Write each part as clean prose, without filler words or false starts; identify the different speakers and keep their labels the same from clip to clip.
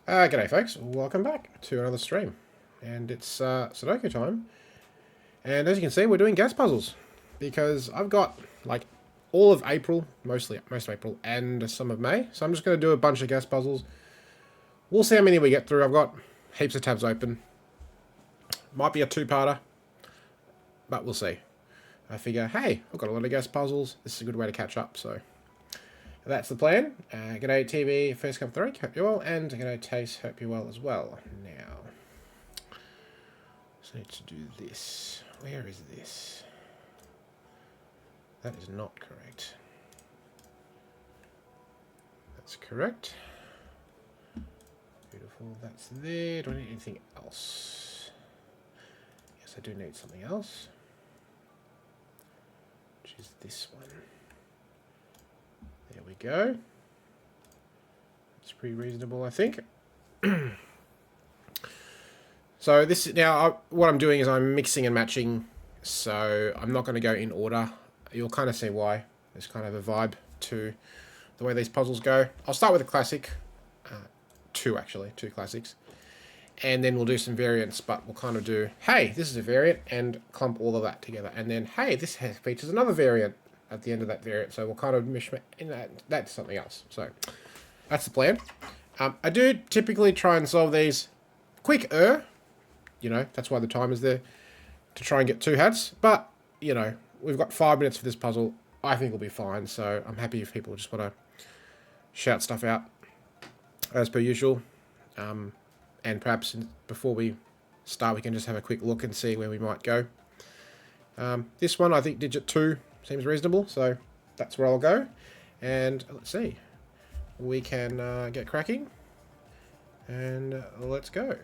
Speaker 1: G'day folks, welcome back to another stream. And it's Sudoku time. And as you can see, we're doing gas puzzles. Because I've got like all of April, most of April, and some of May. So I'm just going to do a bunch of gas puzzles. We'll see how many we get through. I've got heaps of tabs open. Might be a two-parter, but we'll see. I figure, hey, I've got a lot of gas puzzles. This is a good way to catch up, so... That's the plan. G'day TV, first come through, hope you're well, and g'day Taste, hope you're well as well. Now, just need to do this. Where is this? That is not correct. That's correct. Beautiful, that's there. Do I need anything else? Yes, I do need something else. Which is this one. There we go. It's pretty reasonable, I think. So this is now what I'm doing is I'm mixing and matching. So I'm not going to go in order. You'll kind of see why. There's kind of a vibe to the way these puzzles go. I'll start with a classic, two classics, and then we'll do some variants. But we'll kind of do, hey, this is a variant, and clump all of that together, and then hey, this features another variant at the end of that variant, so we'll kind of mishmash in that's something else. So that's the plan. I do typically try and solve these quicker. You know, that's why the time is there, to try and get 2 hats. But, you know, we've got 5 minutes for this puzzle. I think we'll be fine, so I'm happy if people just want to shout stuff out as per usual. And perhaps before we start, we can just have a quick look and see where we might go. This one, I think digit 2 seems reasonable, so that's where I'll go. And let's see. We can get cracking. And let's go.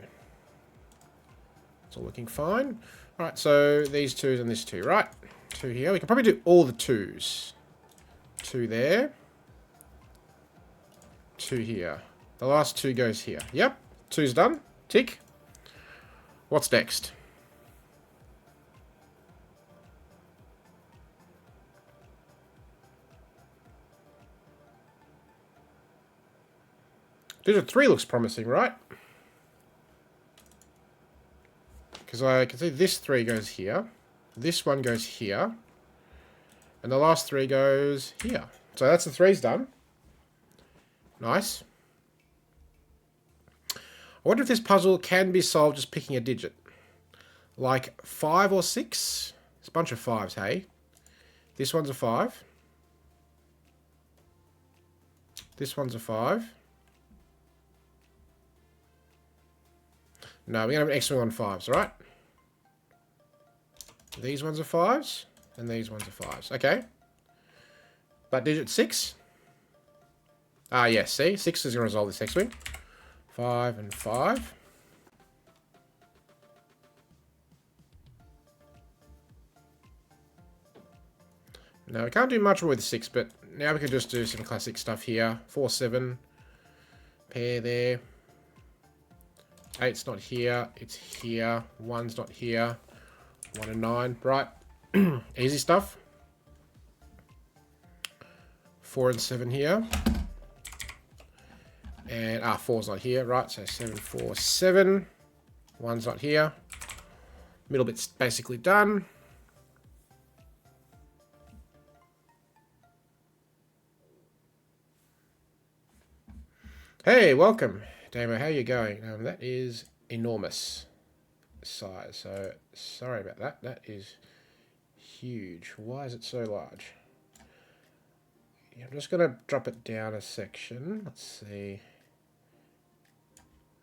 Speaker 1: It's all looking fine. Alright, so these 2s and this 2, right? 2 here. We can probably do all the 2s. 2 there. 2 here. The last 2 goes here. Yep. 2's done. Tick. What's next? Digit 3 looks promising, right? Because I can see this 3 goes here. This one goes here. And the last 3 goes here. So that's the 3's done. Nice. I wonder if this puzzle can be solved just picking a digit. Like 5 or 6? It's a bunch of 5s, hey? This one's a 5. This one's a 5. No, we're going to have an extra on 5s, right? These ones are 5s, and these ones are 5s. Okay. But digit 6? Ah, yes, see? 6 is going to resolve this next week. 5 and 5. Now, we can't do much more with 6, but now we can just do some classic stuff here. 4, 7. Pair there. 8's not here, it's here. 1's not here. 1 and 9, right? Easy stuff. 4 and 7 here. And 4's not here, right? So 7, 4, 7. 1's not here. Middle bit's basically done. Hey, welcome. Damo, how are you going? That is enormous size, so sorry about that. That is huge. Why is it so large? Yeah, I'm just going to drop it down a section. Let's see.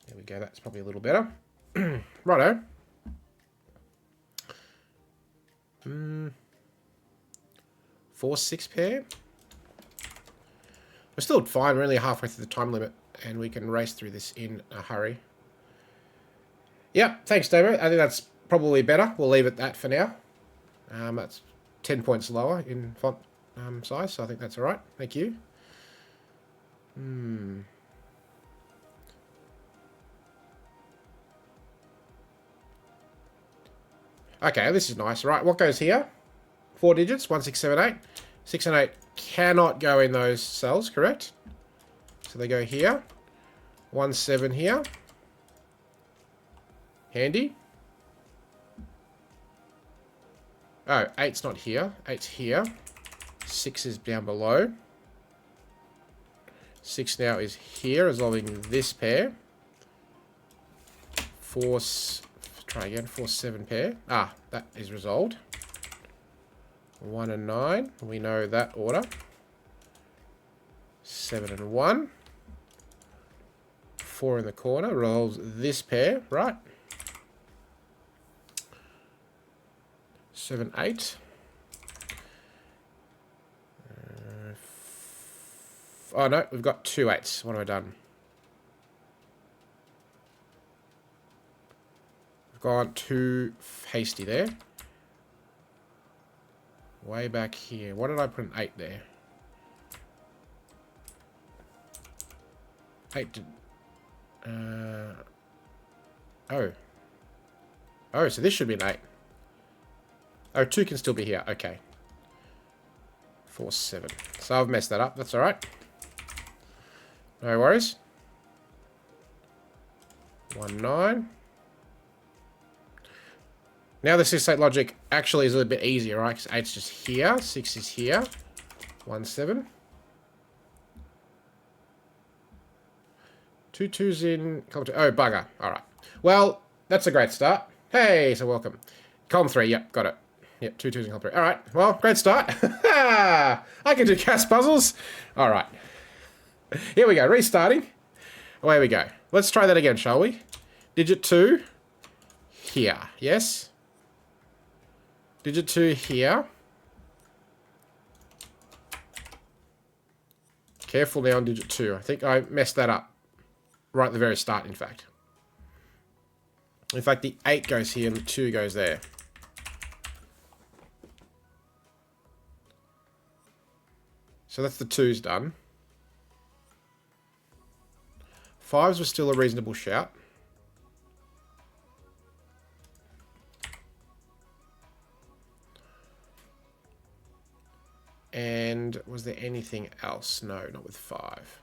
Speaker 1: There we go. That's probably a little better. Righto. 4, 6 pair. We're still fine. We're only halfway through the time limit, and we can race through this in a hurry. Yep, thanks, Damo. I think that's probably better. We'll leave it at that for now. That's 10 points lower in font size, so I think that's all right. Thank you. Okay, this is nice. Right, what goes here? 4 digits, 1, 6, 7, 8. 6 and 8 cannot go in those cells, correct? So they go here. 1 7 here. Handy. Oh, 8's not here. 8's here. 6 is down below. 6 now is here, resolving this pair. 4, try again, 4 7 pair. Ah, that is resolved. 1 and 9, we know that order. 7 and 1. 4 in the corner, resolves this pair, right? 7 8. Oh no, we've got 2 8s. What have I done? I've gone too hasty there. Way back here. Why did I put an 8 there? 8 did... Oh. Oh, so this should be an 8. Oh, 2 can still be here. Okay. 4 7. So I've messed that up. That's alright. No worries. 1 9. Now the 6 8 logic actually is a little bit easier, right? Because 8's just here. 6 is here. 1 7. 2 2's in column 2. Oh, bugger. Alright. Well, that's a great start. Hey, so welcome. Column 3. Yep, got it. Yep, 2 2's in column 3. Alright. Well, great start. I can do CAS puzzles. Alright. Here we go. Restarting. Away we go. Let's try that again, shall we? Digit 2. Here. Yes? Digit 2 here. Careful now on digit 2. I think I messed that up. Right at the very start, in fact. In fact, the 8 goes here and the 2 goes there. So that's the 2's done. 5's was still a reasonable shout. And was there anything else? No, not with 5.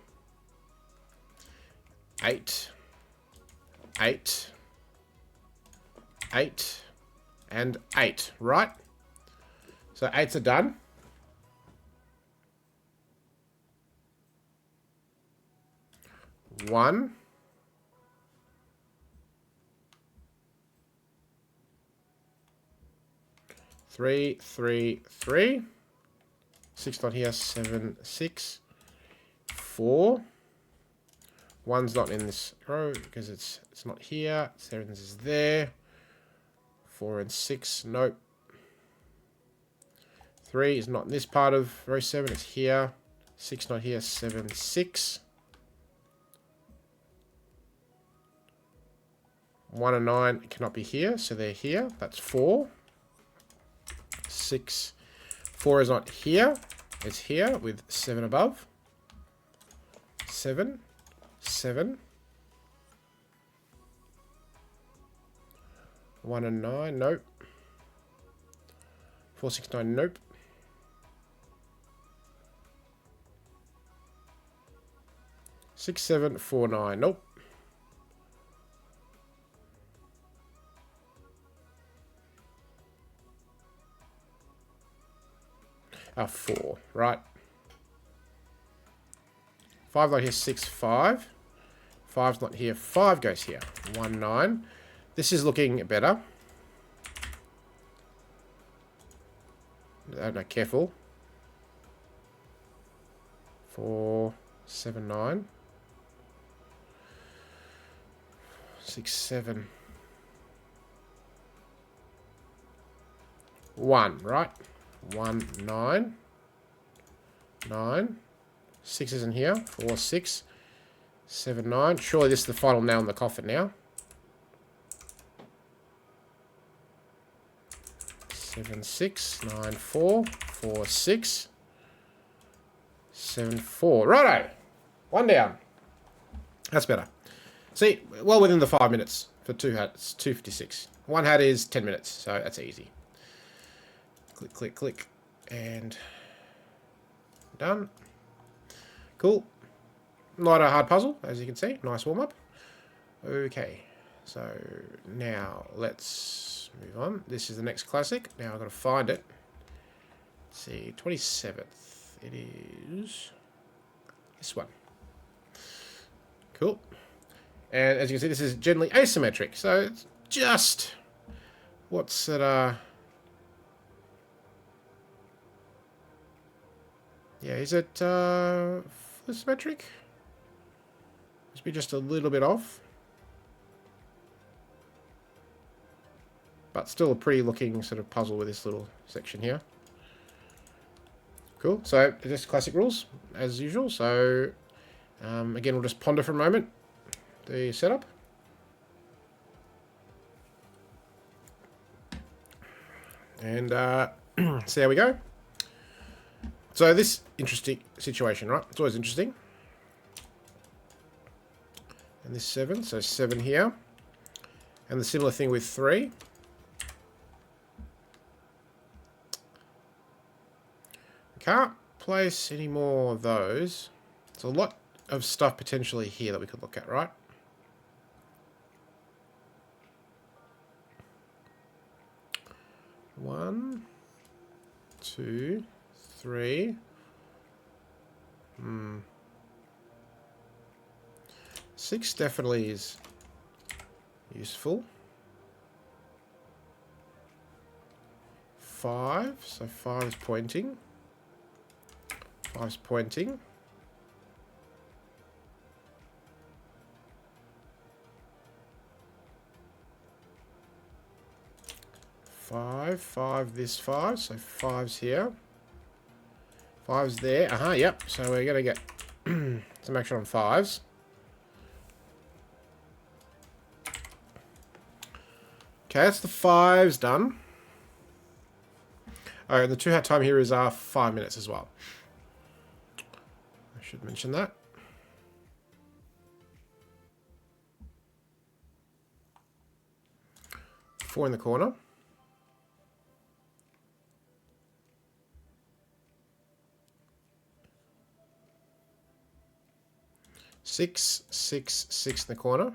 Speaker 1: 8. 8. 8. And 8, right? So 8's are done. One. Three, 3, 3. 6 not here, 7, 6. 4. 1's not in this row because it's not here. 7 is there. 4 and 6, nope. 3 is not in this part of row 7, it's here. 6 not here, 7, 6. 1 and 9 cannot be here, so they're here. That's 4. 6. 4 is not here. It's here with 7 above. 7. 7. 1 and 9, nope. 4, 6, 9, nope. 6, 7, 4, 9, nope. Ah, 4, right. 5 not here, 6, 5. 5's not here, 5 goes here. 1, 9. This is looking better. No, careful. 4, 7, 9. 6, 7. 1, right? 1, 9. 9. 6 isn't here. 4, 6. 7, 9. Surely this is the final nail in the coffin now. 7, 6. 9, 4. 4, 6. 7, 4. Righto! 1 down. That's better. See, well within the 5 minutes for 2 hats. 2:56. 1 hat is 10 minutes, so that's easy. Click, click, click, and done. Cool. not a hard puzzle, as you can see. Nice warm-up. Okay, so now let's move on. This is the next classic. Now I've got to find it. Let's see, 27th. It is this one. Cool. And as you can see, this is generally asymmetric. So it's just... What's it, Yeah, is it, symmetric? Must be just a little bit off. But still a pretty looking sort of puzzle with this little section here. Cool. So, just classic rules, as usual. So, again, we'll just ponder for a moment the setup. And see how we go. So this interesting situation, right? It's always interesting. And this 7, so 7 here. And the similar thing with 3. Can't place any more of those. There's a lot of stuff potentially here that we could look at, right? One, 2, 3. 6 definitely is useful. 5, so 5 is pointing. 5's pointing. Five, this 5, so 5's here. 5's there. Yep. So we're gonna get some action on 5's. Okay, that's the 5's done. Alright, and the 2 hat time here is 5 minutes as well. I should mention that. Four in the corner. 6, 6, 6 in the corner.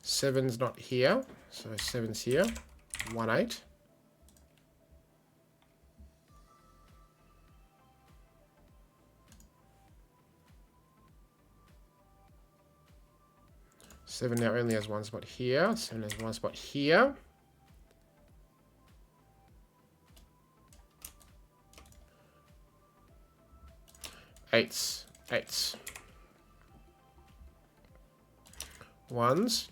Speaker 1: 7's not here, so 7's here. 1, 8. Seven now only has one spot here. 7 has one spot here. Eights. Ones.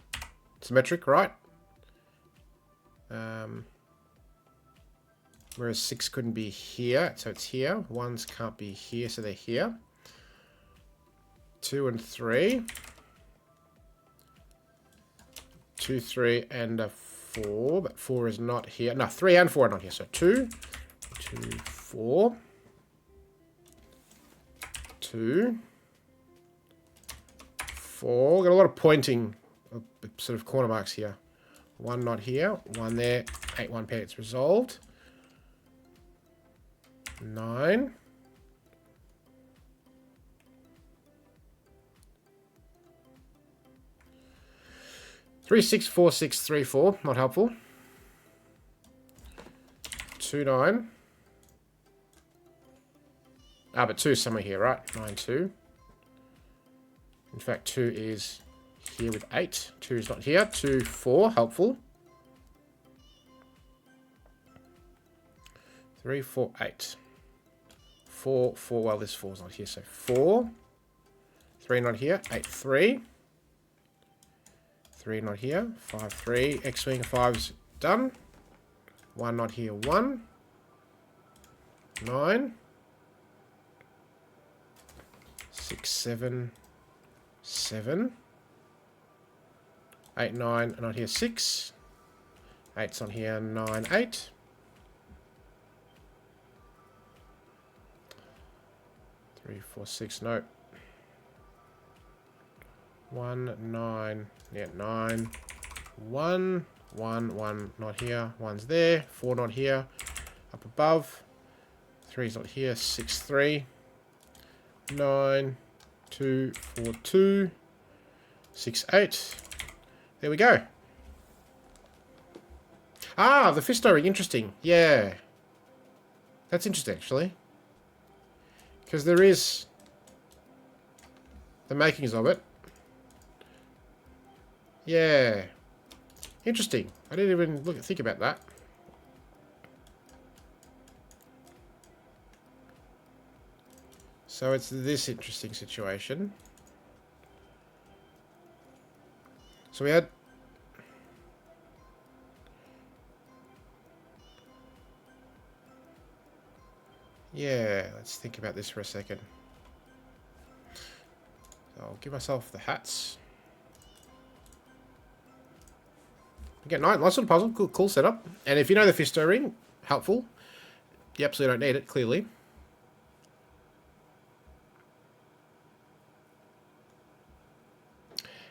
Speaker 1: Symmetric, right? Whereas 6 couldn't be here, so it's here. 1s can't be here, so they're here. 2 and 3. 2, 3, and a 4, but 4 is not here. No, 3 and 4 are not here, so 2, 2, 4, 2, 4. Got a lot of pointing, sort of corner marks here. 1 not here, 1 there, 8, 1 pair, it's resolved. 9. 3, 6, 4, 6, 3, 4. Not helpful. 2, 9. But 2 is somewhere here, right? 9, 2. In fact, 2 is here with 8. 2 is not here. 2, 4. Helpful. 3, 4, 8. 4, 4. Well, this 4 is not here, so 4. 3 not here. 8, 3. 3 not here. 5, 3. X-wing 5's done. 1 not here. 1. 9. 6, 7. 7. 8, 9. Not here. 6. 8's on here. 9, 8. 3, 4, 6. No. 1, 9. Yeah, 9. 1. 1, 1. Not here. 1's there. 4 not here. Up above. 3's not here. 6, 3. 9. 2, 4, 2, 6, 8. There we go. Ah, the fisto ring. Interesting. Yeah. That's interesting, actually. Because there is the makings of it. Yeah. Interesting. I didn't even think about that. So it's this interesting situation. So we had... Yeah, let's think about this for a second. So I'll give myself the hats. Okay, nice little puzzle. Cool setup. And if you know the fisto ring, helpful. You absolutely don't need it, clearly.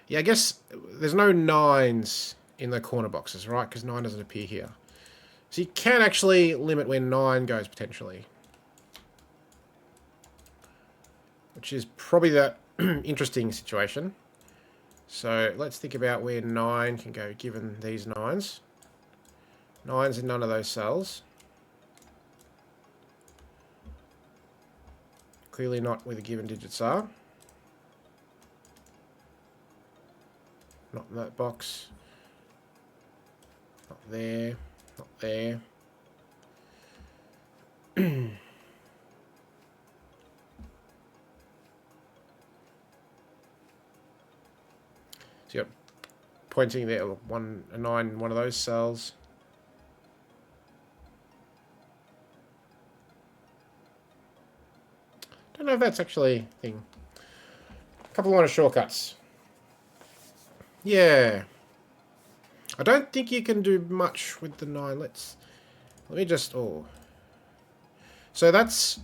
Speaker 1: Yeah, I guess there's no 9s in the corner boxes, right? Because 9 doesn't appear here. So you can actually limit where 9 goes, potentially. Which is probably the interesting situation. So let's think about where 9 can go, given these 9s. 9's in none of those cells. Clearly not where the given digits are. Not in that box. Not there. Not there. So you got pointing there, a 9 in one of those cells. Don't know if that's actually a thing. A couple of shortcuts. Yeah. I don't think you can do much with the 9. Let me just... Oh. So that's...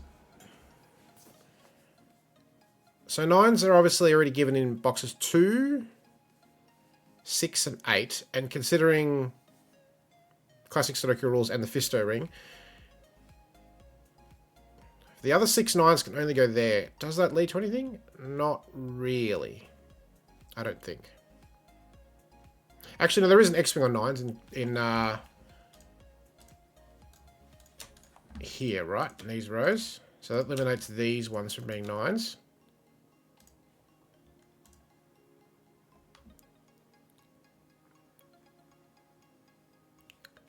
Speaker 1: So 9s are obviously already given in boxes 2, 6, and 8. And considering classic Sudoku rules and the fisto ring, the other 6 9s can only go there. Does that lead to anything? Not really. I don't think. Actually, no, there is an X-wing on 9s in here, right? In these rows. So that eliminates these ones from being 9s.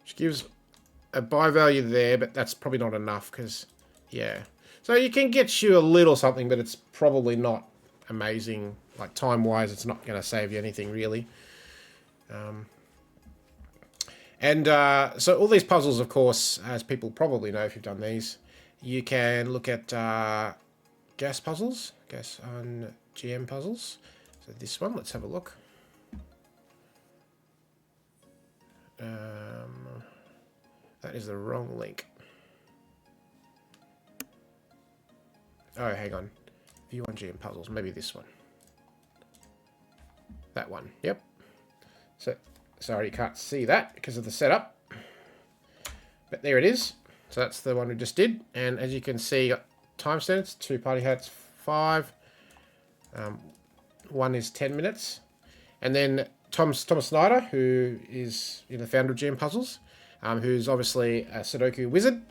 Speaker 1: Which gives a buy value there, but that's probably not enough because, yeah. So you can get you a little something, but it's probably not amazing. Like time-wise, it's not going to save you anything, really. So all these puzzles, of course, as people probably know if you've done these, you can look at gas puzzles, gas on GM puzzles. So this one, let's have a look. That is the wrong link. Oh, hang on. View on GM puzzles, maybe this one. That one, yep. So, sorry you can't see that because of the setup. But there it is. So that's the one we just did. And as you can see, got time standards, 2 party hats, 5. One is 10 minutes. And then Thomas Snyder, who is the founder of GM Puzzles, who's obviously a Sudoku wizard,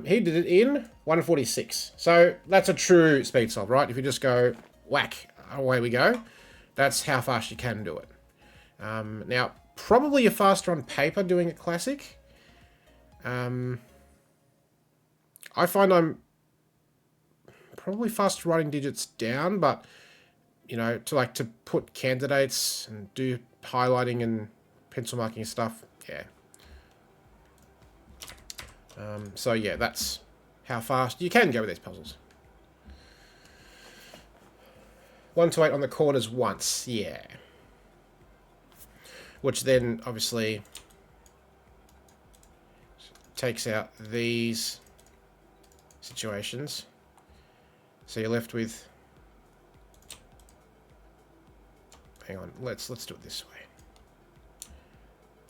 Speaker 1: he did it in 1:46. So that's a true speed solve, right? If you just go whack, away we go. That's how fast you can do it. Now, probably you're faster on paper doing it classic. I find I'm probably faster writing digits down, but to put candidates and do highlighting and pencil marking and stuff, yeah. So yeah, that's how fast you can go with these puzzles. 1 to 8 on the corners once, yeah. Which then obviously takes out these situations. So you're left with... Hang on, let's do it this way.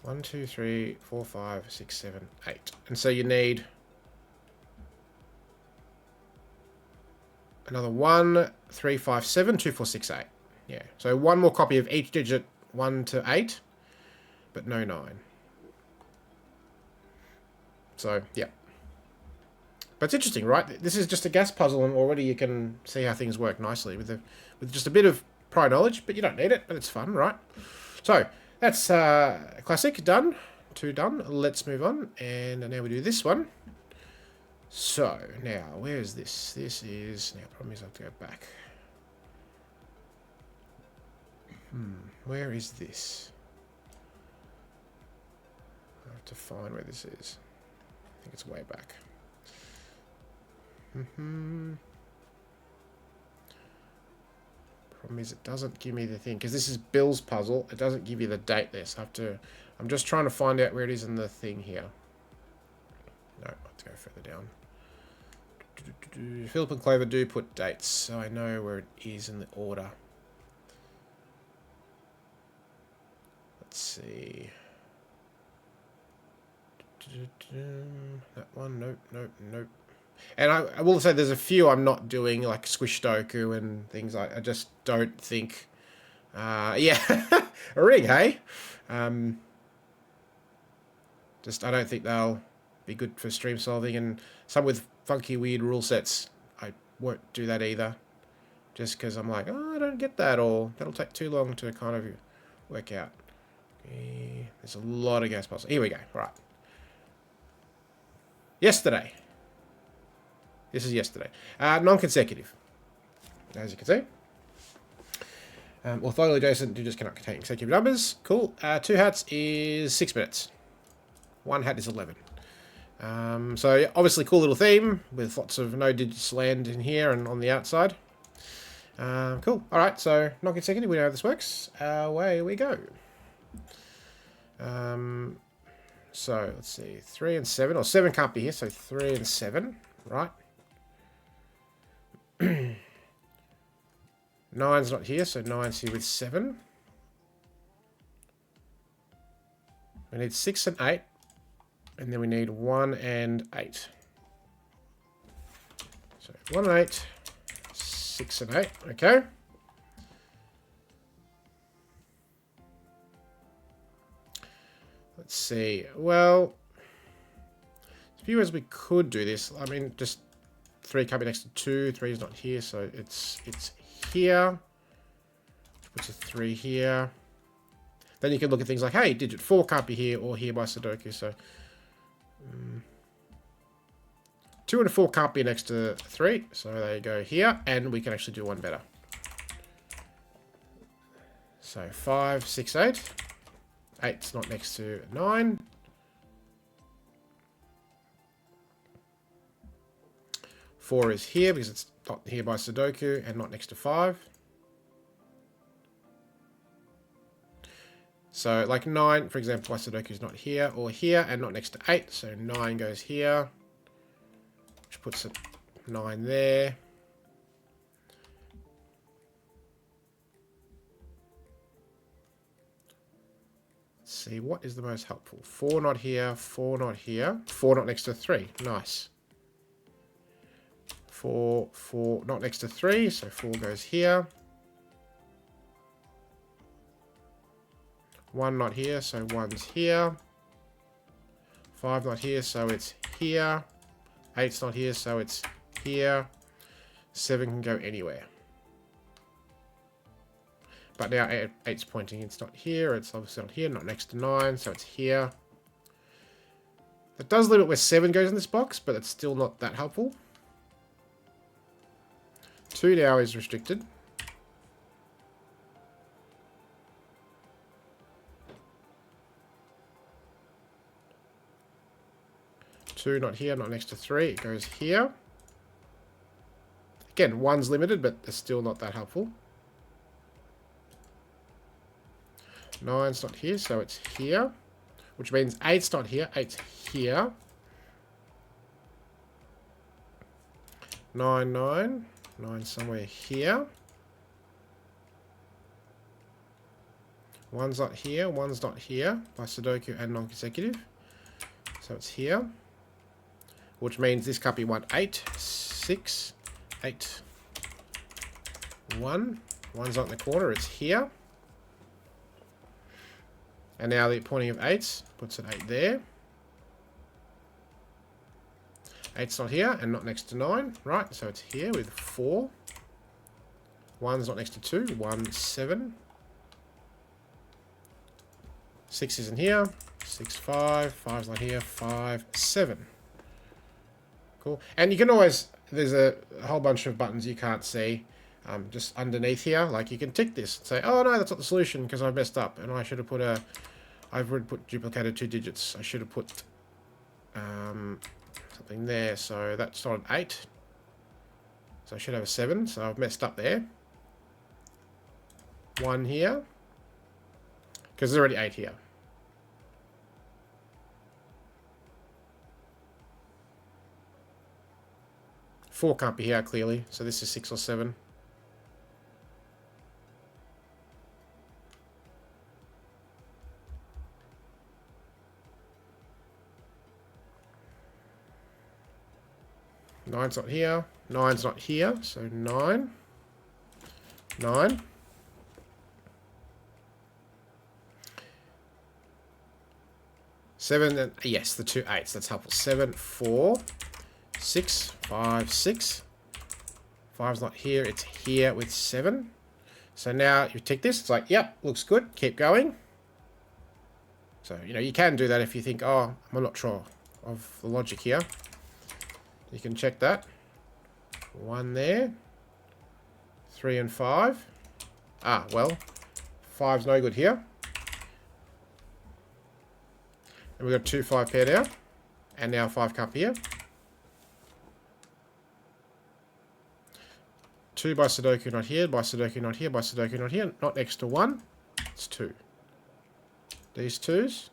Speaker 1: 1, 2, 3, 4, 5, 6, 7, 8. And so you need another 1, 3, 5, 7, 2, 4, 6, 8. Yeah, so one more copy of each digit 1 to 8, but no 9. So, yeah. But it's interesting, right? This is just a gas puzzle, and already you can see how things work nicely with just a bit of prior knowledge, but you don't need it, but it's fun, right? So, that's classic, done. 2 done. Let's move on, and now we do this one. So, now, where is this? This is... Now, the problem is I have to go back. Where is this? I have to find where this is. I think it's way back. Problem is it doesn't give me the thing, because this is Bill's puzzle. It doesn't give you the date there, so I have to... I'm just trying to find out where it is in the thing here. No, let's go further down. Philip and Clover do put dates, so I know where it is in the order. Let's see. That one, nope, nope, nope. And I will say there's a few I'm not doing, like Squish Sudoku and things. I just don't think... yeah, a ring, hey? Just, I don't think they'll be good for stream solving. And some with funky, weird rule sets, I won't do that either. Just because I'm like, oh, I don't get that, or that'll take too long to kind of work out. Okay, there's a lot of gas puzzles. Here we go, right. Yesterday. This is yesterday. Non-consecutive, as you can see. Orthogonally adjacent digits cannot contain consecutive numbers. Cool. 2 hats is 6 minutes. 1 hat is 11. So yeah, obviously cool little theme with lots of no digits land in here and on the outside. Cool. All right. So non-consecutive. We know how this works. Away we go. So let's see. 3 and 7, or 7 can't be here. So 3 and 7, right? 9's not here, so 9's here with 7. We need 6 and 8. And then we need 1 and 8. So 1 and 8, 6 and 8, okay. Let's see. Well, there's a few ways we could do this. I mean, just 3 can't be next to 2. 3 is not here, so it's here. Which puts a 3 here. Then you can look at things like, hey, digit 4 can't be here or here by Sudoku. So 2 and 4 can't be next to 3. So they go here, and we can actually do one better. So 5, 6, 8. 8's not next to 9. 4 is here because it's not here by Sudoku and not next to 5. So like 9, for example, by Sudoku is not here or here and not next to 8. So 9 goes here, which puts a 9 there. Let's see, what is the most helpful? 4 not here, 4 not here, 4 not next to 3. Nice. 4, 4 not next to 3, so 4 goes here. 1 not here, so 1's here. 5 not here, so it's here. 8's not here, so it's here. 7 can go anywhere. But now 8's pointing, it's not here, it's obviously not here, not next to 9, so it's here. That does limit where 7 goes in this box, but it's still not that helpful. 2 now is restricted. Two not here, not next to 3. It goes here. Again, 1's limited, but it's still not that helpful. 9's not here, so it's here. Which means 8's not here, 8's here. 9, 9. 9 somewhere here. 1's not here, 1's not here by Sudoku and non-consecutive. So it's here. Which means this can't be 1, 8, 6, 8, 1. 1's not in the corner, it's here. And now the pointing of 8s puts an 8 there. 8's not here and not next to 9, right? So it's here with 4. 1's not next to 2, 1, 7. 6 isn't here, 6, 5. 5's not here, 5, 7. Cool. And you can always, there's a whole bunch of buttons you can't see just underneath here. Like you can tick this and say, oh no, that's not the solution because I messed up and I should have put a, I've already put duplicated 2 digits. I should have put something there. So that's not an 8. So I should have a 7. So I've messed up there. 1 here. Because there's already 8 here. Four can't be here clearly, so this is 6 or 7. Nine's not here. 9's not here, so 9. 9. 7, and yes, the 2 8s. That's helpful. 7, 4, 6, 5, 6. 5's not here. It's here with 7. So now you tick this. It's like, yep, looks good. Keep going. So, you know, you can do that if you think, oh, I'm not sure of the logic here. You can check that. 1 there. 3 and 5. Ah, well, 5's no good here. And we've got 2 5 pair now. And now 5 can't be here. 2 by Sudoku not here, by Sudoku not here, by Sudoku not here. Not next to 1. It's 2. These 2s.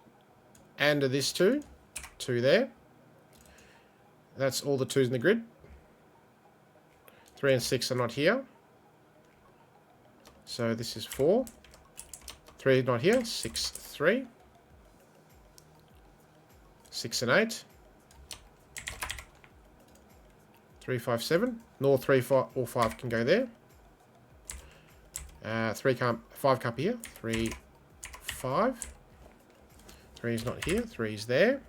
Speaker 1: And this 2. 2 there. That's all the 2s in the grid. 3 and 6 are not here. So this is 4. 3 not here. 6, 3. 6 and 8. 3, 5, 7. Nor 3, 4, or 5 can go there. 5 can't be here. 3, 5. 3 is not here. 3 is there.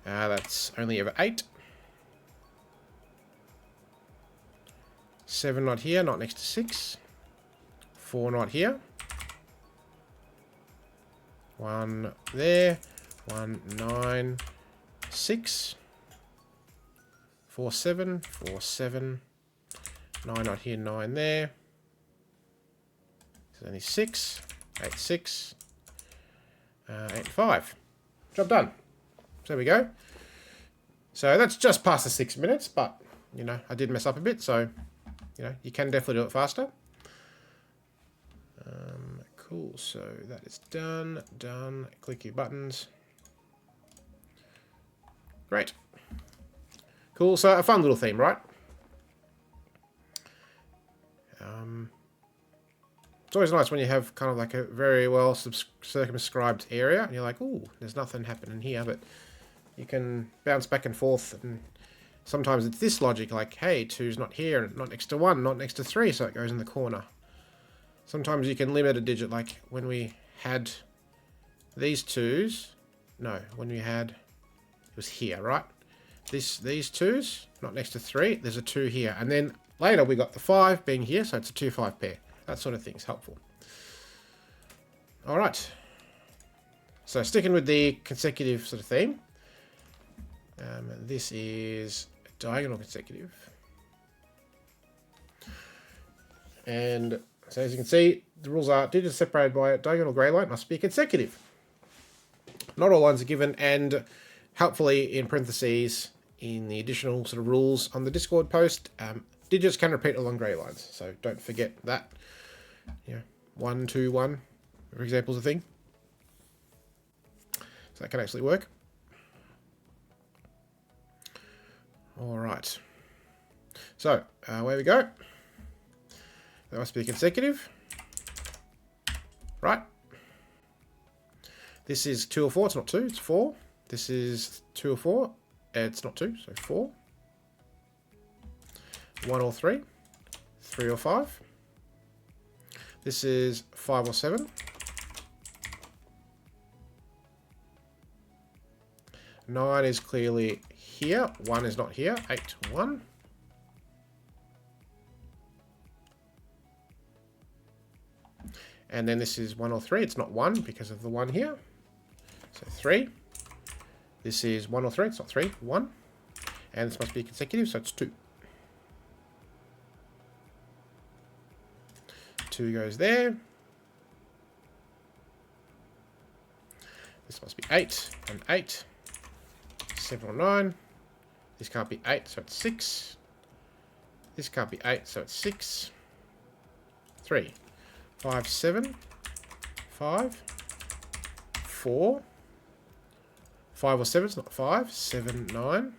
Speaker 1: That's only ever 8. 7 not here, not next to 6. 4 not here. 1 there. 1, 9, 6. 4, 7. 4, 7. 9 not here, 9 there. There's only 6. 8, 6. 8, 5. Job done. So there we go. So that's just past the 6 minutes, but, you know, I did mess up a bit, so, you know, you can definitely do it faster. Cool, so that is done. Done. Click your buttons. Great. Cool, so a fun little theme, right? It's always nice when you have kind of like a very well circumscribed area, and you're like, ooh, there's nothing happening here, but you can bounce back and forth, and sometimes it's this logic, like, hey, 2's not here, and not next to 1, not next to 3, so it goes in the corner. Sometimes you can limit a digit, like when we had these 2's, no, when we had, it was here, right? These 2's, not next to 3, there's a 2 here, and then later we got the 5 being here, so it's a 2 5 pair. That sort of thing is helpful. All right. So sticking with the consecutive sort of theme, this is diagonal consecutive. And so as you can see, the rules are digits separated by a diagonal grey line must be consecutive. Not all lines are given, and helpfully in parentheses in the additional sort of rules on the Discord post, digits can repeat along grey lines. So don't forget that. Yeah, 1, 2, 1, for example, is a thing. So that can actually work. All right. So where we go. That must be consecutive. Right. This is 2 or 4. It's not 2. It's 4. This is 2 or 4. It's not 2. So 4. 1 or 3. 3 or 5. This is 5 or 7. 9 is clearly here. 1 is not here. 8, 1. And then this is 1 or 3. It's not 1 because of the 1 here. So 3. This is 1 or 3. It's not 3. 1. And this must be consecutive, so it's 2. 2 goes there. This must be 8 and 8. 7 or 9. This can't be 8, so it's 6. This can't be 8, so it's 6. 3. 5, 7. 5. 4. 5 or 7, it's not 5. 7, 9.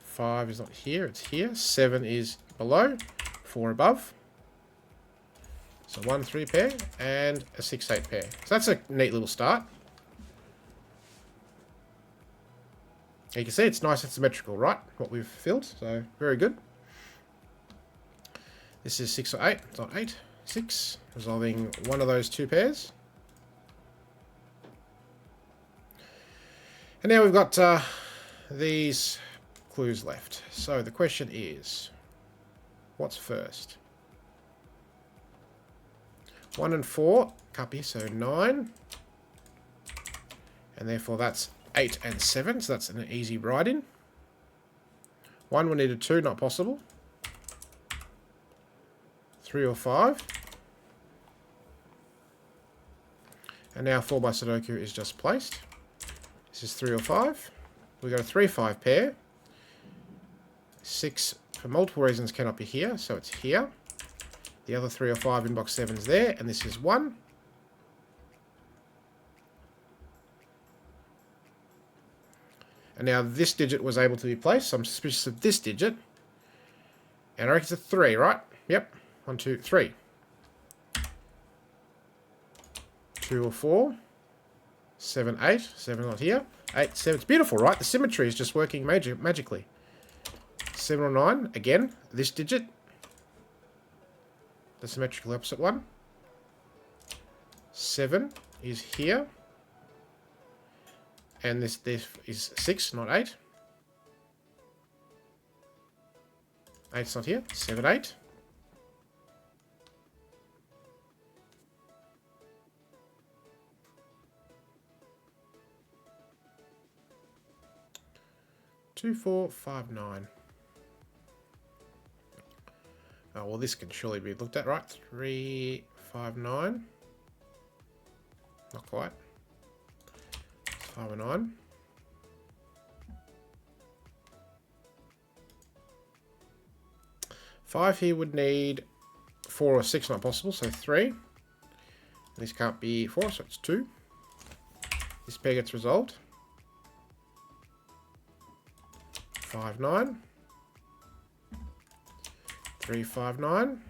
Speaker 1: 5 is not here, it's here. 7 is below. 4 above. So 1, 3 pair and a 6, 8 pair. So that's a neat little start. You can see it's nice and symmetrical, right? What we've filled, so very good. This is 6 or 8, it's not 8. 6, resolving one of those 2 pairs. And now we've got these clues left. So the question is, what's first? 1 and 4, can't be, so 9. And therefore that's 8 and 7, so that's an easy write-in. 1 we needed 2, not possible. 3 or 5. And now 4 by Sudoku is just placed. This is 3 or 5. We've got a 3, 5 pair. 6, for multiple reasons, cannot be here, so it's here. The other 3 or 5 in box 7 is there, and this is 1. And now this digit was able to be placed, so I'm suspicious of this digit. And I reckon it's a 3, right? Yep. 1, 2, 3. 2 or 4. 7, 8. 7 not here. 8, 7. It's beautiful, right? The symmetry is just working magically. 7 or 9. Again, this digit. The symmetrical opposite one. 7 is here. And this is 6, not 8. 8's not here. 7, 8. Two, 4, 5, 9. Oh, well, this can surely be looked at, right? 3, 5, 9. Not quite. 5 and 9. Five here would need 4 or 6, not possible, so 3. This can't be 4, so it's 2. This pair gets resolved. 5, 9. 3, 5, 9.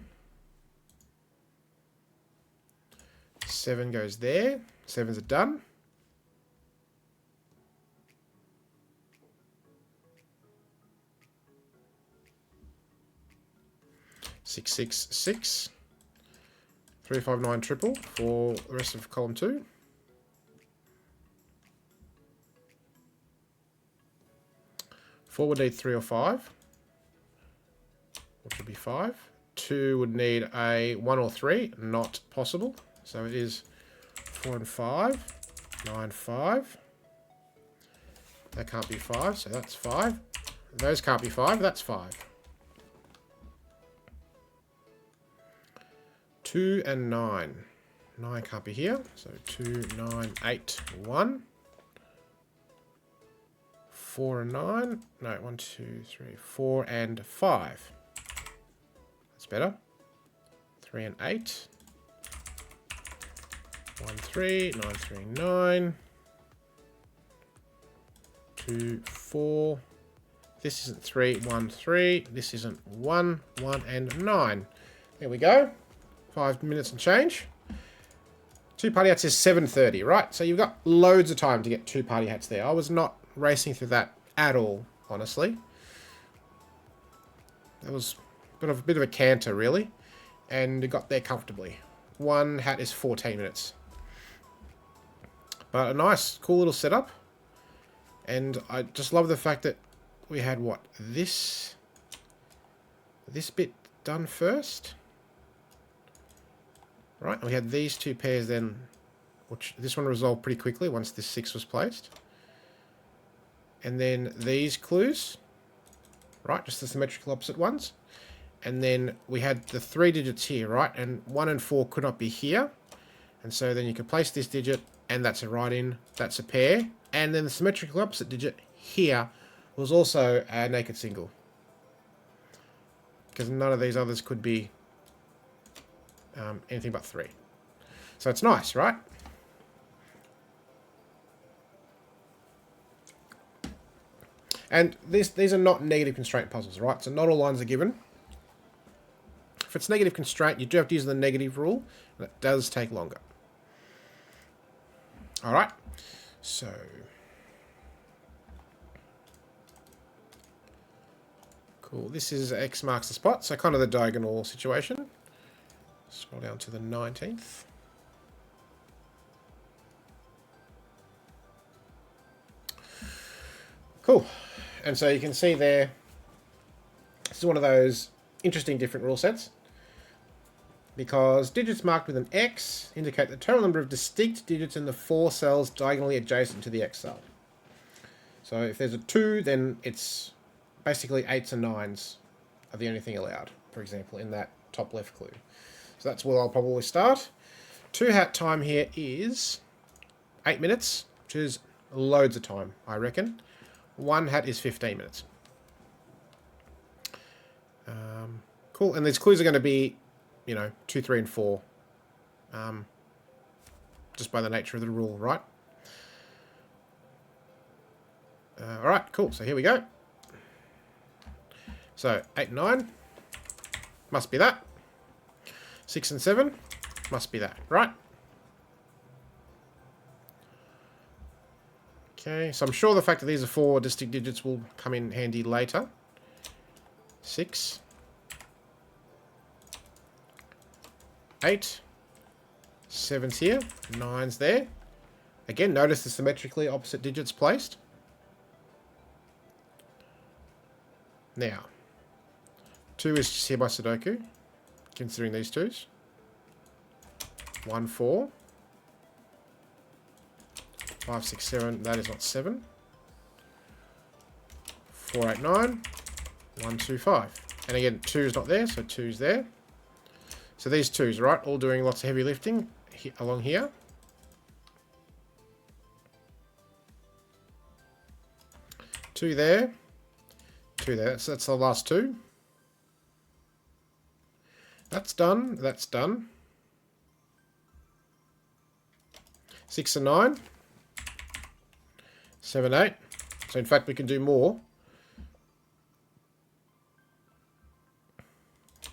Speaker 1: 7 goes there. 7's a done. 6, 6, 6. 3, 5, 9 triple for the rest of column 2. Four would need 3 or 5, which would be 5. 2 would need a 1 or 3, not possible. So it is 4 and 5, 9, 5. That can't be 5, so that's 5. Those can't be 5, that's 5. 2 and 9. 9 can't be here, so 2, 9, 8, 1. 4 and 9. No, 1, 2, 3, 4 and 5. That's better. 3 and 8. 1, 3, 9, 3, 9. 2, 4. This isn't 3, 1, 3. This isn't 1, 1 and 9. There we go. 5 minutes and change. 2 party hats is 7:30, right? So you've got loads of time to get 2 party hats there. I was not racing through that at all, honestly. That was a bit of a canter, really. And it got there comfortably. One hat is 14 minutes. But a nice, cool little setup. And I just love the fact that we had, what, this bit done first. Right, and we had these two pairs then, which this one resolved pretty quickly once this 6 was placed. And then these clues, right, just the symmetrical opposite ones. And then we had the 3 digits here, right, and 1 and 4 could not be here. And so then you could place this digit, and that's a right-in, that's a pair. And then the symmetrical opposite digit here was also a naked single. Because none of these others could be anything but 3. So it's nice, right? And these are not negative constraint puzzles, right? So not all lines are given. If it's negative constraint, you do have to use the negative rule, and it does take longer. All right, so cool. This is X marks the spot, so kind of the diagonal situation. Scroll down to the 19th. Cool. And so you can see there, this is one of those interesting different rule sets. Because digits marked with an X indicate the total number of distinct digits in the 4 cells diagonally adjacent to the X cell. So if there's a 2, then it's basically 8s and 9s are the only thing allowed, for example, in that top left clue. So that's where I'll probably start. 2 hat time here is 8 minutes, which is loads of time, I reckon. 1 hat is 15 minutes. Cool, and these clues are going to be, 2, 3, and 4. Just by the nature of the rule, right? Alright, cool. So here we go. So 8 and 9 must be that. 6 and 7 must be that, right? Okay, so I'm sure the fact that these are 4 distinct digits will come in handy later. 6. 8. 7's here. 9's there. Again, notice the symmetrically opposite digits placed. Now, 2 is just here by Sudoku, considering these 2's. 1, 4. 5, 6, 7. That is not 7. 4, 8, 9. 1, 2, 5. And again, 2 is not there, so 2's there. So these 2's, right, all doing lots of heavy lifting along here. Two there. 2 there. So that's the last 2. That's done. That's done. 6 and 9. 7, 8. So in fact we can do more.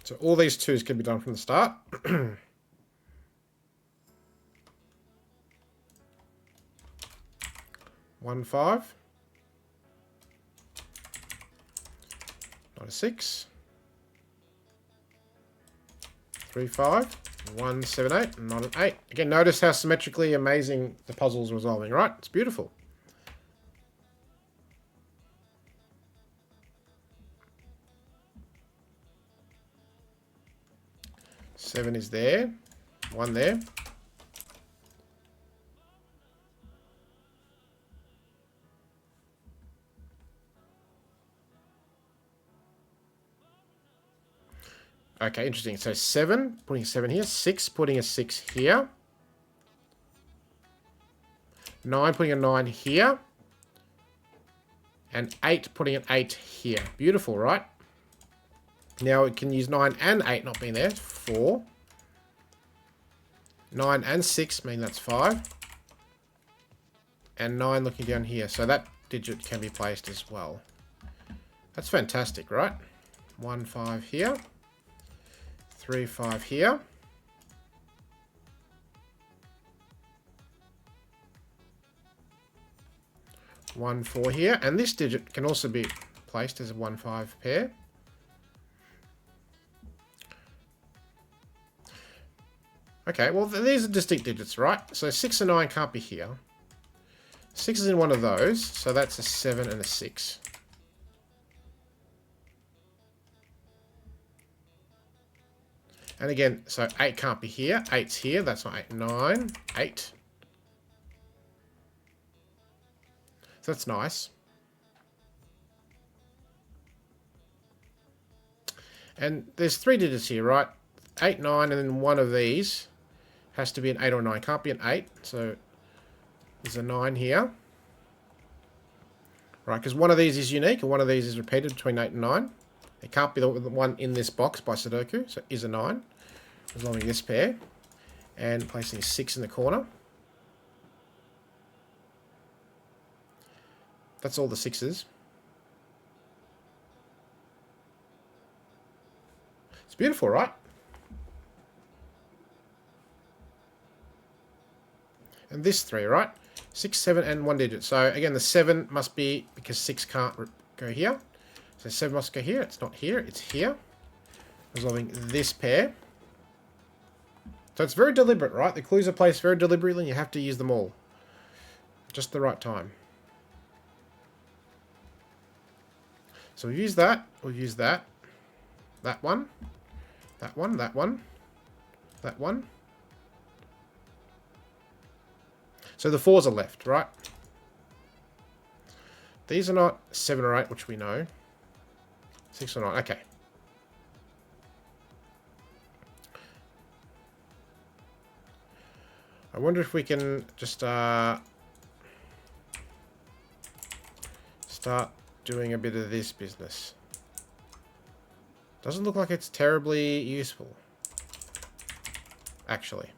Speaker 1: So all these 2's can be done from the start. 1, 5. Not a 6. 3, 5. 1, 7, 8. Not an 8. Again, notice how symmetrically amazing the puzzle's resolving, right? It's beautiful. Seven is there. 1 there. Okay, interesting. So 7, putting a 7 here. 6, putting a 6 here. 9, putting a 9 here. And 8, putting an 8 here. Beautiful, right? Now it can use 9 and 8 not being there. 4. 9 and 6 mean that's 5. And 9 looking down here. So that digit can be placed as well. That's fantastic, right? 1, 5 here. 3, 5 here. 1, 4 here. And this digit can also be placed as a 1, 5 pair. Okay, well, these are distinct digits, right? So 6 and 9 can't be here. 6 is in one of those, so that's a 7 and a 6. And again, so 8 can't be here. 8's here, that's not 8, 9, 8. So that's nice. And there's 3 digits here, right? 8, 9, and then one of these has to be an 8 or 9. Can't be an 8, so there's a 9 here. Right, because one of these is unique, and one of these is repeated between 8 and 9. It can't be the one in this box by Sudoku, so it is a 9. Resolving this pair, and placing a 6 in the corner. That's all the 6s. It's beautiful, right? And this 3, right? 6, 7, and 1 digit. So again, the 7 must be, because 6 can't go here. So 7 must go here. It's not here, it's here. Resolving this pair. So it's very deliberate, right? The clues are placed very deliberately and you have to use them all. Just the right time. So we've used that. We've used that. That one. That one. That one. That one. So the 4s are left, right? These are not 7 or 8, which we know. 6 or 9. Okay. I wonder if we can just start doing a bit of this business. Doesn't look like it's terribly useful, actually.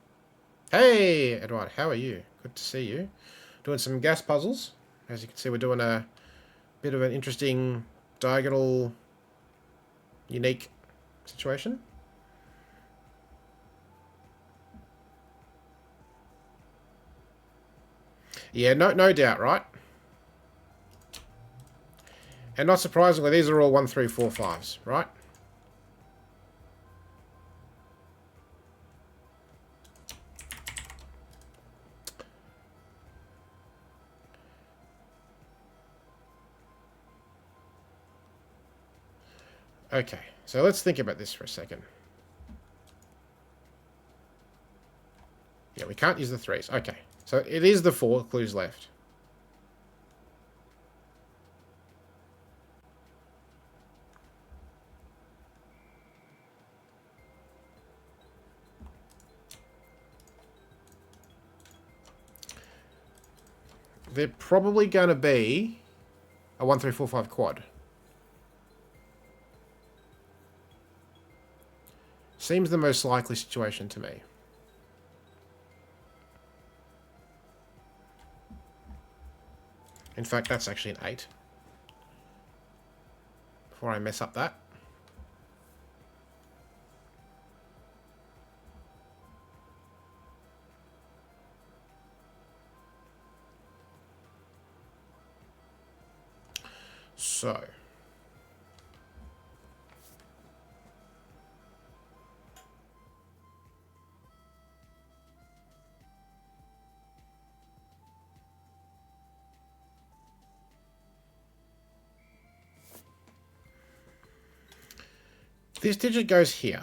Speaker 1: Hey, Edward, how are you? Good to see you. Doing some gas puzzles. As you can see, we're doing a bit of an interesting diagonal, unique situation. Yeah, no doubt, right? And not surprisingly, these are all 1, 3, 4, 5s, right? Okay, so let's think about this for a second. Yeah, we can't use the 3s. Okay, so it is the 4 clues left. They're probably going to be a 1, 3, 4, 5 quad. Seems the most likely situation to me. In fact, that's actually an 8. Before I mess up that. So. This digit goes here.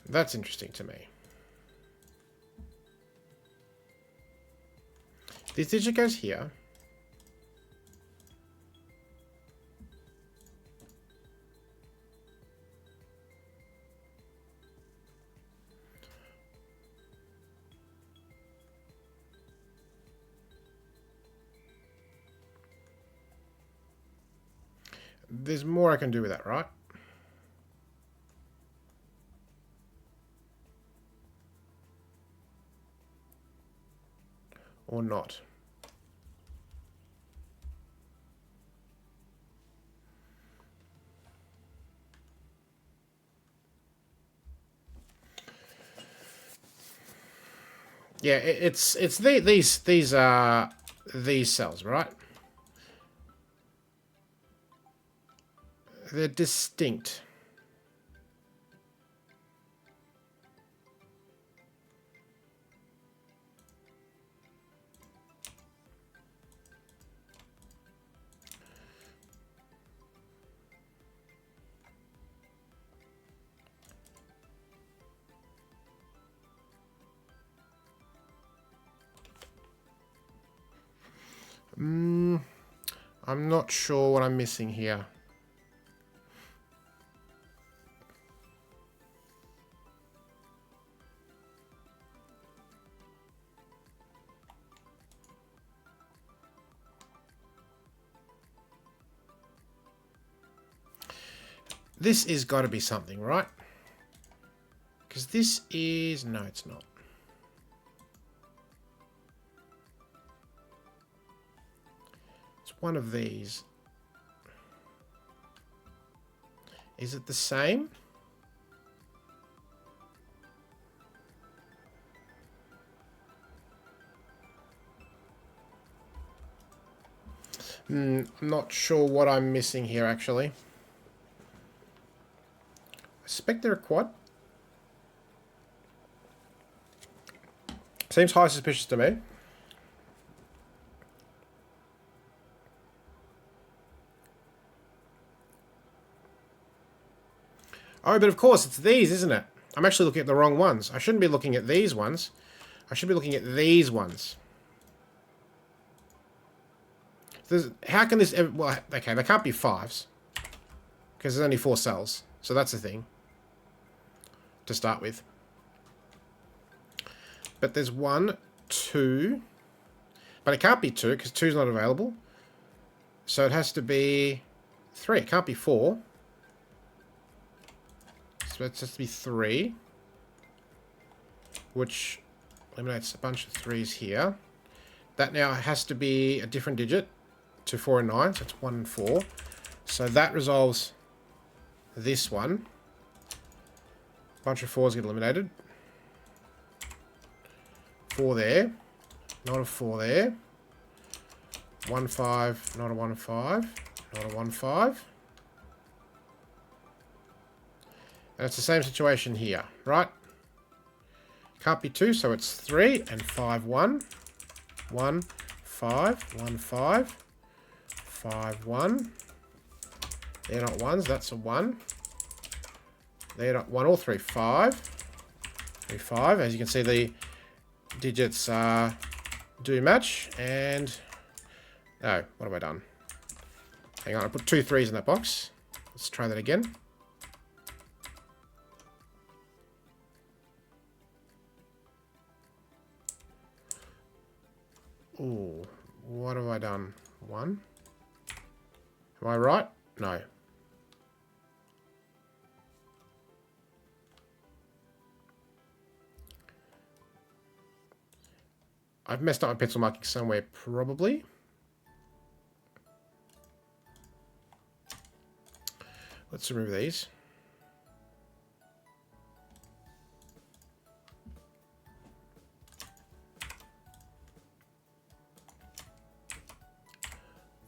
Speaker 1: That's interesting to me. This digit goes here. There's more I can do with that, right? Or not. Yeah, these are these cells, right? They're distinct. I'm not sure what I'm missing here. This is got to be something, right? Because this is... No, it's not. It's one of these. Is it the same? I'm not sure what I'm missing here, actually. I suspect they're a quad. Seems highly suspicious to me. Oh, but of course, it's these, isn't it? I'm actually looking at the wrong ones. I shouldn't be looking at these ones. I should be looking at these ones. How can this... Well, okay, they can't be 5s. Because there's only 4 cells. So that's the thing. To start with. But there's 1, 2... But it can't be 2, because 2 is not available. So it has to be 3. It can't be 4. So it has to be 3. Which eliminates a bunch of 3s here. That now has to be a different digit to 4 and 9. So it's 1 and 4. So that resolves this one. A bunch of 4s get eliminated. 4 there. Not a 4 there. 1, 5. Not a 1, 5. Not a 1, 5. And it's the same situation here, right? Can't be 2, so it's 3 and 5, 1. 1, 5, 1, 5. 5, 1. They're not 1s, that's a 1. They're not 1 or 3, 5. 3, 5. As you can see, the digits do match. And... No, what have I done? Hang on, I put 2 3s in that box. Let's try that again. Ooh, what have I done? 1? Am I right? No. I've messed up my pencil marking somewhere, probably. Let's remove these.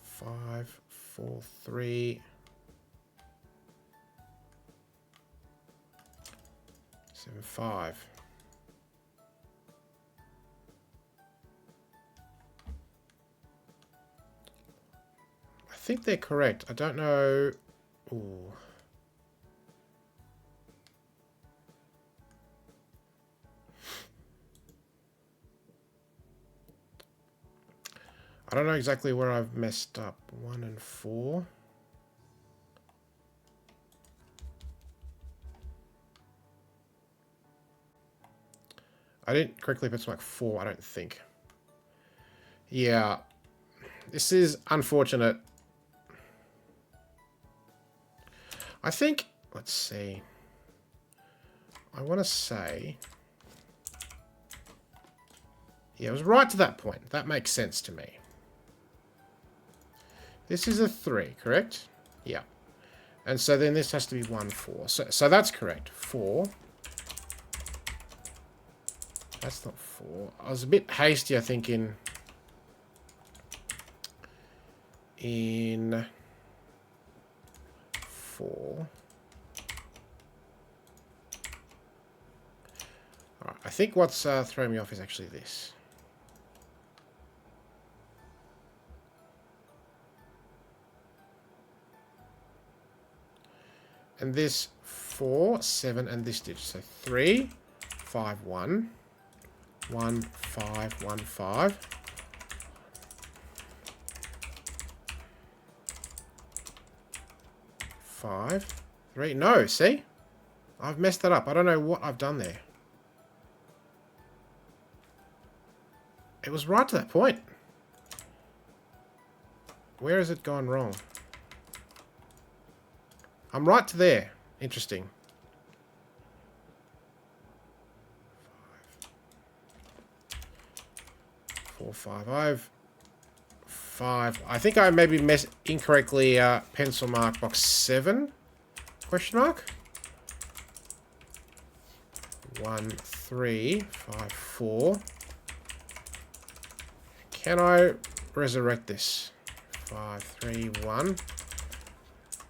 Speaker 1: Five, 4, 3, 7, 5. I think they're correct. I don't know. Ooh. I don't know exactly where I've messed up. 1 and 4. I didn't correctly put like 4, I don't think. Yeah. This is unfortunate. I think, let's see. I want to say... Yeah, it was right to that point. That makes sense to me. This is a 3, correct? Yeah. And so then this has to be 1, 4. So that's correct. 4. That's not 4. I was a bit hasty, I think, in in 4. All right, I think what's throwing me off is actually this. And this 4, 7, and this digit. So 3, 5, 1, 1, 5, 1, 5. 5, 3. No, see? I've messed that up. I don't know what I've done there. It was right to that point. Where has it gone wrong? I'm right to there. Interesting. 4, 5. 5. I think I maybe incorrectly pencil mark box 7? Question mark? 1, 3, 5, 4. Can I resurrect this? 5, 3, 1.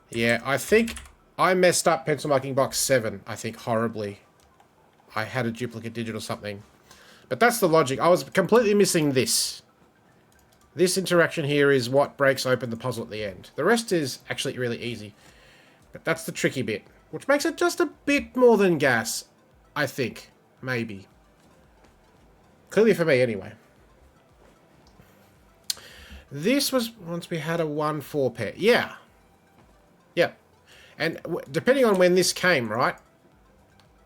Speaker 1: Yeah, I think I messed up pencil marking box 7, I think, horribly. I had a duplicate digit or something. But that's the logic. I was completely missing this. This interaction here is what breaks open the puzzle at the end. The rest is actually really easy. But that's the tricky bit, which makes it just a bit more than gas, I think. Maybe. Clearly for me, anyway. This was once we had a 1-4 pair. Yeah. Yeah. And depending on when this came, right?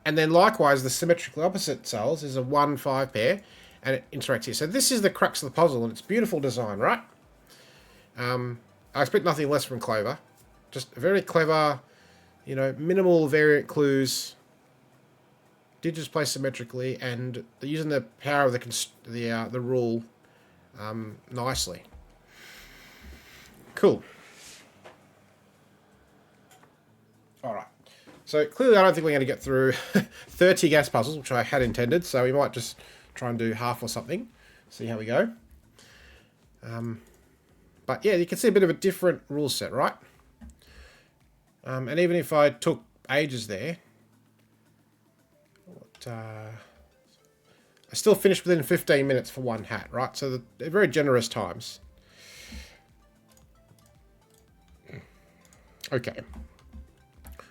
Speaker 1: And then likewise, the symmetrically opposite cells is a 1-5 pair. And it interacts here. So this is the crux of the puzzle, and it's beautiful design, right? I expect nothing less from Clover. Just very clever, you know, minimal variant clues. Digits placed symmetrically, and using the power of the rule nicely. Cool. All right. So clearly, I don't think we're going to get through 30 gas puzzles, which I had intended. So we might just try and do half or something. See how we go. But yeah, you can see a bit of a different rule set, right? And even if I took ages there, I still finished within 15 minutes for one hat, right? So they're very generous times. Okay.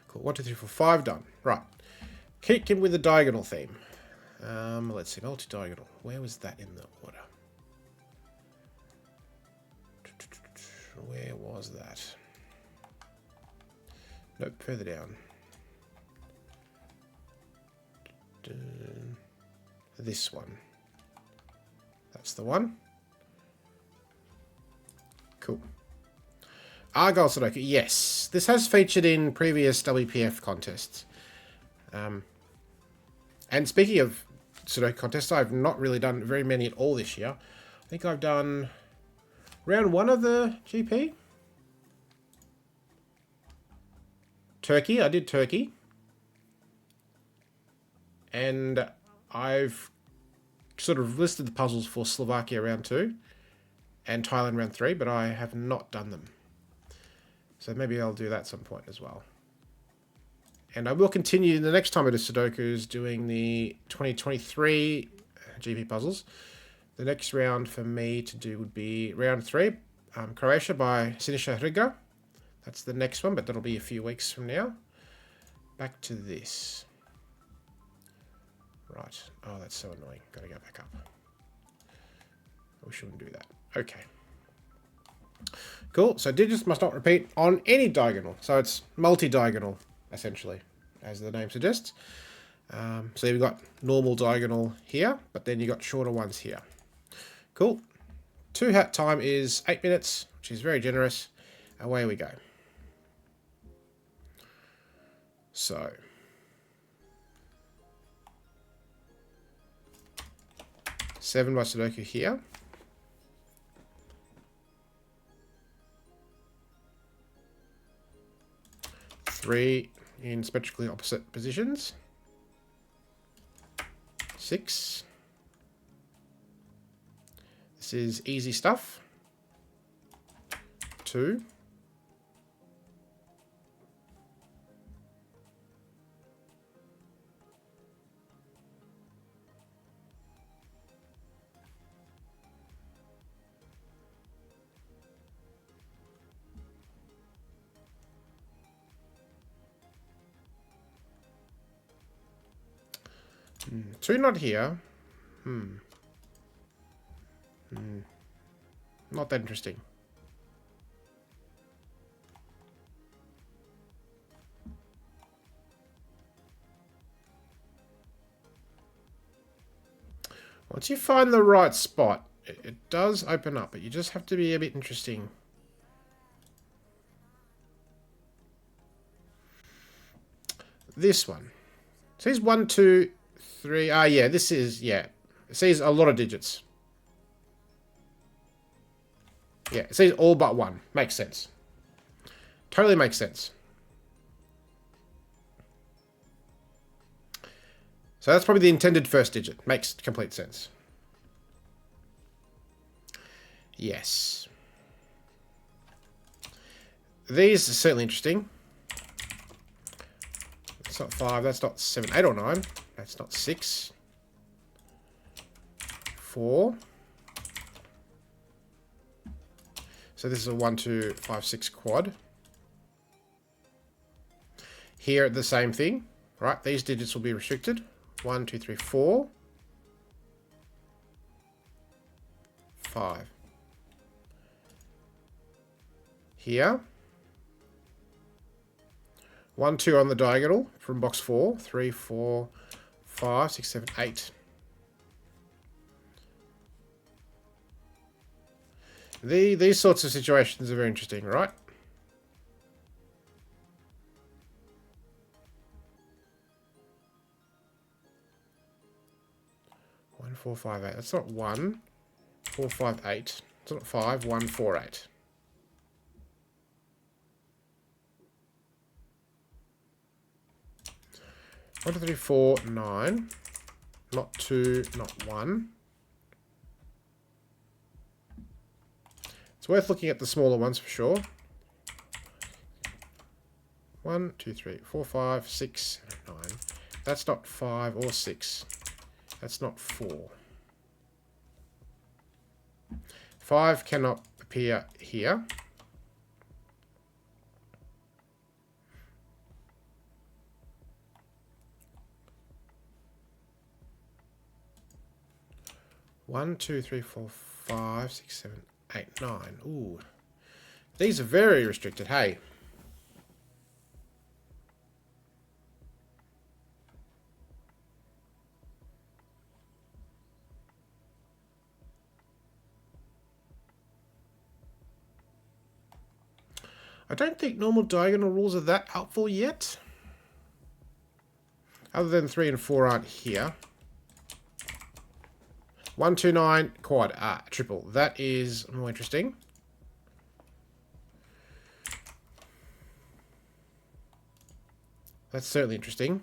Speaker 1: Cool. 1, 2, 3, 4, 5 done. Right. Keep with the diagonal theme. Let's see. Multi-diagonal. Where was that in the order? Where was that? Nope. Further down. This one. That's the one. Cool. Argyle Sudoku. Yes. This has featured in previous WPF contests. And speaking of Sudoku contests, I've not really done very many at all this year. I think I've done round 1 of the GP. Turkey. I did Turkey. And I've sort of listed the puzzles for Slovakia round 2 and Thailand round 3, but I have not done them. So maybe I'll do that at some point as well. And I will continue the next time I do Sudokus doing the 2023 GP puzzles. The next round for me to do would be round 3, Croatia by Siniša Hriga. That's the next one, but that'll be a few weeks from now. Back to this. Right. Oh, that's so annoying. Gotta go back up. We shouldn't do that. Okay. Cool. So digits must not repeat on any diagonal. So it's multi-diagonal, essentially, as the name suggests. So you've got normal diagonal here, but then you've got shorter ones here. Cool. 2 hat time is 8 minutes, which is very generous. Away we go. So... 7 by Sudoku here. Three in symmetrically opposite positions. 6. This is easy stuff. 2. Two not here. Not that interesting. Once you find the right spot, it does open up, but you just have to be a bit interesting. This one. It says 1, 2, 3. Yeah, this is, yeah. It says a lot of digits. Yeah, it says all but 1. Makes sense. Totally makes sense. So that's probably the intended first digit. Makes complete sense. Yes. These are certainly interesting. That's not 5. That's not 7, 8, or 9. That's not 6. 4. So this is a 1, 2, 5, 6 quad. Here, the same thing, right? These digits will be restricted. 1, 2, 3, 4. 5. Here. 1, 2 on the diagonal from box 4. 3, 4, 5, 6, 7, 8. These sorts of situations are very interesting, right? One, 4, 5, 8. That's not 1, 4, 5, 8. It's not 5, 1, 4, 8. One, 2, 3, 4, 9. Not 2, not 1. It's worth looking at the smaller ones for sure. 1, 2, 3, 4, 5, 6, 9. That's not 5 or 6. That's not 4. 5 cannot appear here. One, 2, 3, 4, 5, 6, 7, 8, 9. Ooh. These are very restricted, hey. I don't think normal diagonal rules are that helpful yet. Other than 3 and 4 aren't here. 1, 2, 9, quad, triple. That is more interesting. That's certainly interesting.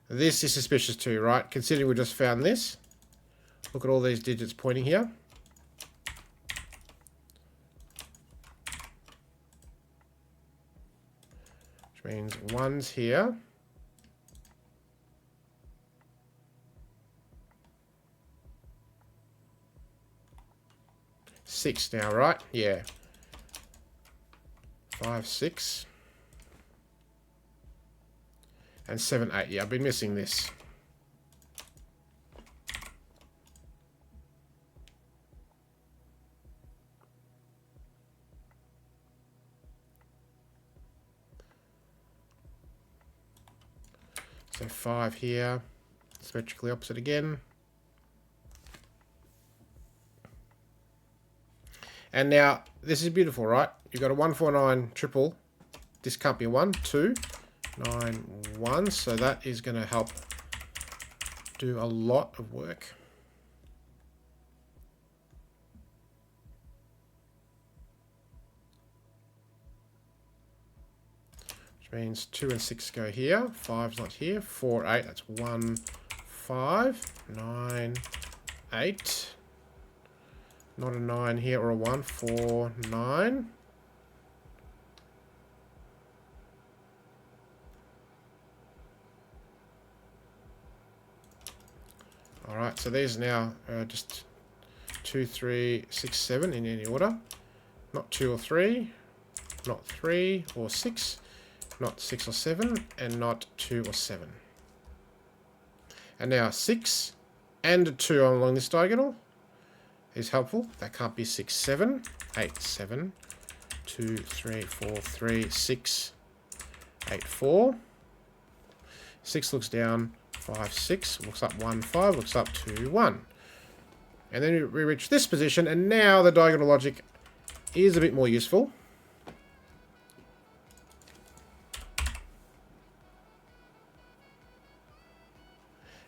Speaker 1: This is suspicious too, right? Considering we just found this. Look at all these digits pointing here. Which means 1's here. Six now, right? Yeah. 5, 6. And 7, 8. Yeah, I've been missing this. So 5 here. Symmetrically opposite again. And now, this is beautiful, right? You've got a 1, 4, 9 triple. This can't be 1, 2, 9, 1. So that is going to help do a lot of work. Which means 2 and 6 go here. 5's not here. 4, 8. That's 1, 5, 9, 8. Not a 9 here or a 1. 4, 9. Alright, so these now are just 2, 3, 6, 7 in any order. Not 2 or 3. Not 3 or 6. Not 6 or 7. And not 2 or 7. And now 6 and a 2 along this diagonal is helpful. That can't be 6, 7. 8, 7. 2, 3, 4, 3, 6. 8, 4. 6 looks down. 5, 6. Looks up 1, 5. Looks up 2, 1. And then we reach this position, and now the diagonal logic is a bit more useful.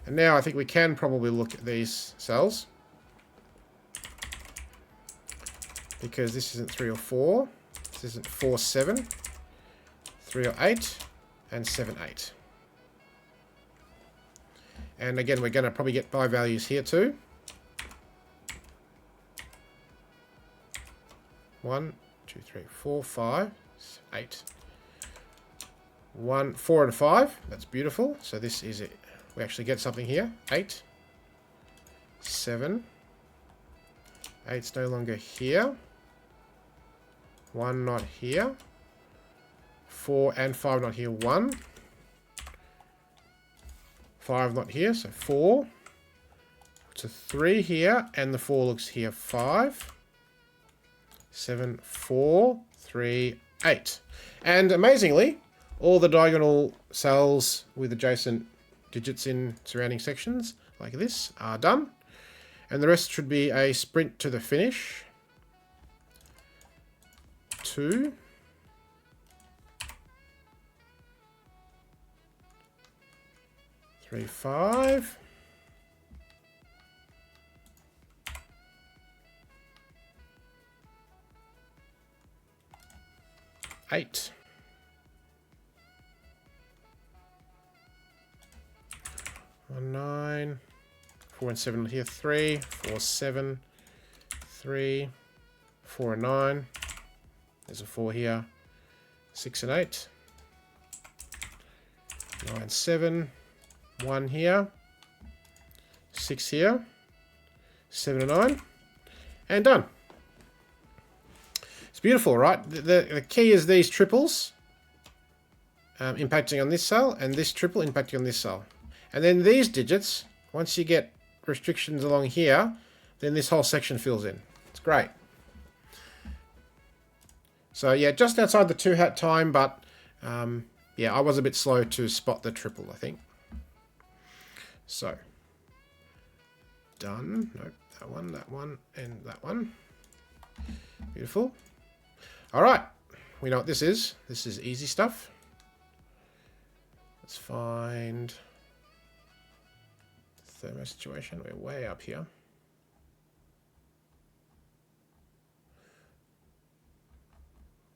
Speaker 1: And now I think we can probably look at these cells. Because this isn't 3 or 4. This isn't 4, 7. 3 or 8. And 7, 8. And again, we're going to probably get buy values here too. 1, 2, 3, 4, 5, 8. 1, 4 and 5. That's beautiful. So this is it. We actually get something here. 8. 7. 8's no longer here. 1 not here. 4 and 5 not here. 1. 5 not here, so 4. It's a 3 here, and the 4 looks here. 5. 7, 4, 3, 8. And amazingly, all the diagonal cells with adjacent digits in surrounding sections, like this, are done. And the rest should be a sprint to the finish. 2. 3, 5. 8. 1, 9. 4 and 7 here. 3. 4, 7. 3. 4 and 9. There's a 4 here. 6 and 8. 9, 7. 1 here. 6 here. 7 and 9. And done. It's beautiful, right? The key is these triples impacting on this cell, and this triple impacting on this cell. And then these digits, once you get restrictions along here, then this whole section fills in. It's great. So yeah, just outside the 2-hat time, but yeah, I was a bit slow to spot the triple, I think. So, done. Nope, that one, and that one. Beautiful. All right, we know what this is. This is easy stuff. Let's find thermo situation. We're way up here.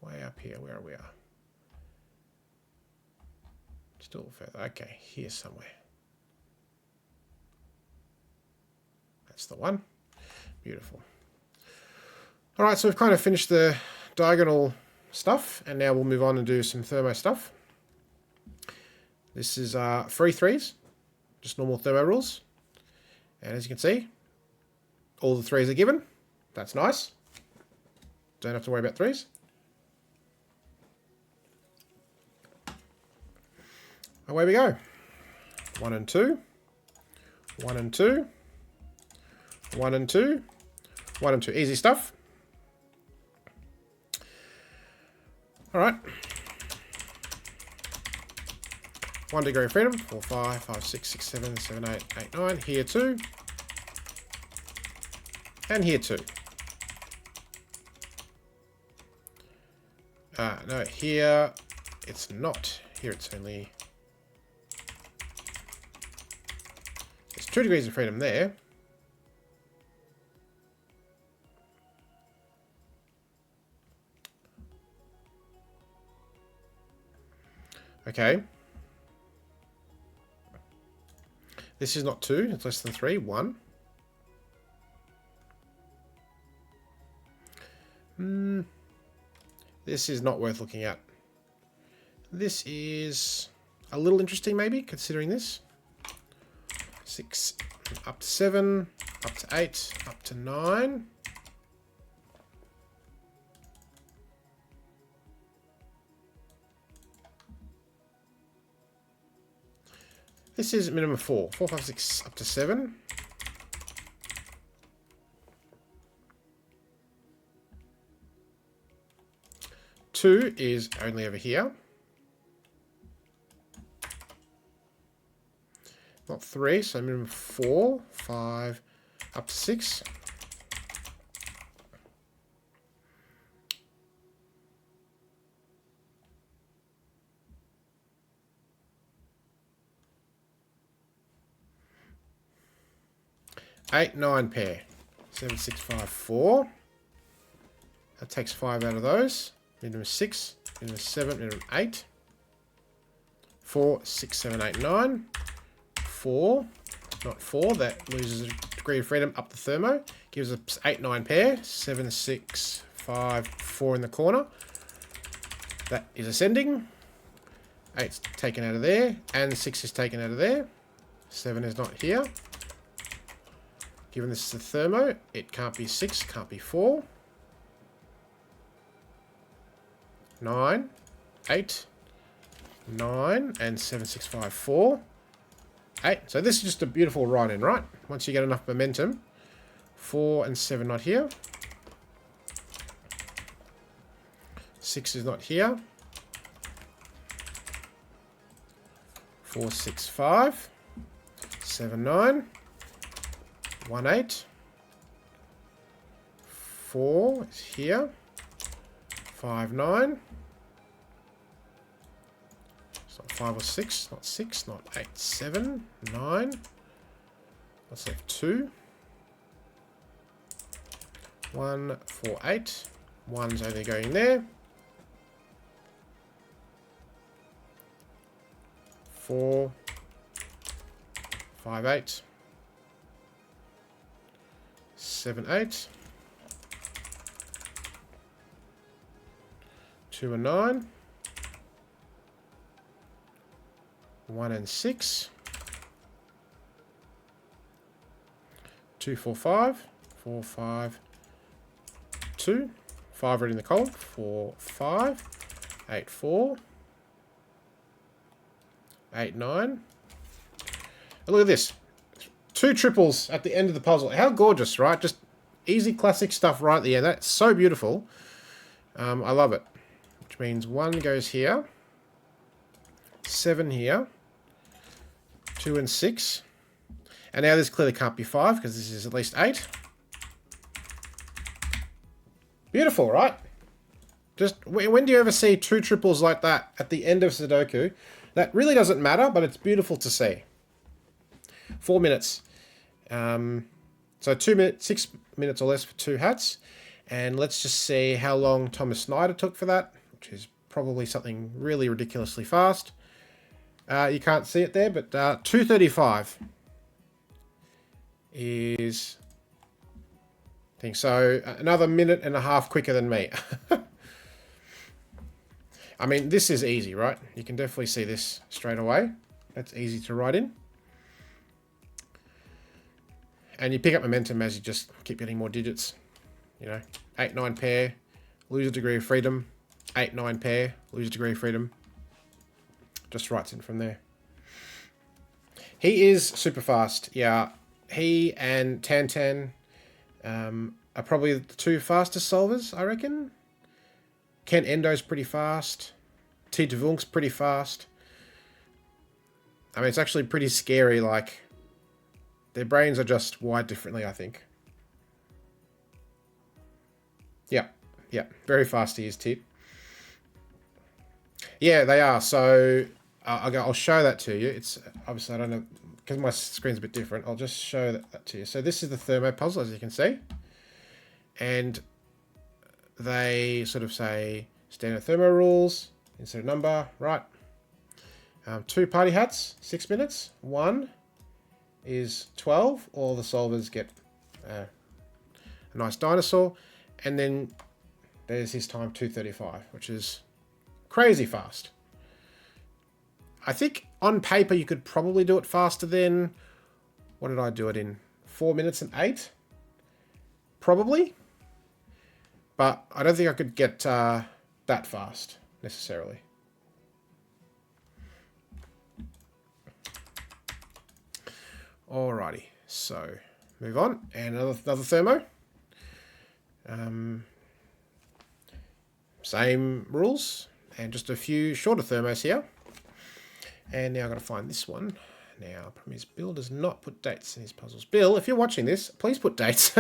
Speaker 1: Way up here, where we are. Still further. Okay, here somewhere. That's the one. Beautiful. All right, so we've kind of finished the diagonal stuff, and now we'll move on and do some thermo stuff. This is free threes, just normal thermo rules. And as you can see, all the threes are given. That's nice. Don't have to worry about threes. Away we go. 1 and 2. 1 and 2. 1 and 2. 1 and 2. Easy stuff. All right. 1 degree of freedom. 4, 5, 5, 6, 6, 7, 7, 8, 8, 9. Here 2. And here 2. No, here it's not. Here it's only... There's 2 degrees of freedom there. Okay. This is not 2, it's less than 3. 1. This is not worth looking at. This is a little interesting, maybe, considering this. 6, up to 7, up to 8, up to 9. This is minimum 4. 4, 5, 6, up to 7. Two is only over here. Not 3, so minimum 4, 5, up to 6. Eight, 9 pair. 7, 6, 5, 4. That takes 5 out of those. Minimum 6, minimum 7, minimum 8. 4, 6, 7, 8, 9. 4, not 4, that loses a degree of freedom up the thermo. Gives us 8, 9 pair. 7, 6, 5, 4 in the corner. That is ascending. 8's taken out of there, and 6 is taken out of there. 7 is not here. Given this is a thermo, it can't be 6, can't be 4. 9, 8, 9, and 7, 6, 5, 4. 8. So this is just a beautiful run-in, right? Once you get enough momentum. 4 and 7 not here. 6 is not here. 4, 6, 5. 7, 9. 1, 8. 4 is here. 5, 9. It's not 5 or 6, not 6, not 8, 7, 9. Let's have 2. 1, 4, 8. 1's only going there. 4, 5, 8. 7, 8. 2 and 9. 1 and 6. 2, 4, 5. 4, 5. 2. 5 already in the column. 4, 5. 8, 4. 8, 9. And look at this. 2 triples at the end of the puzzle. How gorgeous, right? Just easy classic stuff right at the end. That's so beautiful. I love it. Which means 1 goes here. 7 here. 2 and 6. And now this clearly can't be 5 because this is at least 8. Beautiful, right? Just when do you ever see 2 triples like that at the end of Sudoku? That really doesn't matter, but it's beautiful to see. 4 minutes. So 2 minutes, 6 minutes or less for 2 hats. And let's just see how long Thomas Snyder took for that, which is probably something really ridiculously fast. You can't see it there, but 2:35 is... I think so. Another minute and a half quicker than me. I mean, this is easy, right? You can definitely see this straight away. That's easy to write in. And you pick up momentum as you just keep getting more digits. You know, 8, 9 pair, lose a degree of freedom. 8, 9 pair, lose a degree of freedom. Just writes in from there. He is super fast. Yeah, he and Tantan are probably the 2 fastest solvers, I reckon. Ken Endo's pretty fast. T. Devunk's pretty fast. I mean, it's actually pretty scary, like... Their brains are just wired differently, I think. Yeah, very fast he is, Tip. Yeah, they are. So I'll show that to you. It's obviously, I don't know, because my screen's a bit different. I'll just show that to you. So this is the thermo puzzle, as you can see. And they sort of say standard thermo rules, insert a number, right? 2 party hats, 6 minutes. 1 is 12. All the solvers get a nice dinosaur. And then There's his time, 2:35, which is crazy fast. I think on paper you could probably do it faster than... What did I do it in? 4 minutes and 8? Probably. But I don't think I could get that fast, necessarily. Alrighty, so move on. And another thermo. Same rules, and just a few shorter thermos here. And now I've got to find this one. Now, problem is, Bill does not put dates in his puzzles. Bill, if you're watching this, please put dates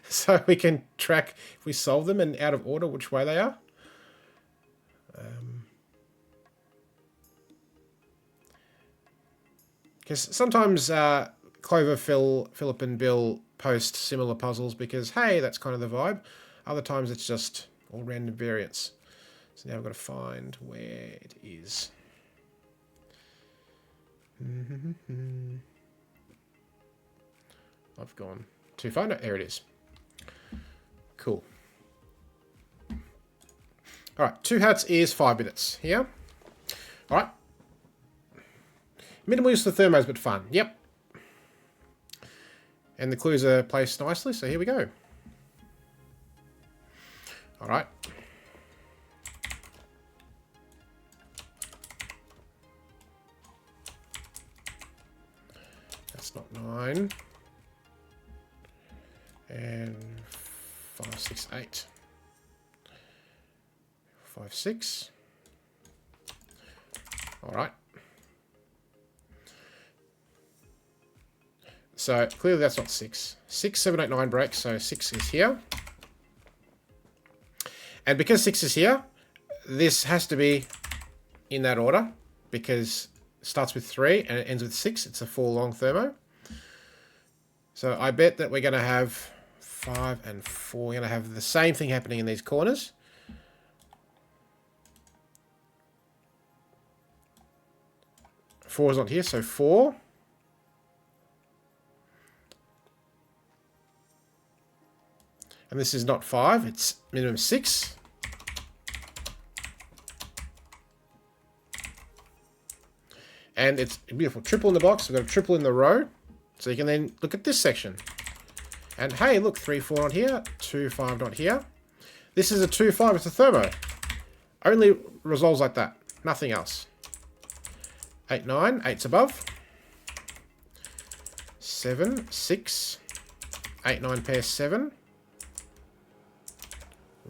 Speaker 1: so we can track if we solve them and out of order which way they are. Because sometimes Clover, Philip, and Bill post similar puzzles because, hey, that's kind of the vibe. Other times it's just all random variants. So now I've got to find where it is. I've gone too far. No, there it is. Cool. All right, 2 hats is 5 minutes here. All right. Minimal use of the thermos, but fun. Yep. And the clues are placed nicely, so here we go. All right. That's not 9. And 5, 6, 8. 5, 6. All right. So clearly that's not 6. 6, 7, 8, 9 breaks, so 6 is here. And because 6 is here, this has to be in that order because it starts with 3 and it ends with 6. It's a 4 long thermo. So I bet that we're going to have 5 and 4. We're going to have the same thing happening in these corners. Four is not here, so 4. And this is not 5, it's minimum 6. And it's a beautiful triple in the box. We've got a triple in the row. So you can then look at this section. And hey, look, 3, 4 not here, 2, 5 not here. This is a 2, 5, it's a thermo. Only resolves like that, nothing else. 8, 9, 8's above. 7, 6, 8, 9 pair 7.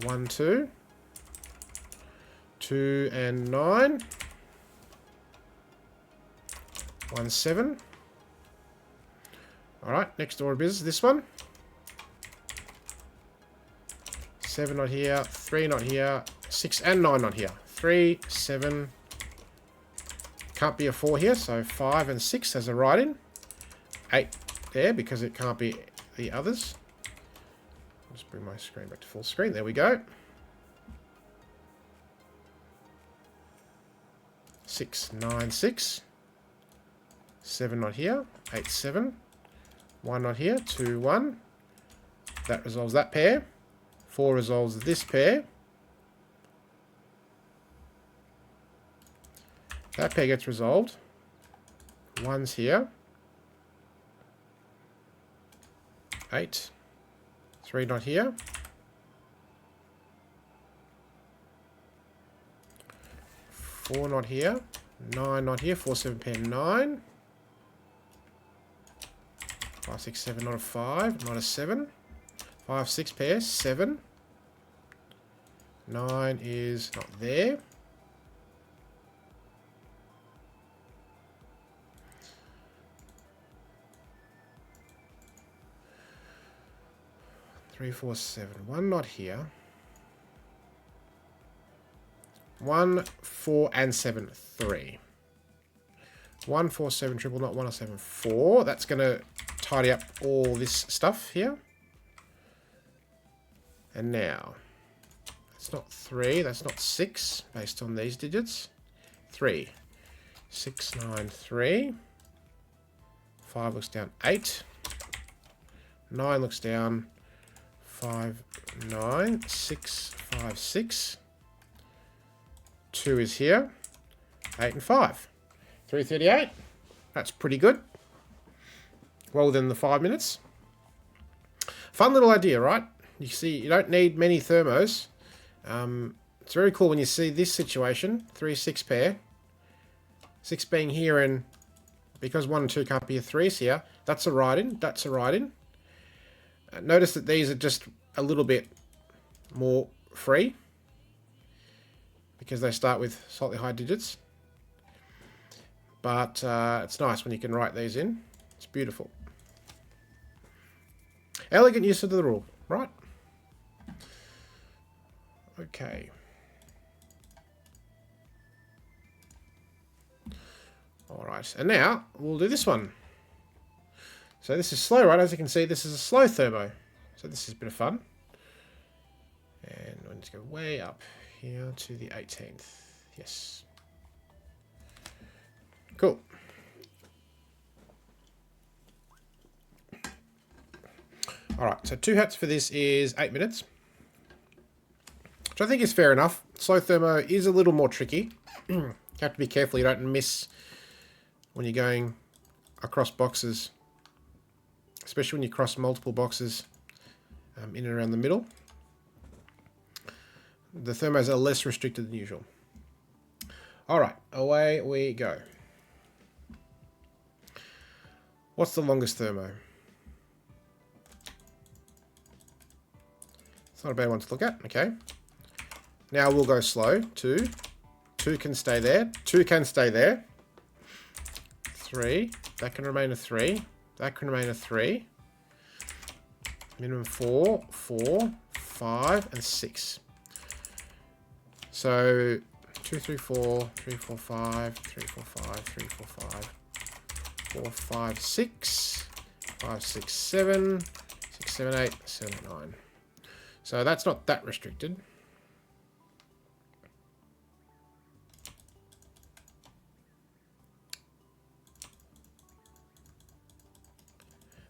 Speaker 1: 1, 2. 2 and 9. 1, 7. Alright, next order of business, this one. 7 not here, 3 not here, 6 and 9 not here. 3, 7. Can't be a 4 here, so 5 and 6 as a write-in. 8 there because it can't be the others. Just bring my screen back to full screen. There we go. 6, 9, 6. 7 not here. 8, 7. 1 not here. 2, 1. That resolves that pair. 4 resolves this pair. That pair gets resolved. 1's here. 8. 3 not here. 4 not here. 9 not here. 4, 7 pair 9. 5, 6, 7 not a 5. Not a 7. 5, 6 pair 7. 9 is not there. Three, 4, 7. 1 not here. 1, 4, and 7, 3. 1, 4, 7, triple not 1 or 7, 4. That's going to tidy up all this stuff here. And now, that's not 3, that's not 6, based on these digits. 3. 6, 9, 3. 5 looks down 8. 9 looks down 5, 9, 6, 5, 6. 2 is here. 8 and 5. 338. That's pretty good. Well within the 5 minutes. Fun little idea, right? You see, you don't need many thermos. It's very cool when you see this situation. 3, 6 pair. 6 being here, and because 1 and 2 can't be a 3s here, that's a write-in. That's a write-in. Notice that these are just a little bit more free because they start with slightly high digits. But it's nice when you can write these in. It's beautiful. Elegant use of the rule, right? Okay. All right, and now we'll do this one. So this is slow, right? As you can see, this is a slow thermo. So this is a bit of fun. And we'll just go way up here to the 18th. Yes. Cool. All right, so 2 hats for this is 8 minutes, which I think is fair enough. Slow thermo is a little more tricky. You have to be careful you don't miss when you're going across boxes, especially when you cross multiple boxes in and around the middle. The thermos are less restricted than usual. All right, away we go. What's the longest thermo? It's not a bad one to look at. Okay. Now we'll go slow. 2. 2 can stay there. 2 can stay there. 3. That can remain a 3. That can remain a 3. Minimum 4, 4, 5, and 6. So 2, 3, 4, 3, 4, 5, 3, 4, 5, 3, 4, 5, 4, 5, 6, 5, 6, 7, 6, 7, 8, 7, 9. So that's not that restricted.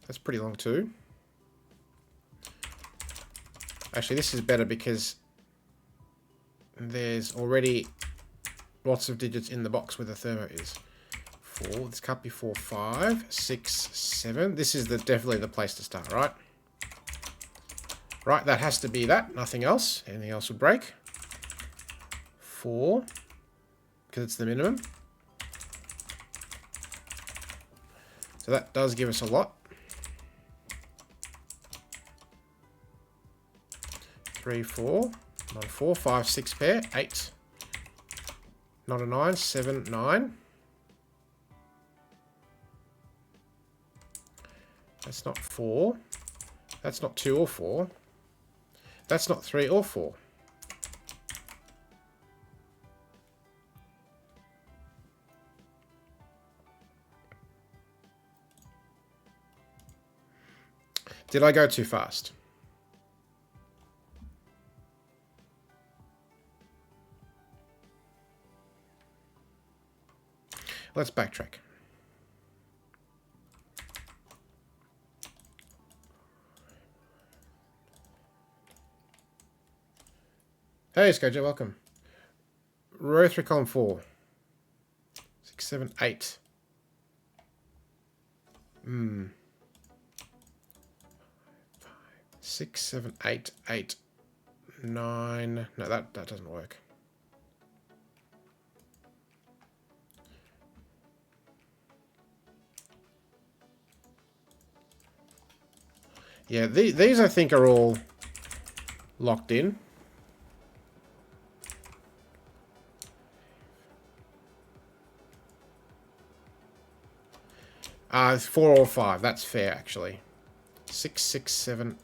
Speaker 1: That's pretty long too. Actually, this is better because there's already lots of digits in the box where the thermo is. 4, this can't be 4, 5, 6, 7. This is definitely the place to start, right? Right, that has to be that, nothing else. Anything else would break. 4, because it's the minimum. So that does give us a lot. 3, 4, not a 4, 5, 6 pair, 8. Not a 9, 7, 9. That's not 4. That's not 2 or 4. That's not 3 or 4. Did I go too fast? Let's backtrack. Hey, Scojo, welcome. Row 3, column 4. 6, 7, 8. 6, 7, 8, 8, 9. No, that doesn't work. Yeah, these I think are all locked in. It's 4 or 5. That's fair, actually. 6, 6, 7,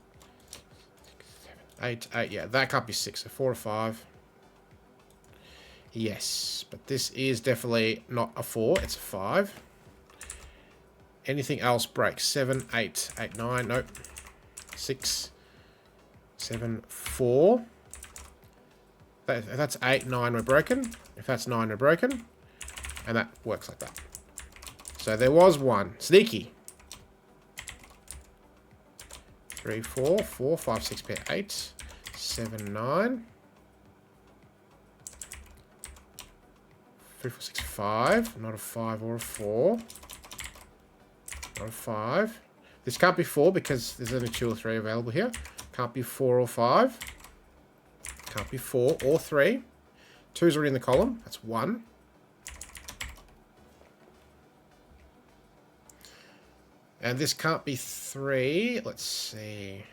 Speaker 1: 8, 8. Yeah, that can't be 6. So 4 or 5. Yes, but this is definitely not a 4. It's a 5. Anything else breaks. 7, 8, 8, 9. Nope. 6, 7, 4. If that's 8, 9, we're broken. If that's 9, we're broken. And that works like that. So there was one. Sneaky. 3, 4, 4, 5, 6 pair, 8, 7, 9. 3, 4, 6, 5. Not a 5 or a 4. Not a 5. This can't be 4 because there's only 2 or 3 available here. Can't be 4 or 5. Can't be 4 or 3. 2's already in the column. That's 1. And this can't be 3. Let's see.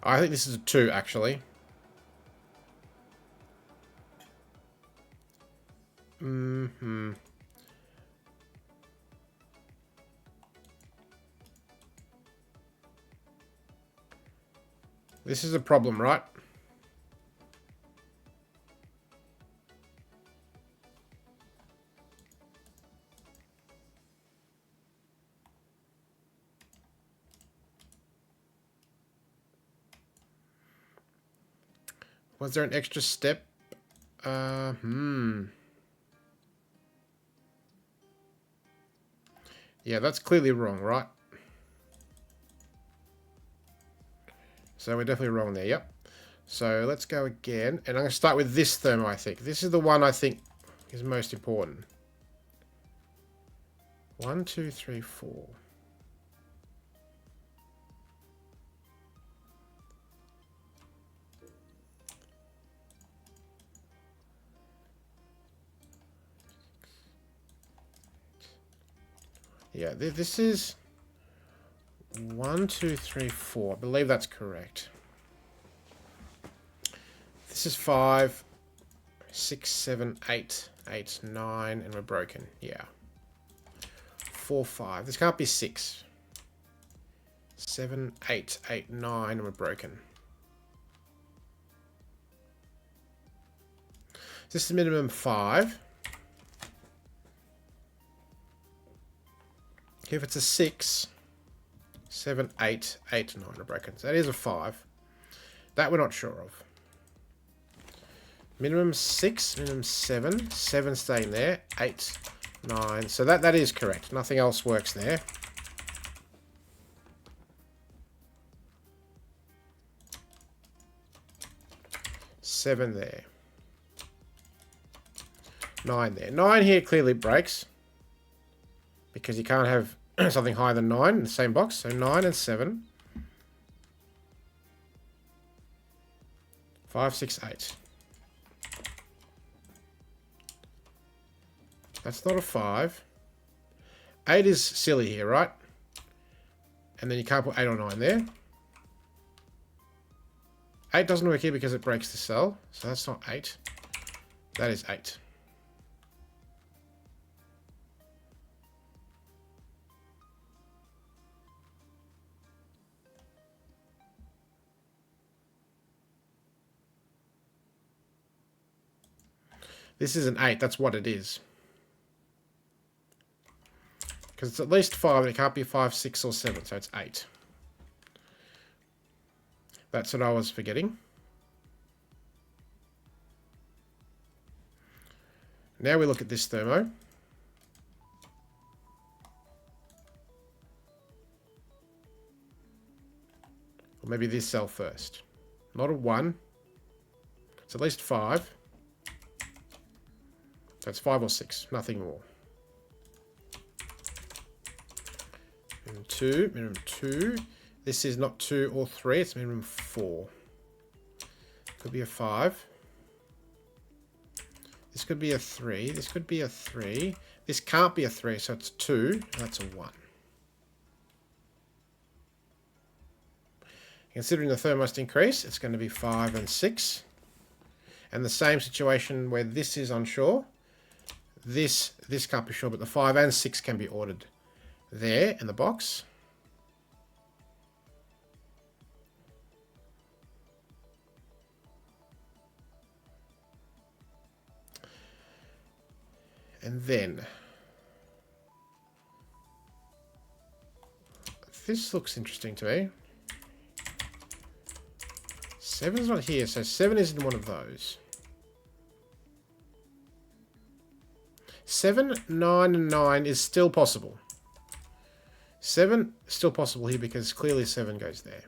Speaker 1: I think this is a 2, actually. This is a problem, right? Was there an extra step? Yeah, that's clearly wrong, right? So we're definitely wrong there, yep. So let's go again. And I'm going to start with this thermo, I think. This is the one I think is most important. 1, 2, 3, 4. Yeah, this is 1, 2, 3, 4. I believe that's correct. This is 5, 6, 7, 8, 8, 9, and we're broken. Yeah. 4, 5. This can't be 6. 7, 8, 8, 9, and we're broken. This is minimum 5. If it's a 6, 7, 8, 8, 9 are broken. So that is a 5. That we're not sure of. Minimum 6, minimum 7. 7 staying there. 8, 9. So that is correct. Nothing else works there. Seven there. 9 there. 9 here clearly breaks. Because you can't have something higher than 9 in the same box. So 9 and 7. 5, 6, 8. That's not a 5. 8 is silly here, right? And then you can't put 8 or 9 there. 8 doesn't work here because it breaks the cell. So that's not 8. That is 8. This is an 8. That's what it is. Because it's at least 5. And it can't be 5, 6, or 7. So it's 8. That's what I was forgetting. Now we look at this thermo. Or maybe this cell first. Not a 1. It's at least 5. That's 5 or 6, nothing more. Minimum 2, minimum 2. This is not 2 or 3, it's minimum 4. Could be a 5. This could be a 3. This could be a 3. This can't be a 3, so it's 2. That's a 1. Considering the thermo must increase, it's going to be 5 and 6. And the same situation where this is unsure. This can't be sure, but the 5 and 6 can be ordered there in the box. And then this looks interesting to me. 7's not here, so 7 isn't one of those. 7, 9, and 9 is still possible. 7 still possible here because clearly 7 goes there.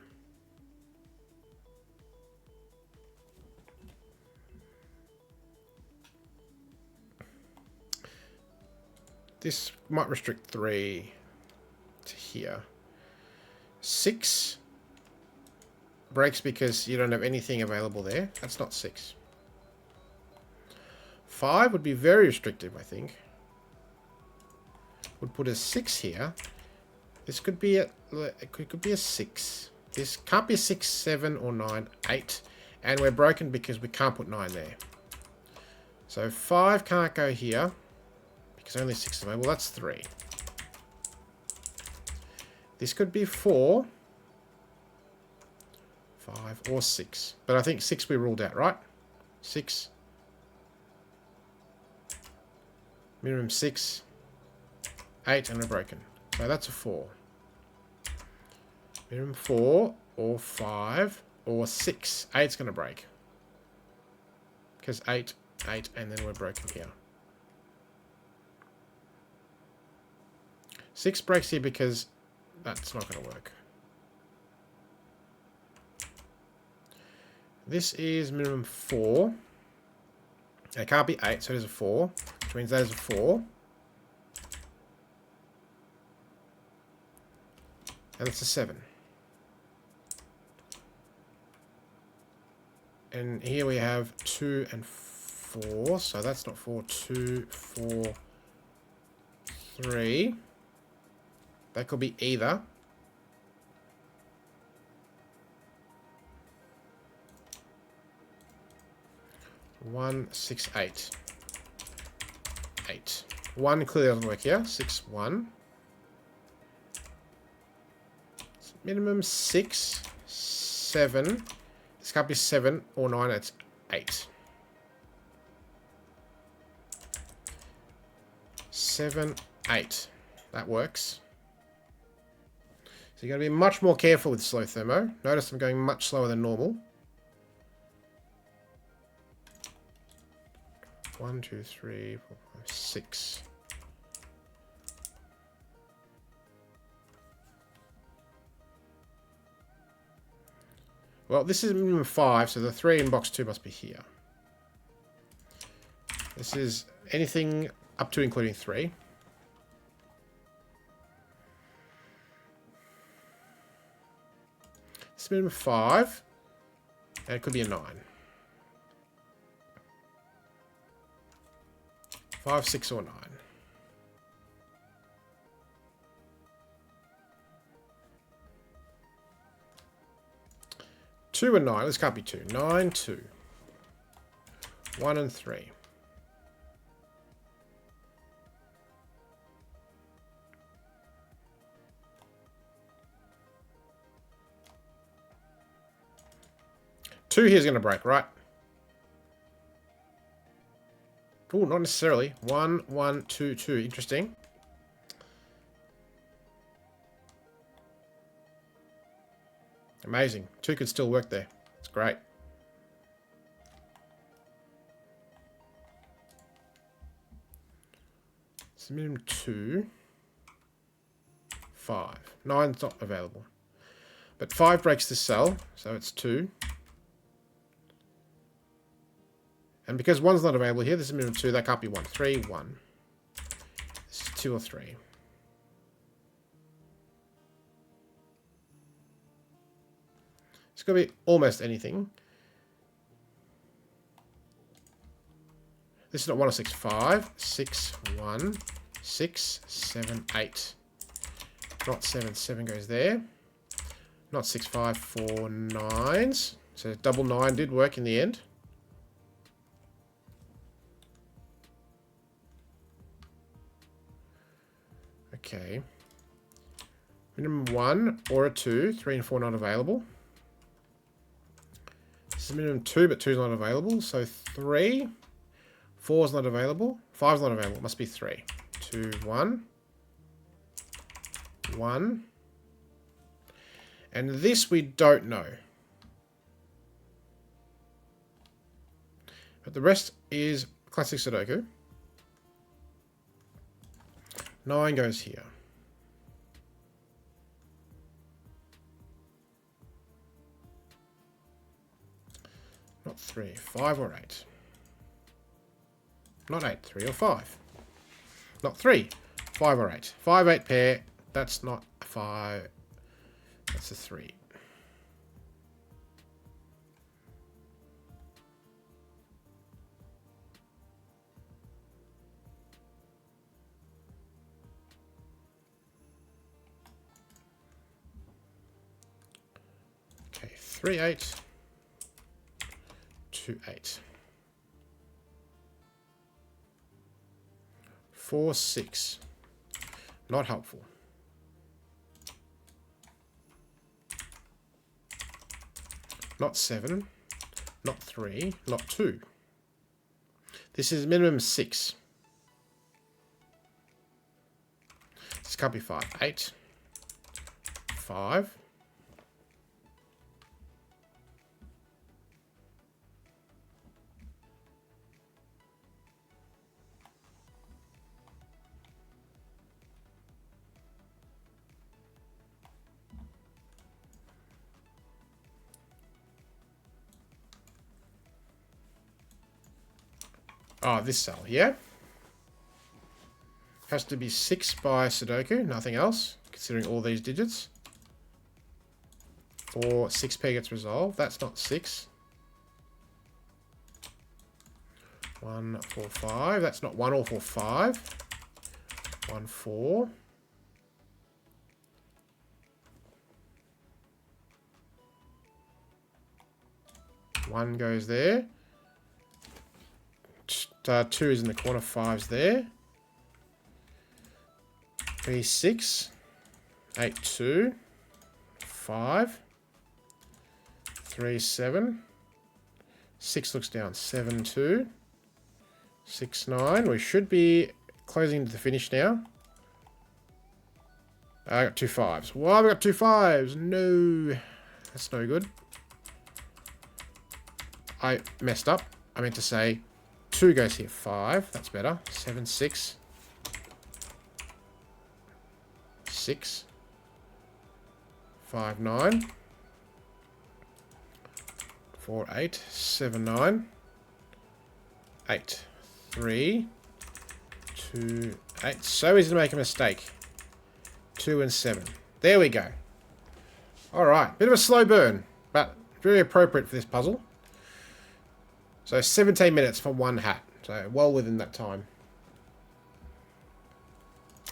Speaker 1: This might restrict 3 to here. 6 breaks because you don't have anything available there. That's not 6. 5 would be very restrictive, I think. Would put a 6 here. This could be a, it could be a 6. This can't be a 6, 7, or 9, 8. And we're broken because we can't put 9 there. So 5 can't go here. Because only 6 is available. That's 3. This could be 4. 5 or 6. But I think 6 we ruled out, right? 6. Minimum 6. 8 and we're broken. So that's a 4. Minimum 4 or 5 or 6. 8's going to break. Because 8, 8, and then we're broken here. 6 breaks here because that's not going to work. This is minimum 4. It can't be 8, so it is a 4. Which means that is a 4. And it's a 7. And here we have 2 and 4. So that's not 4. 2, 4, 3. That could be either. One, 6, 8. 8. 1 clearly doesn't work here. 6, 1. Minimum 6, 7. This can't be 7 or 9. It's 8. 7, 8. That works. So you're going to be much more careful with slow thermo. Notice I'm going much slower than normal. 1, 2, 3, 4, 5, 6. Well, this is minimum 5, so the 3 in box 2 must be here. This is anything up to including 3. This is minimum 5, and it could be a 9. 5, 6, or 9. 2 and 9. This can't be 2. 9, 2. 1 and 3. Two here is going to break, right? Oh, not necessarily. 1, 1, 2, 2. Interesting. Amazing. 2 could still work there. It's great. So minimum 2. 5. 9's not available. But 5 breaks this cell, so it's 2. And because 1's not available here, this is minimum 2. That can't be 1. 3, 1. This is 2 or 3. It's going to be almost anything. This is not 1 or 6. 5, 6, 1, 6, 7, 8. Not 7. 7 goes there. Not 6, 5, 4, 9s. So double 9 did work in the end. Okay. Minimum 1 or a 2. 3 and 4 not available. This is minimum 2, but 2 is not available. So 3. 4 is not available. 5 is not available. It must be 3. 2, 1. 1. And this we don't know. But the rest is classic Sudoku. 9 goes here. Not 3, 5 or 8. Not 8, 3 or 5. Not 3, 5 or 8. 5, 8 pair. That's not a 5. That's a 3. Okay, 3, 8. 2, 8. 4, 6. Not helpful. Not 7. Not 3. Not 2. This is minimum 6. This can't be 5. 8. 5. Oh, this cell, yeah? Has to be 6 by Sudoku, nothing else, considering all these digits. Or 6 pair gets resolved. That's not 6. 1, 4, 5. That's not 1 or 4, 5. 1, 4. One goes there. 2 is in the corner, 5's there. 3, 6. 8, 2. 5. 3, 7. 6 looks down. 7, 2. 6, 9. We should be closing to the finish now. I got 2 5s. Why have I got 2 5s? No. That's no good. I messed up. I meant to say 2 goes here. 5. That's better. 7, 6. 6. 5, 9. 4, 8. 7, 9. 8. 3. 2, 8. So easy to make a mistake. 2 and 7. There we go. Alright. Bit of a slow burn, but very appropriate for this puzzle. So 17 minutes for one hat. So well within that time.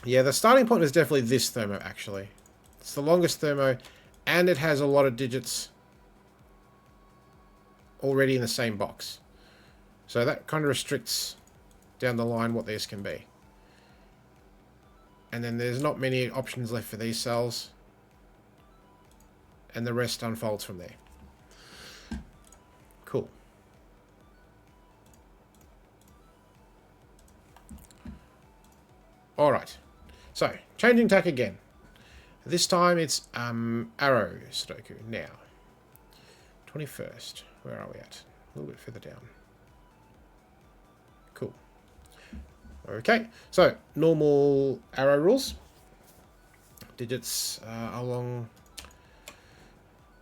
Speaker 1: Yeah, the starting point is definitely this thermo, actually. It's the longest thermo, and it has a lot of digits already in the same box. So that kind of restricts down the line what these can be. And then there's not many options left for these cells. And the rest unfolds from there. Cool. Alright. So, changing tack again. This time it's arrow Sudoku. Now, 21st. Where are we at? A little bit further down. Cool. Okay, so normal arrow rules. Digits along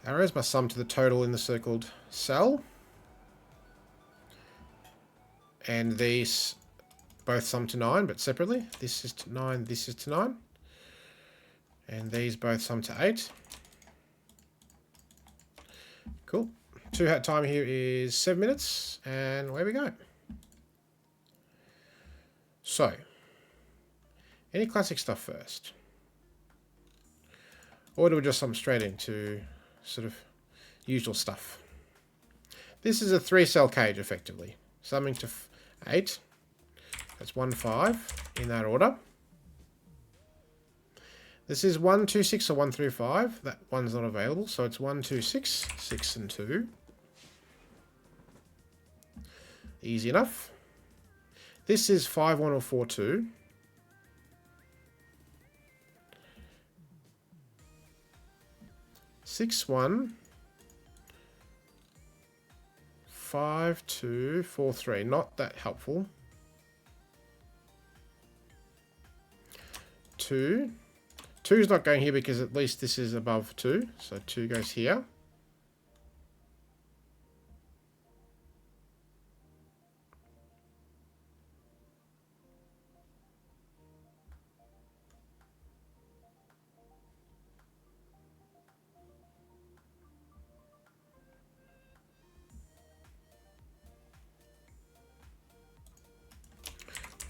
Speaker 1: arrows must sum to the total in the circled cell. And these both sum to 9, but separately. This is to 9, this is to 9. And these both sum to 8. Cool. 2 hat time here is 7 minutes, and away we go. So, any classic stuff first? Or do we just sum straight into sort of usual stuff? This is a 3-cell cage, effectively. Summing to 8. That's 1, 5 in that order. This is 1, 2, 6 or 1 through 5. That one's not available, so it's 1, 2, 6, 6 and 2. Easy enough. This is 5, 1 or 4, 2. Six, 1. 5, 2, 4, 3. Not that helpful. 2. 2 is not going here because at least this is above 2. So 2 goes here.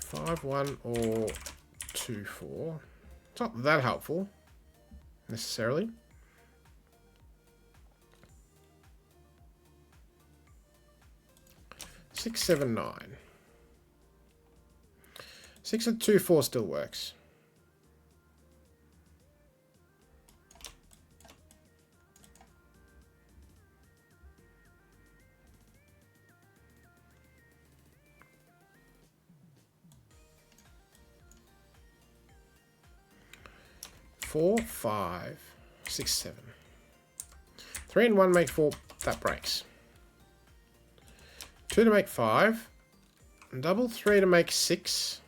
Speaker 1: Five, 1 or 2, 4. It's not that helpful, necessarily. Six, 7, 9. 6 and 2, 4 still works. Four, 5, 6, 7. 3 and 1 make 4. That breaks. 2 to make 5. Double 3 to make 6.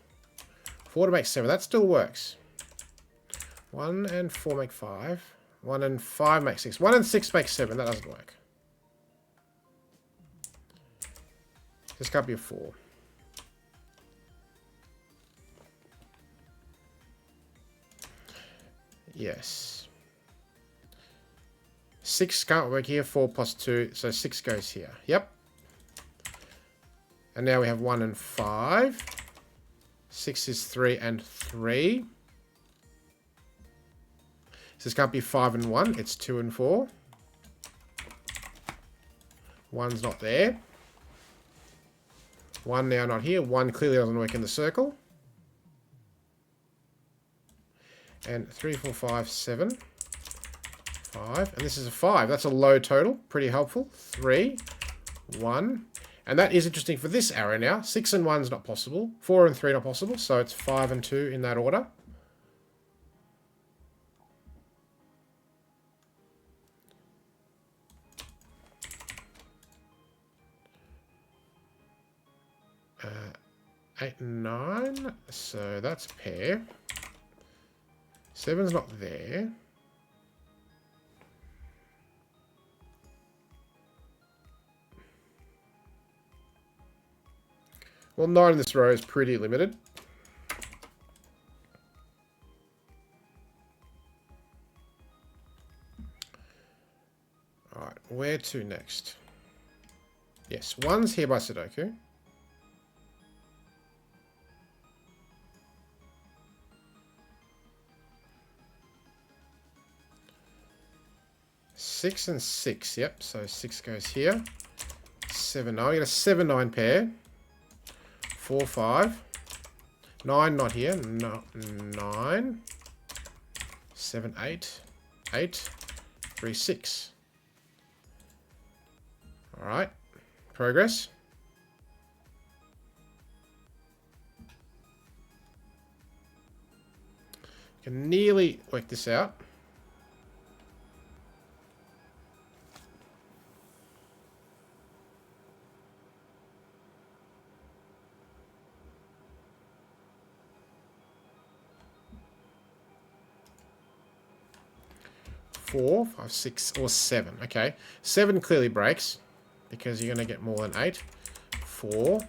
Speaker 1: 4 to make 7. That still works. 1 and 4 make 5. 1 and 5 make 6. 1 and 6 make 7. That doesn't work. This can't be a 4. Yes. 6 can't work here. 4 plus 2. So 6 goes here. Yep. And now we have 1 and 5. 6 is 3 and 3. So this can't be 5 and 1. It's 2 and 4. 1's not there. 1 now not here. 1 clearly doesn't work in the circle. And 3, 4, 5, 7. 5. And this is a 5. That's a low total. Pretty helpful. 3, 1. And that is interesting for this arrow now. 6 and 1 is not possible. 4 and 3 not possible. So it's 5 and 2 in that order. Uh, 8 and 9. So that's a pair. 7's not there. Well, 9 in this row is pretty limited. Alright, where to next? Yes, 1's here by Sudoku. Six and 6, yep, so 6 goes here. 7, 9, we get a 7, 9 pair. 4, 5. 9 not here. No, 9. 7, 8. 8. 3, 6. Alright. Progress. Can nearly work this out. Four, 5, 6, or 7. Okay. 7 clearly breaks because you're going to get more than 8. 4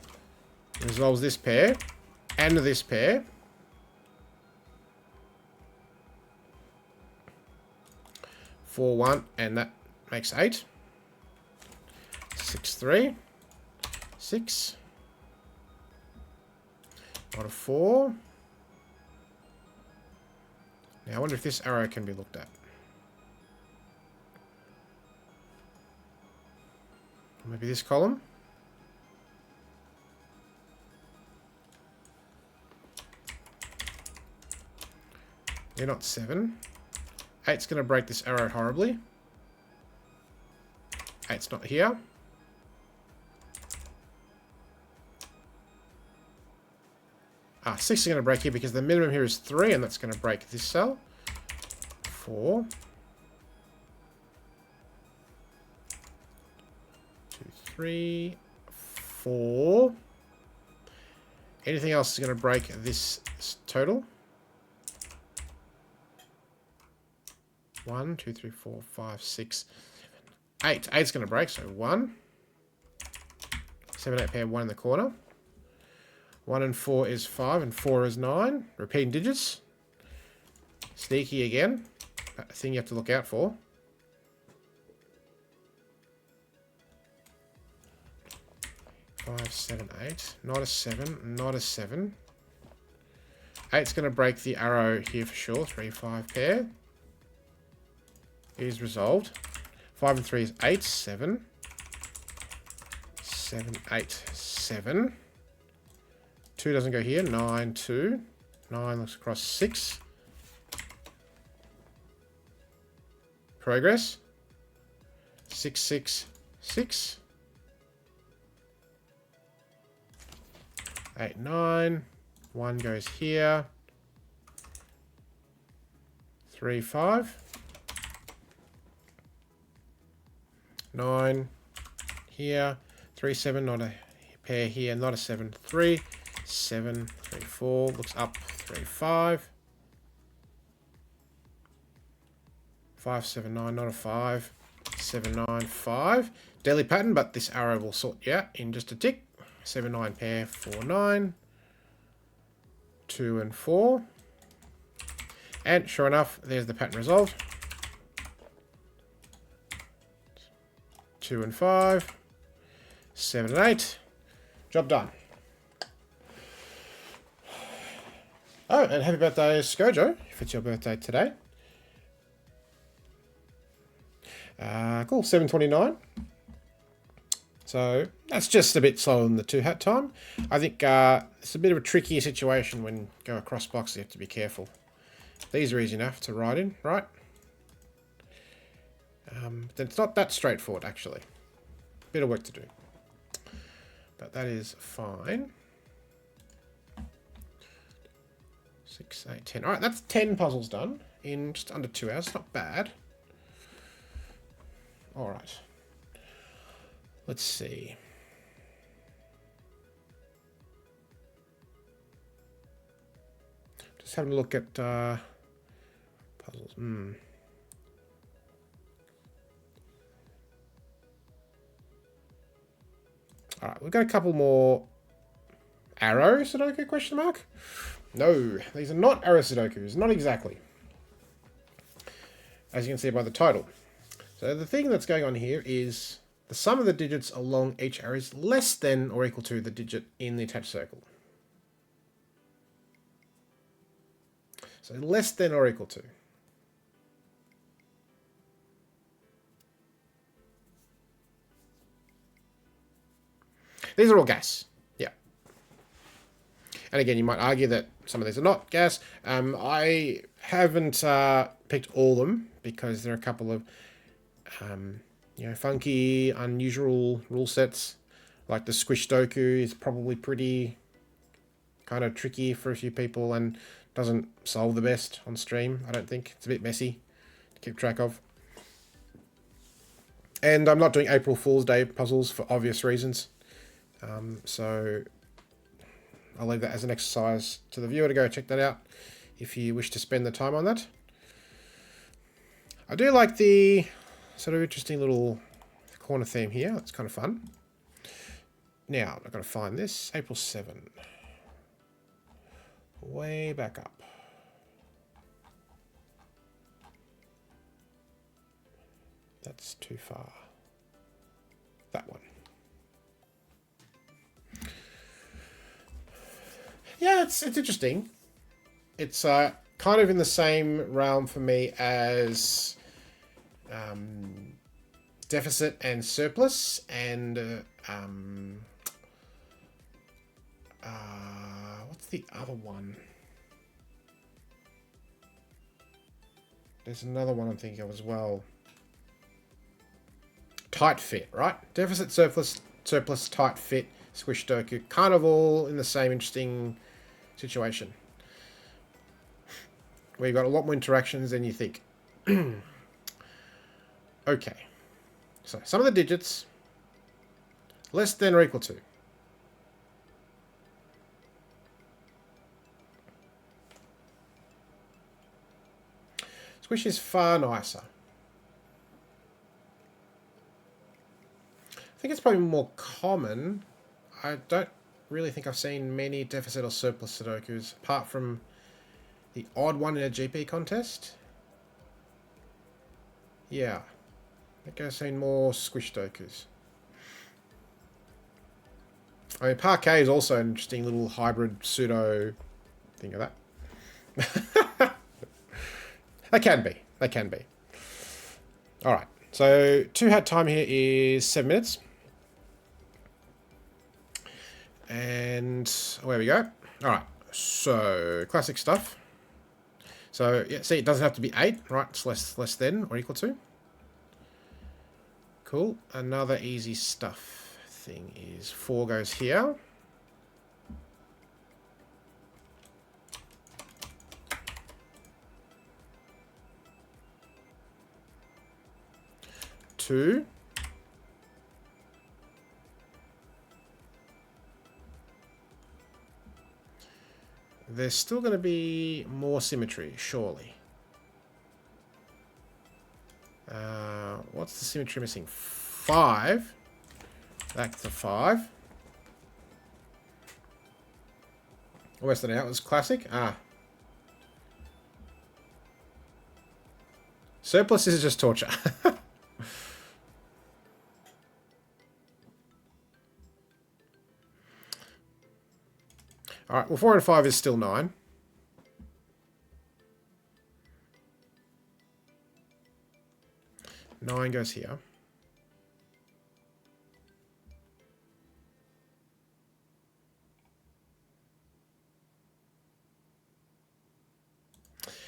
Speaker 1: resolves this pair and this pair. 4, 1, and that makes 8. 6, 3. 6. Not a 4. Now I wonder if this arrow can be looked at. Maybe this column. You're not 7. 8's going to break this arrow horribly. 8's not here. Ah, 6 is going to break here because the minimum here is 3, and that's going to break this cell. 4. 3, 4. Anything else is going to break this total? 1, 2, 3, 4, 5, 6, 7, 8. 8's going to break, so 1. 7, 8 pair, 1 in the corner. 1 and 4 is 5, and 4 is 9. Repeating digits. Sneaky again. A thing you have to look out for. 5, 7, 8. Not a 7. Not a 7. 8's going to break the arrow here for sure. 3, 5 pair. Is resolved. 5 and 3 is 8. 7. 7, 8, 7. 2 doesn't go here. 9, 2. 9 looks across 6. Progress. 6, 6, 6. 8, 9. 1 goes here. 3, 5. 9 here. 3, 7, not a pair here, not a 7, 3. 7, 3, 4. Looks up. 3, 5. 5, 7, 9, not a 5. 7, 9, 5. Daily pattern, but this arrow will sort you out in just a tick. 7, 9 pair, 4, 9. 2 and 4. And sure enough, there's the pattern resolved. 2 and 5. 7 and 8. Job done. Oh, and happy birthday, Skojo, if it's your birthday today. Cool, 7:29. So that's just a bit slower than the 2-hat time. I think it's a bit of a trickier situation when you go across boxes. You have to be careful. These are easy enough to write in, right? It's not that straightforward, actually. Bit of work to do. But that is fine. 6, 8, 10. All right, that's 10 puzzles done in just under 2 hours. Not bad. All right. Let's see. Just having a look at puzzles. All right, we've got a couple more arrow Sudoku question mark. No, these are not arrow Sudokus. Not exactly. As you can see by the title. So the thing that's going on here is the sum of the digits along each arrow is less than or equal to the digit in the attached circle. So less than or equal to. These are all gas. Yeah. And again, you might argue that some of these are not gas. I haven't picked all of them because there are a couple of funky, unusual rule sets. Like the Squish Doku is probably pretty kind of tricky for a few people and doesn't solve the best on stream, I don't think. It's a bit messy to keep track of. And I'm not doing April Fool's Day puzzles for obvious reasons. So I'll leave that as an exercise to the viewer to go check that out if you wish to spend the time on that. I do like the sort of interesting little corner theme here. It's kind of fun. Now, I've got to find this. April 7. Way back up. That's too far. That one. Yeah, it's interesting. It's kind of in the same realm for me as deficit and surplus, and what's the other one? There's another one I'm thinking of as well. Tight fit, right? Deficit, surplus, tight fit, Squish Doku, kind of all in the same interesting situation, where you've got a lot more interactions than you think. Okay, so some of the digits less than or equal to. Squish is far nicer. I think it's probably more common. I don't really think I've seen many deficit or surplus Sudokus, apart from the odd one in a GP contest. Yeah. I think I've seen more squish Sudokus. I mean, parquet is also an interesting little hybrid pseudo thing of that. They can be. They can be. Alright. So, 2-hat time here is 7 minutes. And away we go. Alright. So, classic stuff. So, yeah, see, it doesn't have to be 8, right? It's less than or equal to. Cool. Another easy stuff thing is 4 goes here. Two. There's still going to be more symmetry, surely. What's the symmetry missing? 5. Back to 5. Western out was classic. Surplus is just torture. Alright, well 4 and 5 is still 9. Nine goes here.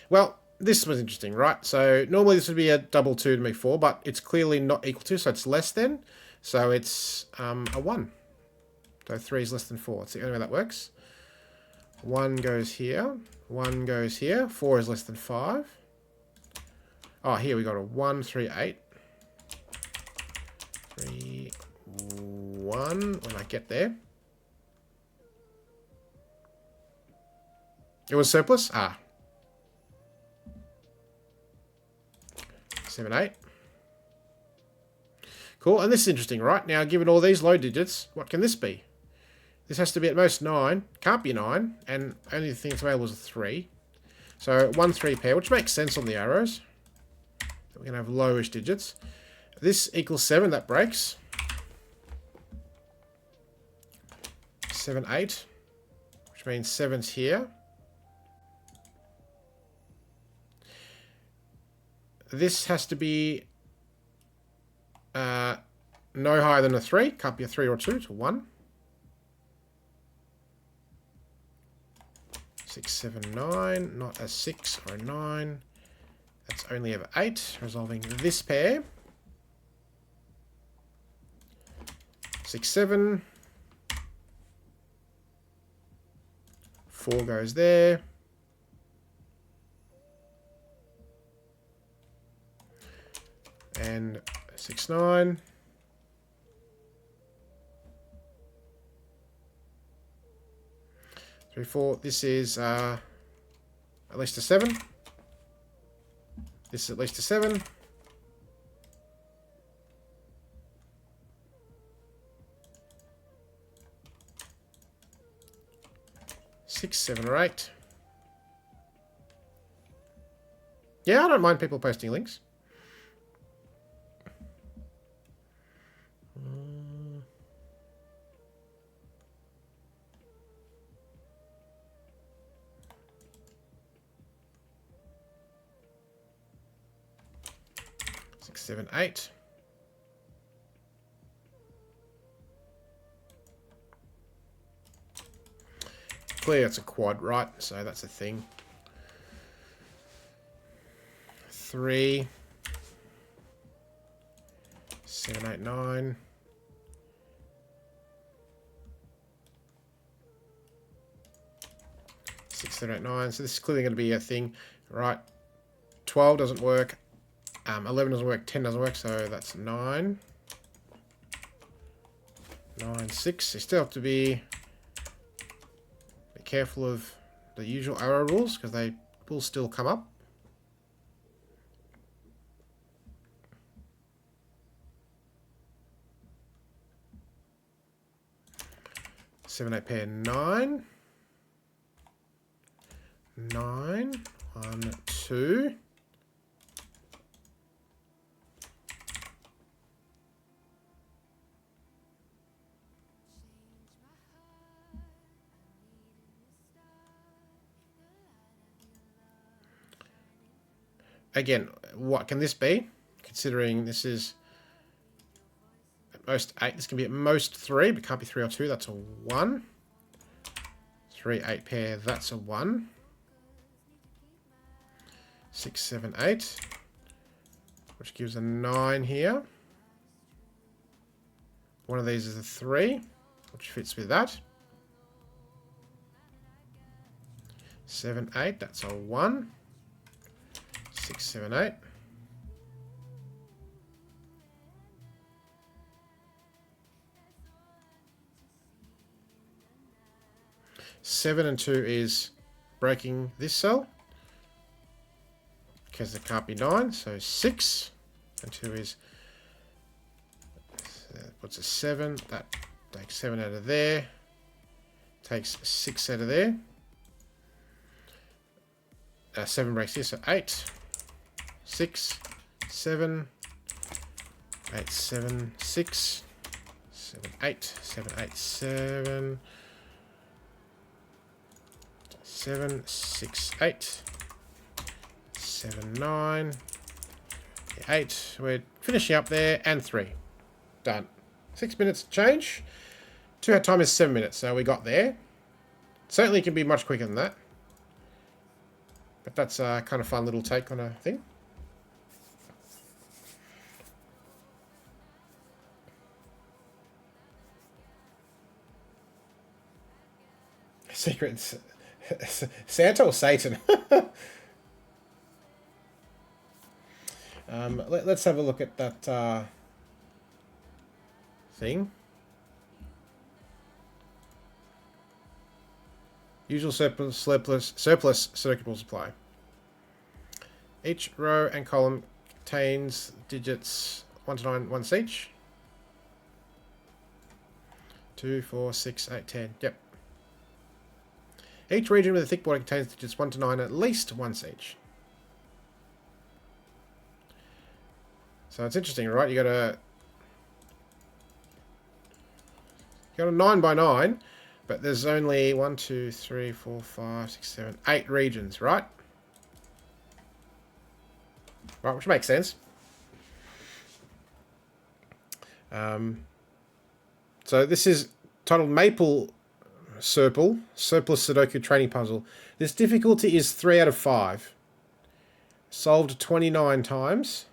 Speaker 1: Well, this was interesting, right? So normally this would be a double 2 to make 4, but it's clearly not equal to, so it's less than. So it's a 1. So 3 is less than 4. It's the only way that works. 1 goes here. 1 goes here. 4 is less than 5. Oh, here we got a 1, 3, 8. 3, 1 when I get there. It was surplus? 7, 8. Cool, and this is interesting, right? Now, given all these low digits, what can this be? This has to be at most 9. Can't be 9, and only the thing that's available is a 3. So, 1, 3 pair, which makes sense on the arrows. We're going to have lowish digits. This equals 7, that breaks. 7, 8, which means 7's here. This has to be no higher than a 3. Can't be a 3 or a 2, it's a 1. 6, 7, 9. Not a 6 or a 9. That's only ever 8. Resolving this pair. 6, 7. 4 goes there. And 6, 9. 3, 4. This is at least a 7. This is at least a 7. Six, 7, or 8. Yeah, I don't mind people posting links. Six, 7, 8. Clearly it's a quad, right? So that's a thing. 3, 7, 8, 9. 6, 7, 8, 9. So this is clearly going to be a thing, right? 12 doesn't work. 11 doesn't work. 10 doesn't work. So that's 9. 9, 6. You still have to be careful of the usual arrow rules because they will still come up. 7, 8 pair, 9. 9, 1, 2. Again, what can this be? Considering this is at most 8, this can be at most 3, but can't be 3 or 2. That's a 1. 3, 8 pair, that's a 1. 6, 7, 8, which gives a 9 here. One of these is a 3, which fits with that. 7, 8, that's a 1. 6, 7, 8. Seven and 2 is breaking this cell, because there can't be 9, so 6 and 2 is, what's a 7? That takes 7 out of there, takes 6 out of there. 7 breaks here, so 8, 6, 7, 8, 7, 6, 7, 8, 7, 8, 7, 7, 6, 8, 7, 9, 8. We're finishing up there, and 3. Done. 6 minutes to change. 2-hat time is 7 minutes, so we got there. Certainly can be much quicker than that. But that's a kind of fun little take on a thing. Secrets. Santa or Satan? Let's have a look at that thing. Usual surplus Sudoku will supply. Each row and column contains digits 1 to 9 once each. 2, 4, 6, 8, 10. Yep. Each region with a thick border contains digits 1 to 9 at least once each. So it's interesting, right? You got a 9 by 9, but there's only 1, 2, 3, 4, 5, 6, 7, 8 regions, right? Right, which makes sense. So this is titled Maple Surplus Sudoku Training Puzzle. This difficulty is 3 out of 5. Solved 29 times.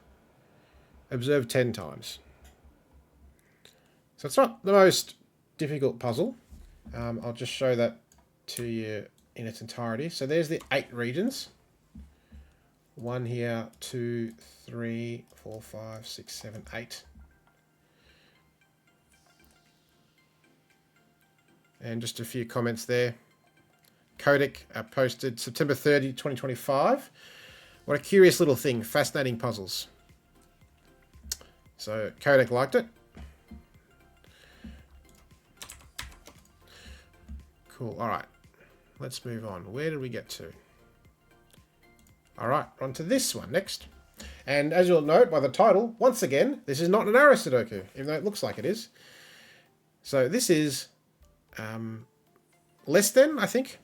Speaker 1: Observed 10 times. So it's not the most difficult puzzle. I'll just show that to you in its entirety. So there's the 8 regions. 1 here, 2, 3, 4, 5, 6, 7, 8. And just a few comments there. Kodak posted September 30, 2025. What a curious little thing. Fascinating puzzles. So Kodak liked it. Cool. All right. Let's move on. Where did we get to? All right. On to this one next. And as you'll note by the title, once again, this is not an arrow Sudoku, even though it looks like it is. So this is less than, I think.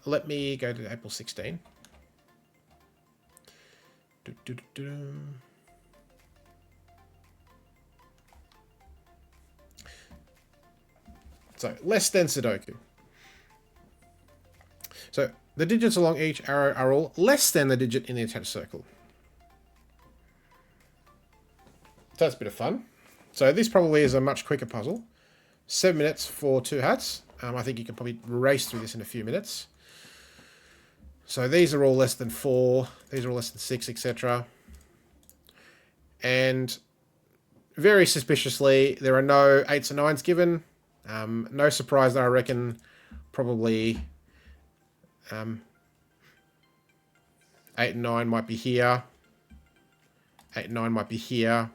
Speaker 1: Let me go to April 16. So, less than Sudoku. So, the digits along each arrow are all less than the digit in the attached circle. So that's a bit of fun. So this probably is a much quicker puzzle. 7 minutes for 2 hats. I think you can probably race through this in a few minutes. So these are all less than 4. These are all less than 6, etc. And very suspiciously, there are no 8s or 9s given. No surprise that I reckon probably 8 and 9 might be here. 8 and 9 might be here.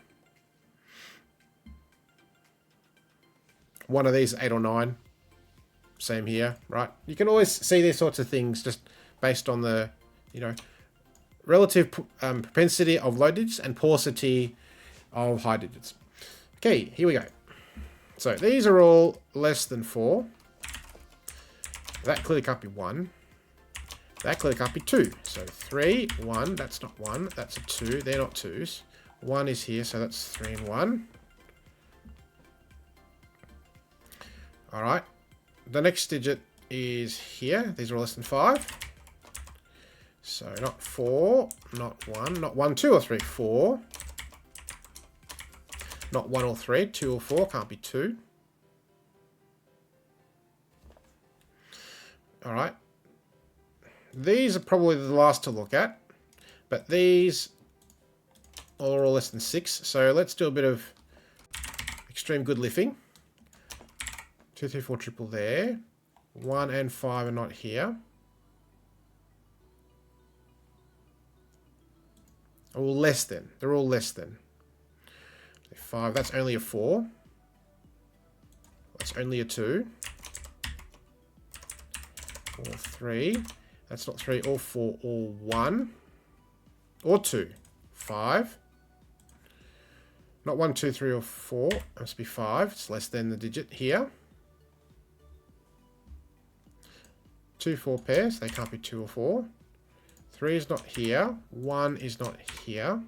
Speaker 1: One of these 8 or 9. Same here, right? You can always see these sorts of things just based on the, you know, relative propensity of low digits and paucity of high digits. Okay, here we go. So these are all less than 4. That clearly can't be 1. That clearly can't be 2. So 3, 1, that's not 1. That's a 2. They're not 2s. 1 is here, so that's 3 and 1. Alright. The next digit is here. These are all less than 5. So not 4, not 1, not 1, 2 or 3, 4. Not 1 or 3, 2 or 4, can't be 2. Alright. These are probably the last to look at, but these are all less than 6. So let's do a bit of extreme good lifting. 2, 3, 4, triple there. 1 and 5 are not here. All less than. They're all less than. 5, that's only a 4. That's only a 2. Or 3. That's not 3 or 4 or 1. Or 2. 5. Not 1, 2, 3 or 4. It must be 5. It's less than the digit here. 2, 4 pairs. They can't be 2 or 4. 3 is not here. 1 is not here.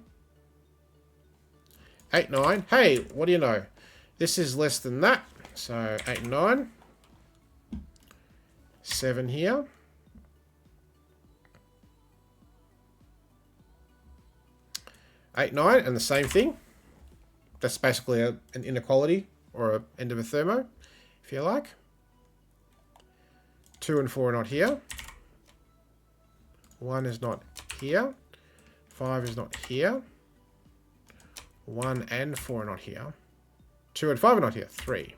Speaker 1: 8, 9. Hey, what do you know? This is less than that. So 8 and 9. 7 here. 8, 9, and the same thing. That's basically an inequality or an end of a thermo, if you like. 2 and 4 are not here. 1 is not here. 5 is not here. 1 and 4 are not here. 2 and 5 are not here. 3.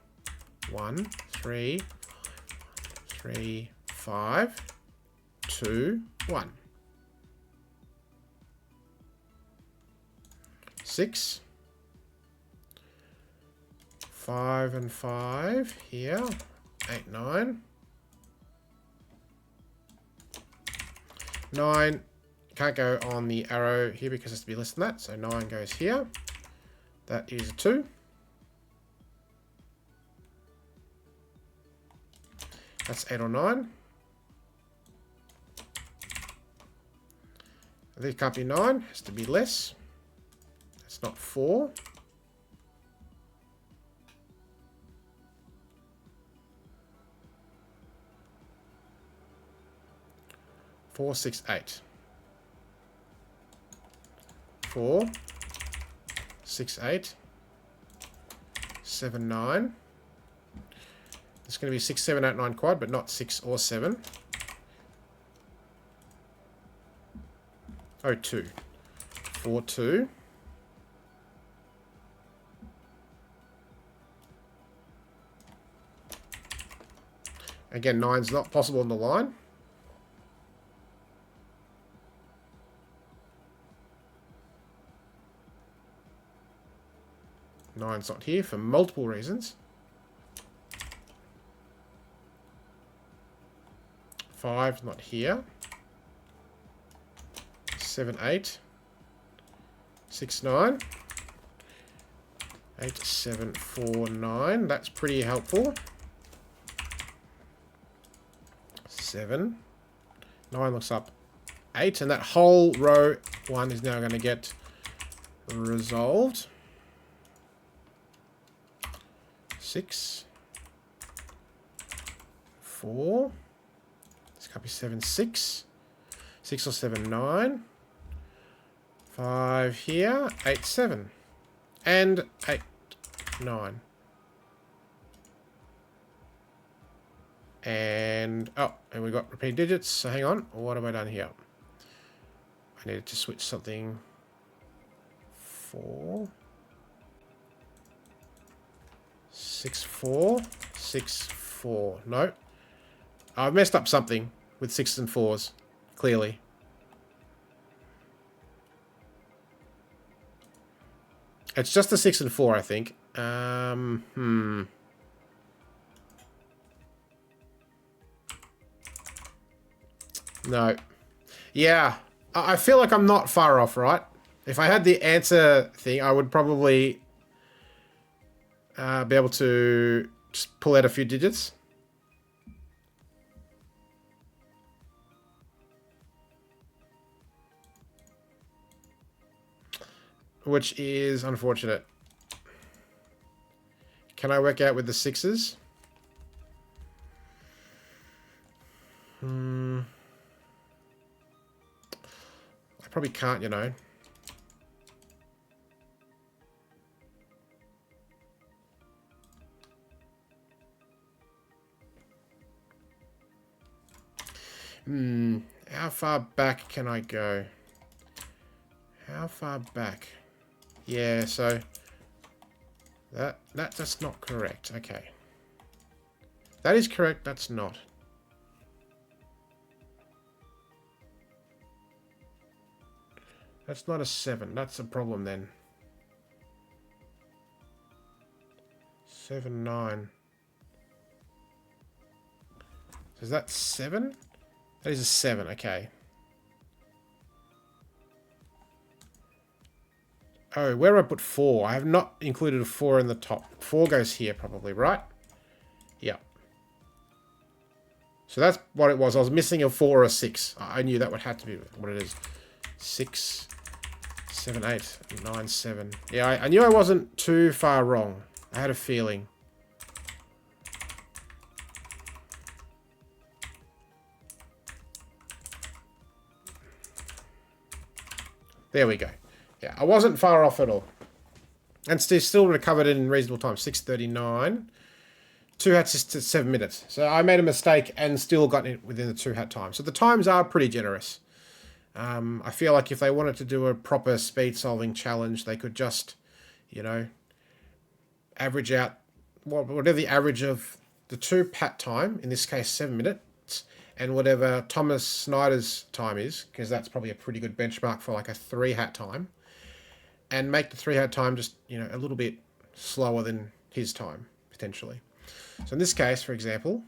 Speaker 1: 1, 3, 3, 5, 2, 1. 6. 5 and 5 here. 8, 9. 9 can't go on the arrow here because it has to be less than that. So 9 goes here. That is a 2. That's 8 or 9. This can't be 9. Has to be less. That's not 4. 4, 6, 8. 4, 6, 8. 7, 9. It's going to be 6, 7, 8, 9 quad, but not 6 or 7. Oh, 2. 4, 2. Again, 9's not possible on the line. Nine's not here for multiple reasons. 5 not here. 7, 8. 6, 9. 8, 7, 4, 9. That's pretty helpful. 7. 9 looks up 8. And that whole row 1 is now going to get resolved. 6. 4. This can't be 7, 6. 6 or 7, 9. 5 here. 8, 7. And 8, 9. And, oh, and we've got repeat digits. So hang on. What have I done here? I needed to switch something. 4. 6, 4. 6, 4. No. I've messed up something with 6s and 4s. Clearly. It's just a 6 and 4, I think. No. Yeah. I feel like I'm not far off, right? If I had the answer thing, I would probably be able to just pull out a few digits. Which is unfortunate. Can I work out with the sixes? I probably can't, you know. How far back can I go? How far back? Yeah, so that's not correct. Okay. That is correct, that's not. That's not a 7. That's a problem then. 7, 9. So is that 7? That is a 7, okay. Oh, where do I put 4? I have not included a 4 in the top. 4 goes here probably, right? Yeah. So that's what it was. I was missing a 4 or a 6. I knew that would have to be what it is. 6, 7, 8, 9, 7. Yeah, I knew I wasn't too far wrong. I had a feeling. There we go. Yeah, I wasn't far off at all. And still recovered it in reasonable time. 6:39. 2 hats is to 7 minutes. So I made a mistake and still got it within the 2 hat time. So the times are pretty generous. I feel like if they wanted to do a proper speed solving challenge, they could just, you know, average out whatever the average of the 2 hat time, in this case 7 minutes, and whatever Thomas Snyder's time is, because that's probably a pretty good benchmark for like a 3 hat time, and make the 3 hat time just, you know, a little bit slower than his time, potentially. So in this case, for example,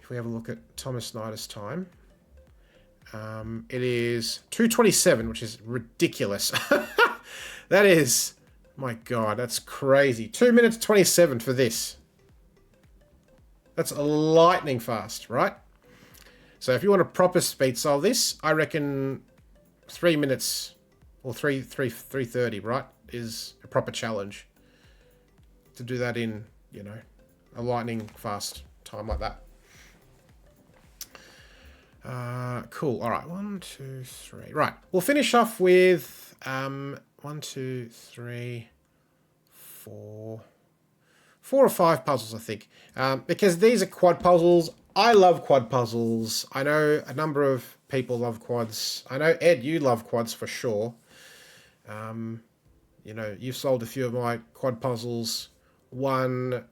Speaker 1: if we have a look at Thomas Snyder's time, it is 2:27, which is ridiculous. That is, my God, that's crazy. 2 minutes 27 for this. That's lightning fast, right? So if you want to proper speed solve this, I reckon 3 minutes or 3:30, right, is a proper challenge. To do that in, you know, a lightning fast time like that. Cool. All right. 1, 2, 3. Right. We'll finish off with 1, 2, 3, 4 or 5 puzzles, I think, because these are quad puzzles. I love quad puzzles. I know a number of people love quads. I know, Ed, you love quads for sure. You know, you've solved a few of my quad puzzles. One,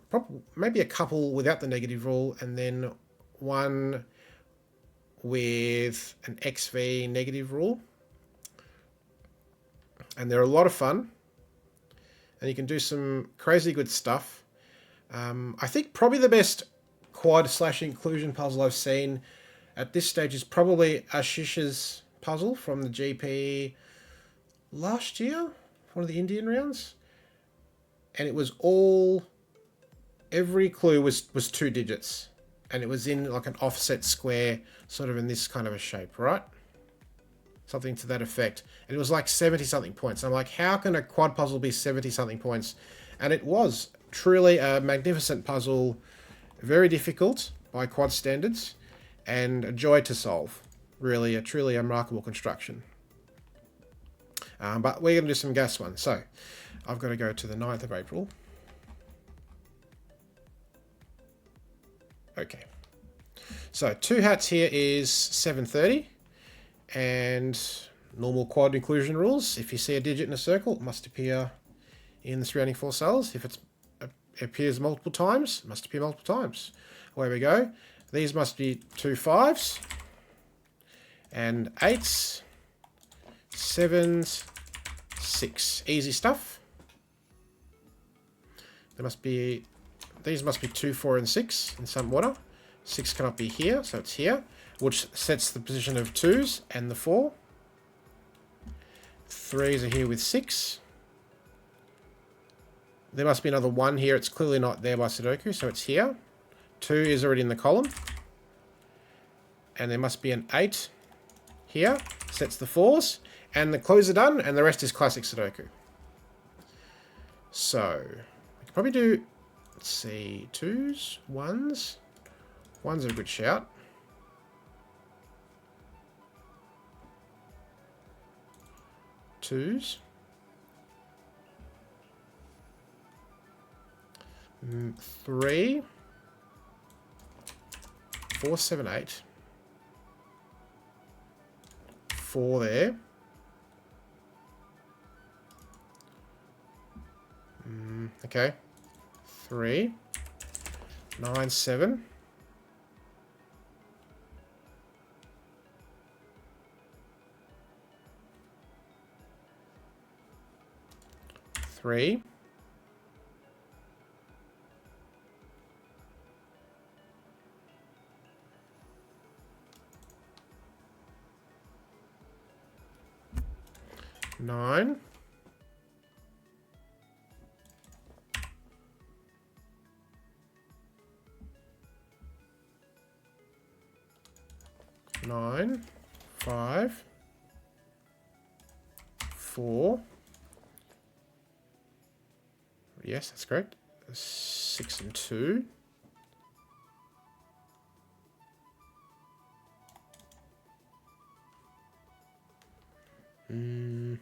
Speaker 1: probably, maybe a couple without the negative rule, and then one with an XV negative rule. And they're a lot of fun. And you can do some crazy good stuff. I think probably the best quad/inclusion puzzle I've seen at this stage is probably Ashish's puzzle from the GP last year, one of the Indian rounds. And it was every clue was 2 digits. And it was in like an offset square, sort of in this kind of a shape, right? Something to that effect. And it was like 70-something points. I'm like, how can a quad puzzle be 70-something points? And it was truly a magnificent puzzle, very difficult by quad standards, and a joy to solve. Really, a truly remarkable construction. But we're going to do some gas ones. So, I've got to go to the 9th of April. Okay. So, 2 hats here is 7:30. And normal quad inclusion rules. If you see a digit in a circle, it must appear in the surrounding 4 cells. If it appears multiple times, it must appear multiple times. Away we go. These must be 2 5s and 8s, 7s, 6. Easy stuff. These must be 2, 4, and 6 in some order. 6 cannot be here, so it's here, which sets the position of 2s and the 4. 3s are here with 6. There must be another 1 here. It's clearly not there by Sudoku, so it's here. 2 is already in the column. And there must be an 8 here. Sets the 4s. And the clues are done, and the rest is classic Sudoku. So, we can probably do, let's see, 2s, 1s. 1's a good shout. Twos. 3. 4, 7, 8. 4 there. Okay. 3. 9, 7. 3. 9. 9. 5. 4. Yes, that's correct. 6 and 2. 2,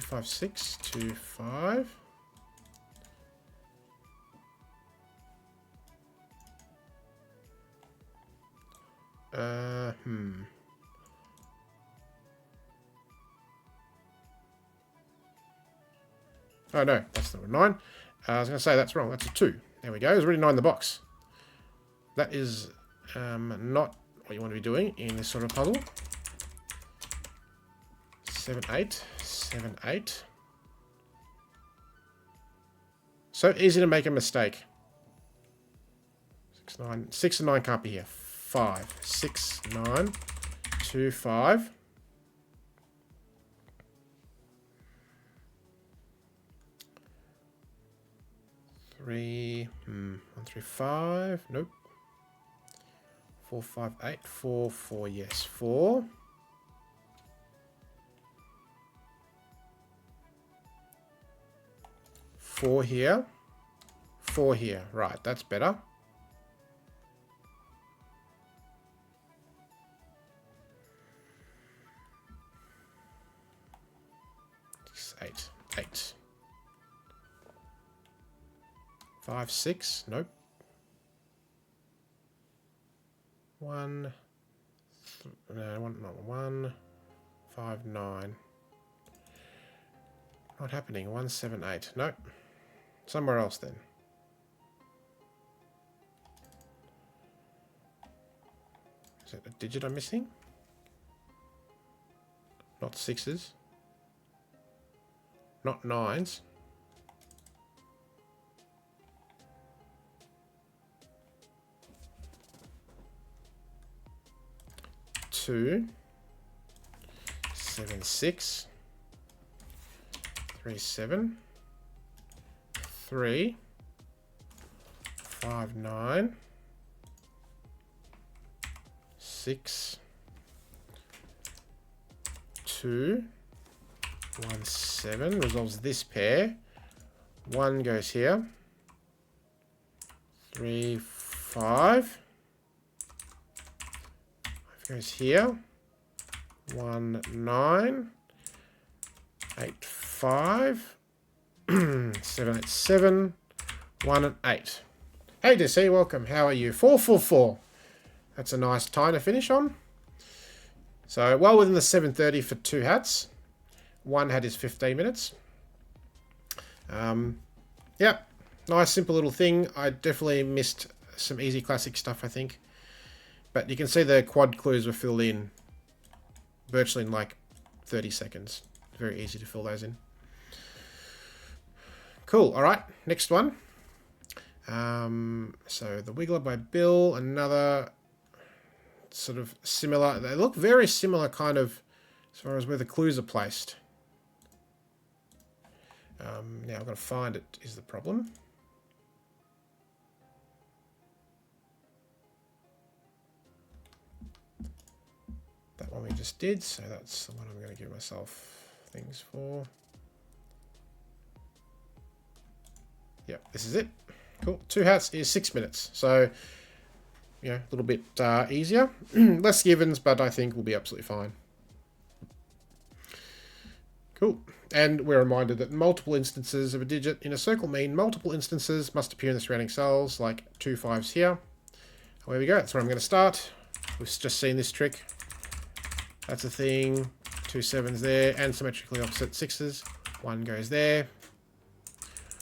Speaker 1: 5, 6, 2, 5. Oh no, that's number 9. I was going to say that's wrong. That's a 2. There we go. There's already 9 in the box. That is not what you want to be doing in this sort of puzzle. 7, 8. 7, 8. So easy to make a mistake. 6, 9. 6 and 9 can't be here. 5. 6, 9. 2, 5. 3, 1, 3, 5. Nope. 4, 5, 8. 4, 4. Yes, 4. 4 here. 4 here. Right, that's better. 6, 8. 8. 5, 6. Nope. 1. No, not 1. 5, 9. Not happening. 1, 7, 8. Nope. Somewhere else then. Is it a digit I'm missing? Not 6s. Not 9s. 2. 7, 6. 3, 7. 3. 5, 9. 6. 2. 1, 7. Resolves this pair. 1 goes here. 3, 5. 5 goes here. 1, 9. 8, 5. 7, 8, 7. 1 and 8. Hey DC, welcome. How are you? 4, 4, 4. That's a nice time to finish on. So well within the 7:30 for 2 hats. 1 hat is 15 minutes. Yeah, nice simple little thing. I definitely missed some easy classic stuff, I think. But you can see the quad clues were filled in virtually in like 30 seconds. Very easy to fill those in. Cool. All right, next one. So the Wiggler by Bill, another sort of similar. They look very similar, kind of, as far as where the clues are placed. Now I've got to find it is the problem. That one we just did, so that's the one I'm going to give myself things for. Yep, this is it. Cool. 2 hats is 6 minutes. So, you know, a little bit easier. Less givens, but I think we'll be absolutely fine. Cool. And we're reminded that multiple instances of a digit in a circle mean multiple instances must appear in the surrounding cells, like 2 5s here. There we go. That's where I'm going to start. We've just seen this trick. That's a thing. 2 7s there, and symmetrically opposite 6s. 1 goes there.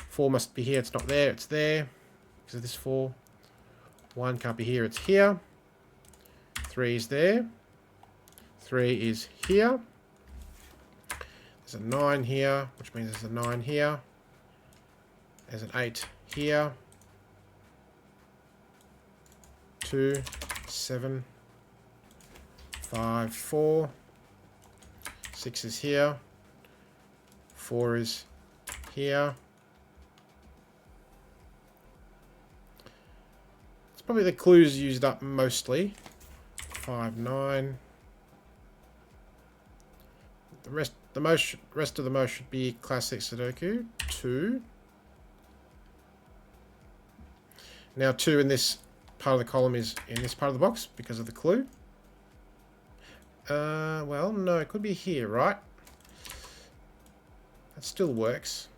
Speaker 1: 4 must be here. It's not there. It's there. Because of this 4. 1 can't be here. It's here. 3 is there. 3 is here. There's a 9 here, which means there's a 9 here. There's an 8 here. 2, 7, 5, 4. 6 is here. 4 is here. It's probably the clues used up mostly. 5, 9. The rest of the most should be classic Sudoku. 2. Now 2 in this part of the column is in this part of the box because of the clue. Well, no, it could be here, right? That still works.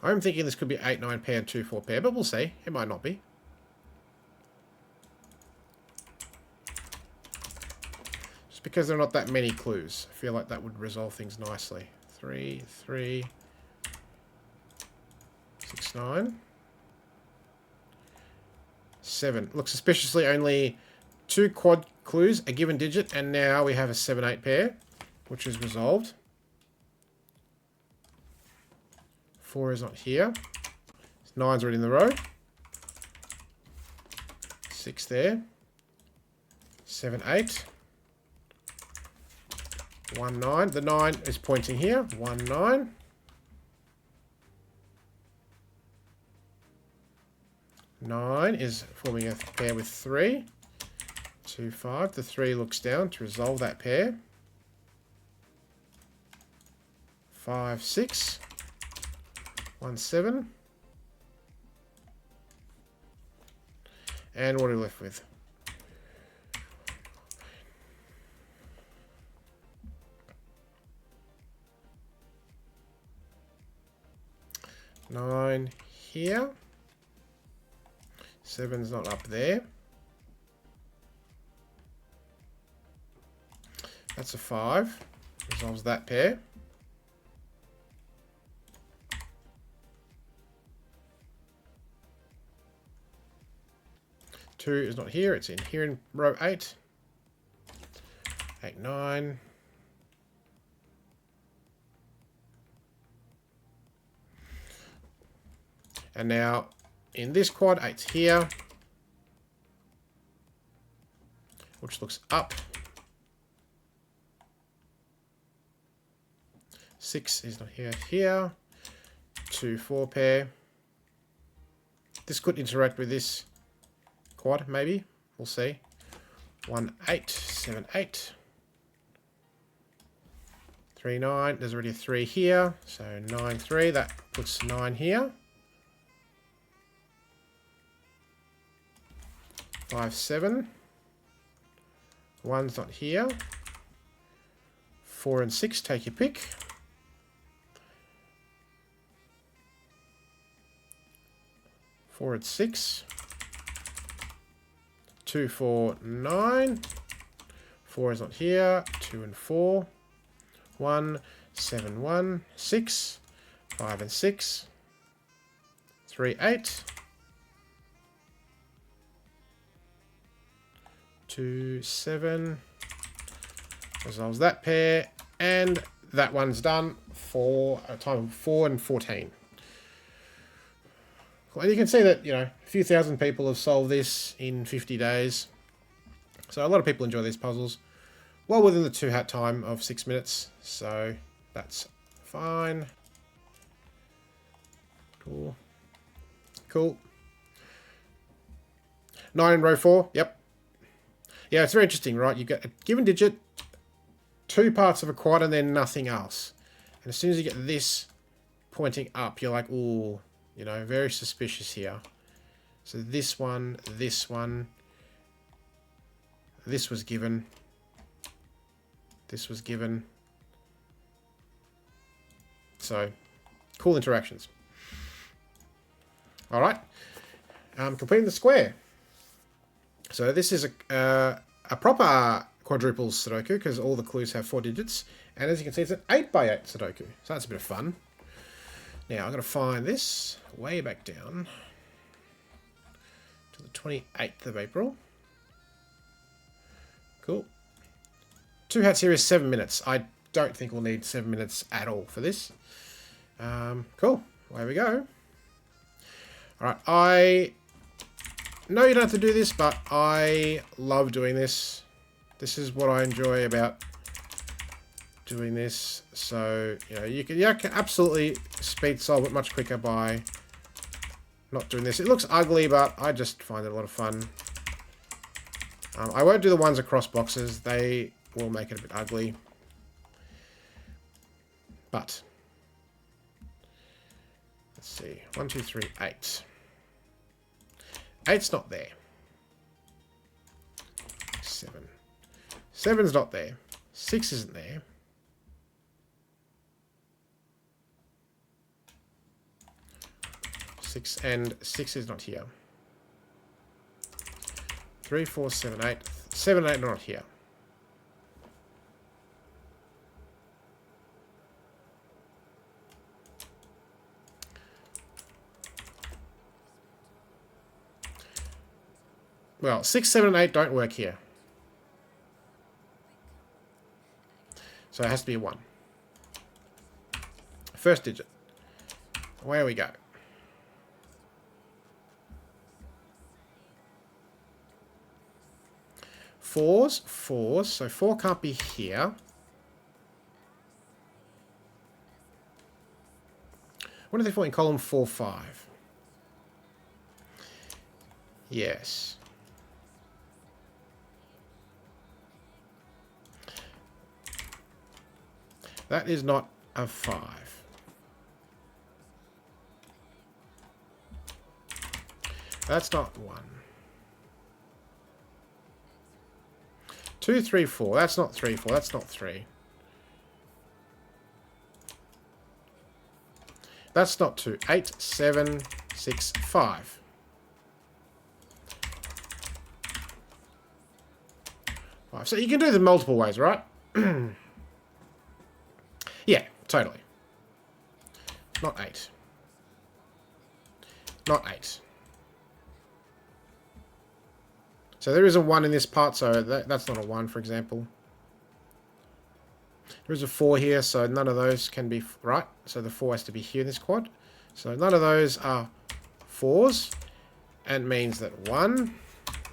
Speaker 1: I'm thinking this could be 8, 9 pair and 2, 4 pair, but we'll see. It might not be. Just because there are not that many clues. I feel like that would resolve things nicely. 3, 3, 6, 9. 7. Look, suspiciously only 2 quad clues, a given digit, and now we have a 7, 8 pair, which is resolved. 4 is not here. 9's already in the row. 6 there. 7, 8. 1, 9. The 9 is pointing here. 1, 9. 9 is forming a pair with 3. 2, 5. The 3 looks down to resolve that pair. 5, 6. 1, 7. And what are we left with? Nine here. 7's not up there. That's a 5. Resolves that pair. 2 is not here. It's in here in row 8. 8, 9. And now in this quad, 8's here, which looks up. 6 is not here. Here. 2, 4 pair. This could interact with this quad, maybe. We'll see. 1, 8, 7, 8. 3, 9. There's already a 3 here. So 9, 3. That puts 9 here. 5, 7. 1's not here. 4 and 6, take your pick. 4 and 6. 2, 4, 9. 4 is not here. 2 and 4. 1, 7, 1, 6. 5 and 6. 3, 8. 2, 7. Resolves that pair, and that one's done for a time of 4 and 14. And you can see that, a few thousand people have solved this in 50 days. So a lot of people enjoy these puzzles. Well within the 2-hat time of 6 minutes. So that's fine. Cool. Cool. 9 in row 4. Yep. Yeah, it's very interesting, right? You've got a given digit, 2 parts of a quad, and then nothing else. And as soon as you get this pointing up, you're like, ooh, very suspicious here. So this one, this was given. This was given. So, cool interactions. All right. Completing the square. So this is a proper quadruple Sudoku because all the clues have 4 digits. And as you can see, it's an 8x8 Sudoku. So that's a bit of fun. Now, I'm going to find this way back down to the 28th of April. Cool. 2 hats here is 7 minutes. I don't think we'll need 7 minutes at all for this. Cool. Away we go. Alright, I know you don't have to do this, but I love doing this. This is what I enjoy about doing this. So, you can absolutely speed solve it much quicker by not doing this. It looks ugly, but I just find it a lot of fun. I won't do the ones across boxes. They will make it a bit ugly. But let's see. 1, 2, 3, 8. 8's not there. 7. 7's not there. 6 isn't there. 6 and 6 is not here. 3, 4, 7, 8. 7 and 8 are not here. Well, 6, 7, and 8 don't work here. So it has to be a 1. First digit. Away we go. Fours, so 4 can't be here. What do they fall in column 4, 5? Yes. That is not a 5. That's not 1. 2, 3, 4. That's not 3, 4. That's not 3. That's not 2. 8, 7, 6, 5. So you can do them multiple ways, right? Yeah, totally. Not 8. Not 8. So there is a 1 in this part, so that's not a 1, for example. There is a 4 here, so none of those can be right. So the 4 has to be here in this quad. So none of those are 4s. And means that 1,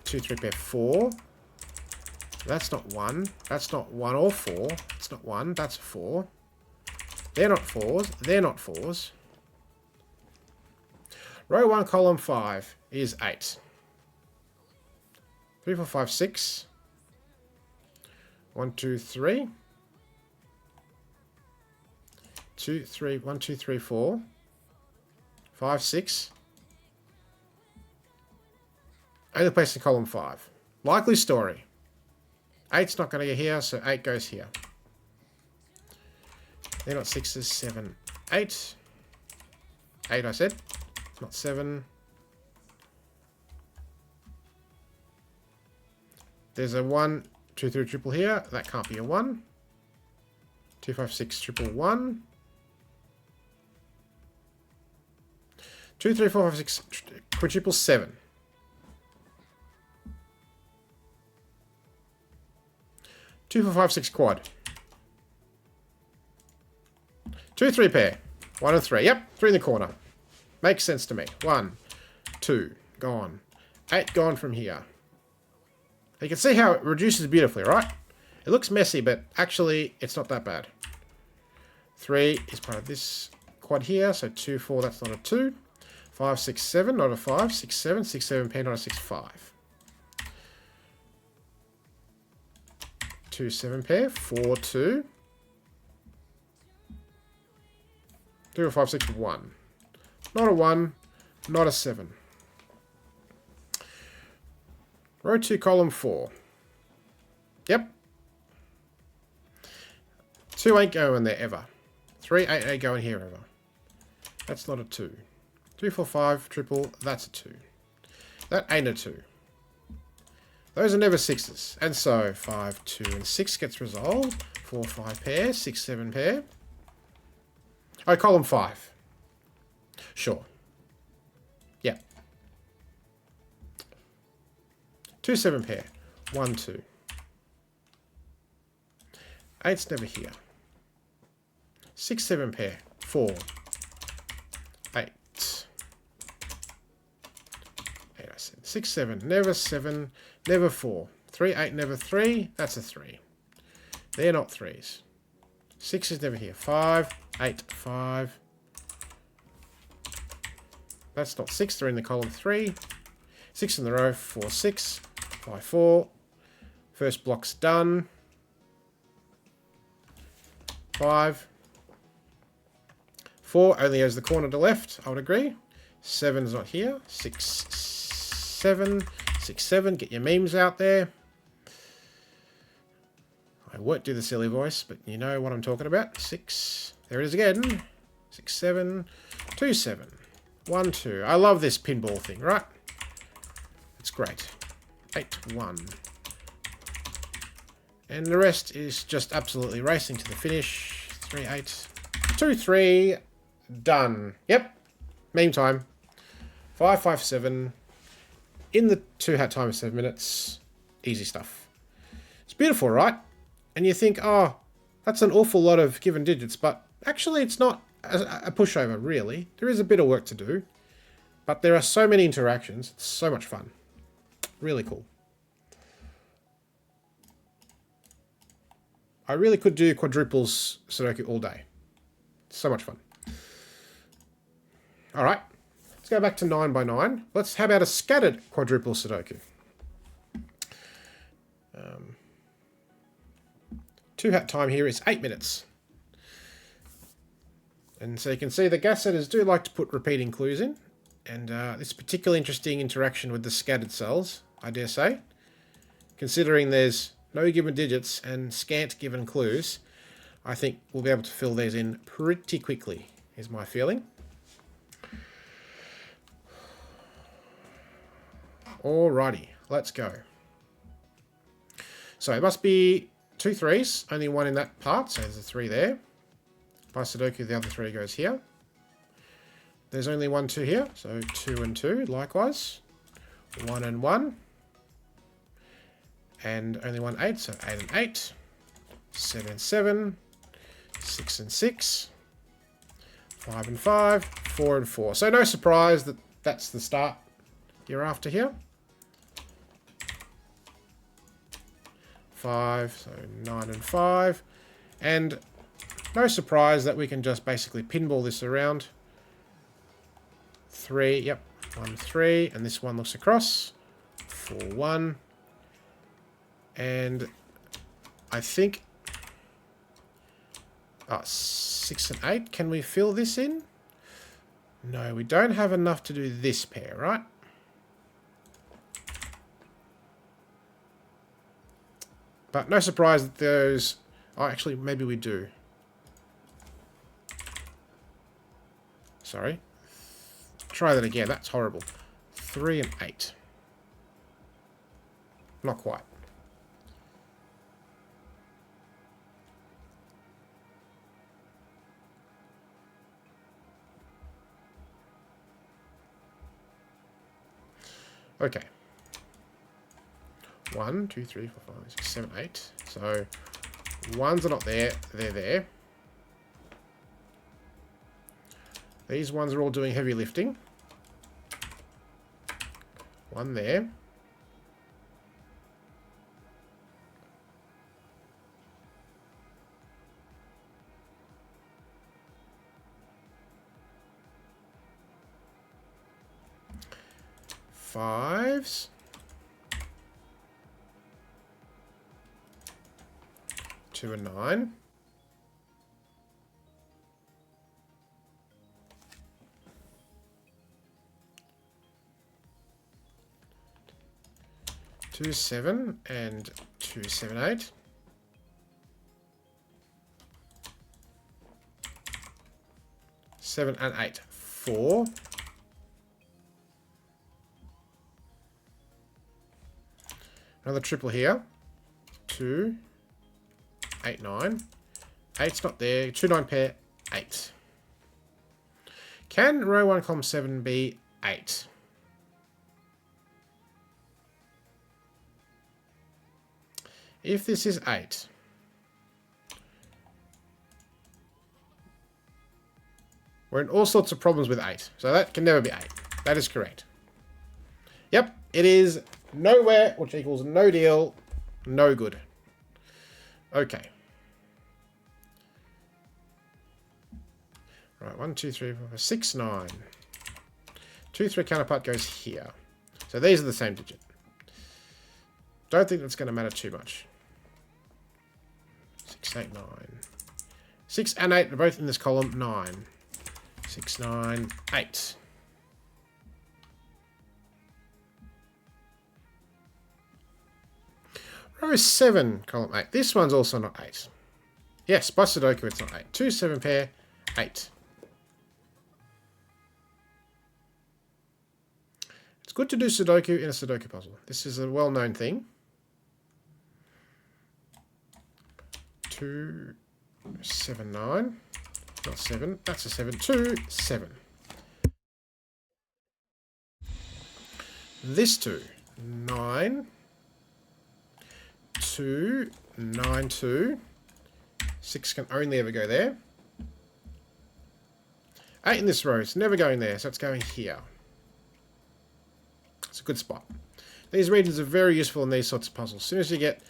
Speaker 1: 2, 3 pair 4. That's not 1. That's not 1 or 4. It's not 1. That's a 4. They're not 4s. They're not 4s. Row 1, column 5 is 8. 3, 4, 5, 6. 1, 2, 3. 2, 3, 1, 2, 3, 4. 5, 6. Only place in column 5. Likely story. 8's not going to get here, so 8 goes here. They're not 6s, 7, 8. 8 I said. It's not 7. There's a 1, 2, 3 triple here. That can't be a 1. 2, 5, 6 triple 1. 2, 3, 4, 5, 6 quadruple 7. 2, 4, 5, 6 quad. 2, 3 pair. 1 and 3. Yep, 3 in the corner. Makes sense to me. 1, 2, gone. 8 gone from here. You can see how it reduces beautifully, right? It looks messy, but actually it's not that bad. 3 is part of this quad here, so 2, 4, that's not a 2. 5, 6, 7, not a 5. 6, 7, 6, 7 pair, not a 6, 5. 2, 7 pair, 4, 2. 2, 5, 6, 1. Not a 1, not a 7. Row 2, column 4. Yep. 2 ain't going there ever. 3, 8 ain't going here ever. That's not a 2. 3, 4, 5, triple, that's a 2. That ain't a 2. Those are never 6s. And so 5, 2, and 6 gets resolved. 4, 5 pair, 6, 7 pair. Oh, column 5. Sure. Yeah. 2, 7 pair. 1, 2. 8's never here. 6, 7 pair. 4. 8. 8 I said. 6, 7. Never 7. Never 4. 3, 8, never 3. That's a 3. They're not 3s. 6 is never here. 5, 8, 5. That's not 6. They're in the column 3. 6 in the row. 4, 6. 5, 4. First block's done. 5. 4 only has the corner to left. I would agree. 7's not here. 6, 7. 6, 7. Get your memes out there. I won't do the silly voice, but you know what I'm talking about. 6. There it is again. 6, 7. 2, 7. 1, 2. I love this pinball thing, right? It's great. 8, 1. And the rest is just absolutely racing to the finish. 3, 8. 2, 3. Done. Yep. Meme time. 5, 5, 7. In the 2 hat time of 7 minutes. Easy stuff. It's beautiful, right? And you think, oh, that's an awful lot of given digits, but actually it's not a pushover, really. There is a bit of work to do, but there are so many interactions. It's so much fun. Really cool. I really could do quadruples Sudoku all day. So much fun. All right, let's go back to 9 by 9. How about a scattered quadruple Sudoku? 2 hat time here is 8 minutes. And so you can see the gas setters do like to put repeating clues in. And this particularly interesting interaction with the scattered cells, I dare say. Considering there's no given digits and scant given clues, I think we'll be able to fill these in pretty quickly, is my feeling. Alrighty, let's go. So it must be 2 3s, only 1 in that part, so there's a 3 there. By Sudoku, the other 3 goes here. There's only 1 2 here, so 2 and 2, likewise. 1 and 1. And only 1 8, so 8 and 8. 7 and 7. 6 and 6. 5 and 5. 4 and 4. So no surprise that that's the start you're after here. 5, so 9 and 5. And no surprise that we can just basically pinball this around. 3, yep, 1, 3, and this one looks across. 4, 1. And I think 6 and 8. Can we fill this in? No, we don't have enough to do this pair, right? But no surprise that those... Oh, actually, maybe we do. Sorry. Try that again. That's horrible. 3 and 8. Not quite. Okay. 1, 2, 3, 4, 5, 6, 7, 8. So ones are not there. They're there. These ones are all doing heavy lifting. 1 there. Fives. 2 and 9. Two 7 and 2 7 8. Seven and 8 4. Another triple here. 2 8 9. 8's not there. 2 9 pair 8. Can row 1 column 7 be 8? If this is 8, we're in all sorts of problems with 8. So that can never be 8. That is correct. Yep, it is nowhere, which equals no deal, no good. Okay. Right, 1, 2, 3, 4, 5, 6, 9. 2, 3 counterpart goes here. So these are the same digit. Don't think that's going to matter too much. 6, 8, 9. 6 and 8 are both in this column. 9. 6, 9, 8. Row 7, column 8. This one's also not 8. Yes, by Sudoku it's not 8. 2 7 pair, 8. It's good to do Sudoku in a Sudoku puzzle. This is a well-known thing. 2 7 9. Not 7. That's a 7. 2 7. This 2 9. 2 9 2. 6 can only ever go there. 8 in this row. It's never going there, so it's going here. It's a good spot. These regions are very useful in these sorts of puzzles. As soon as you get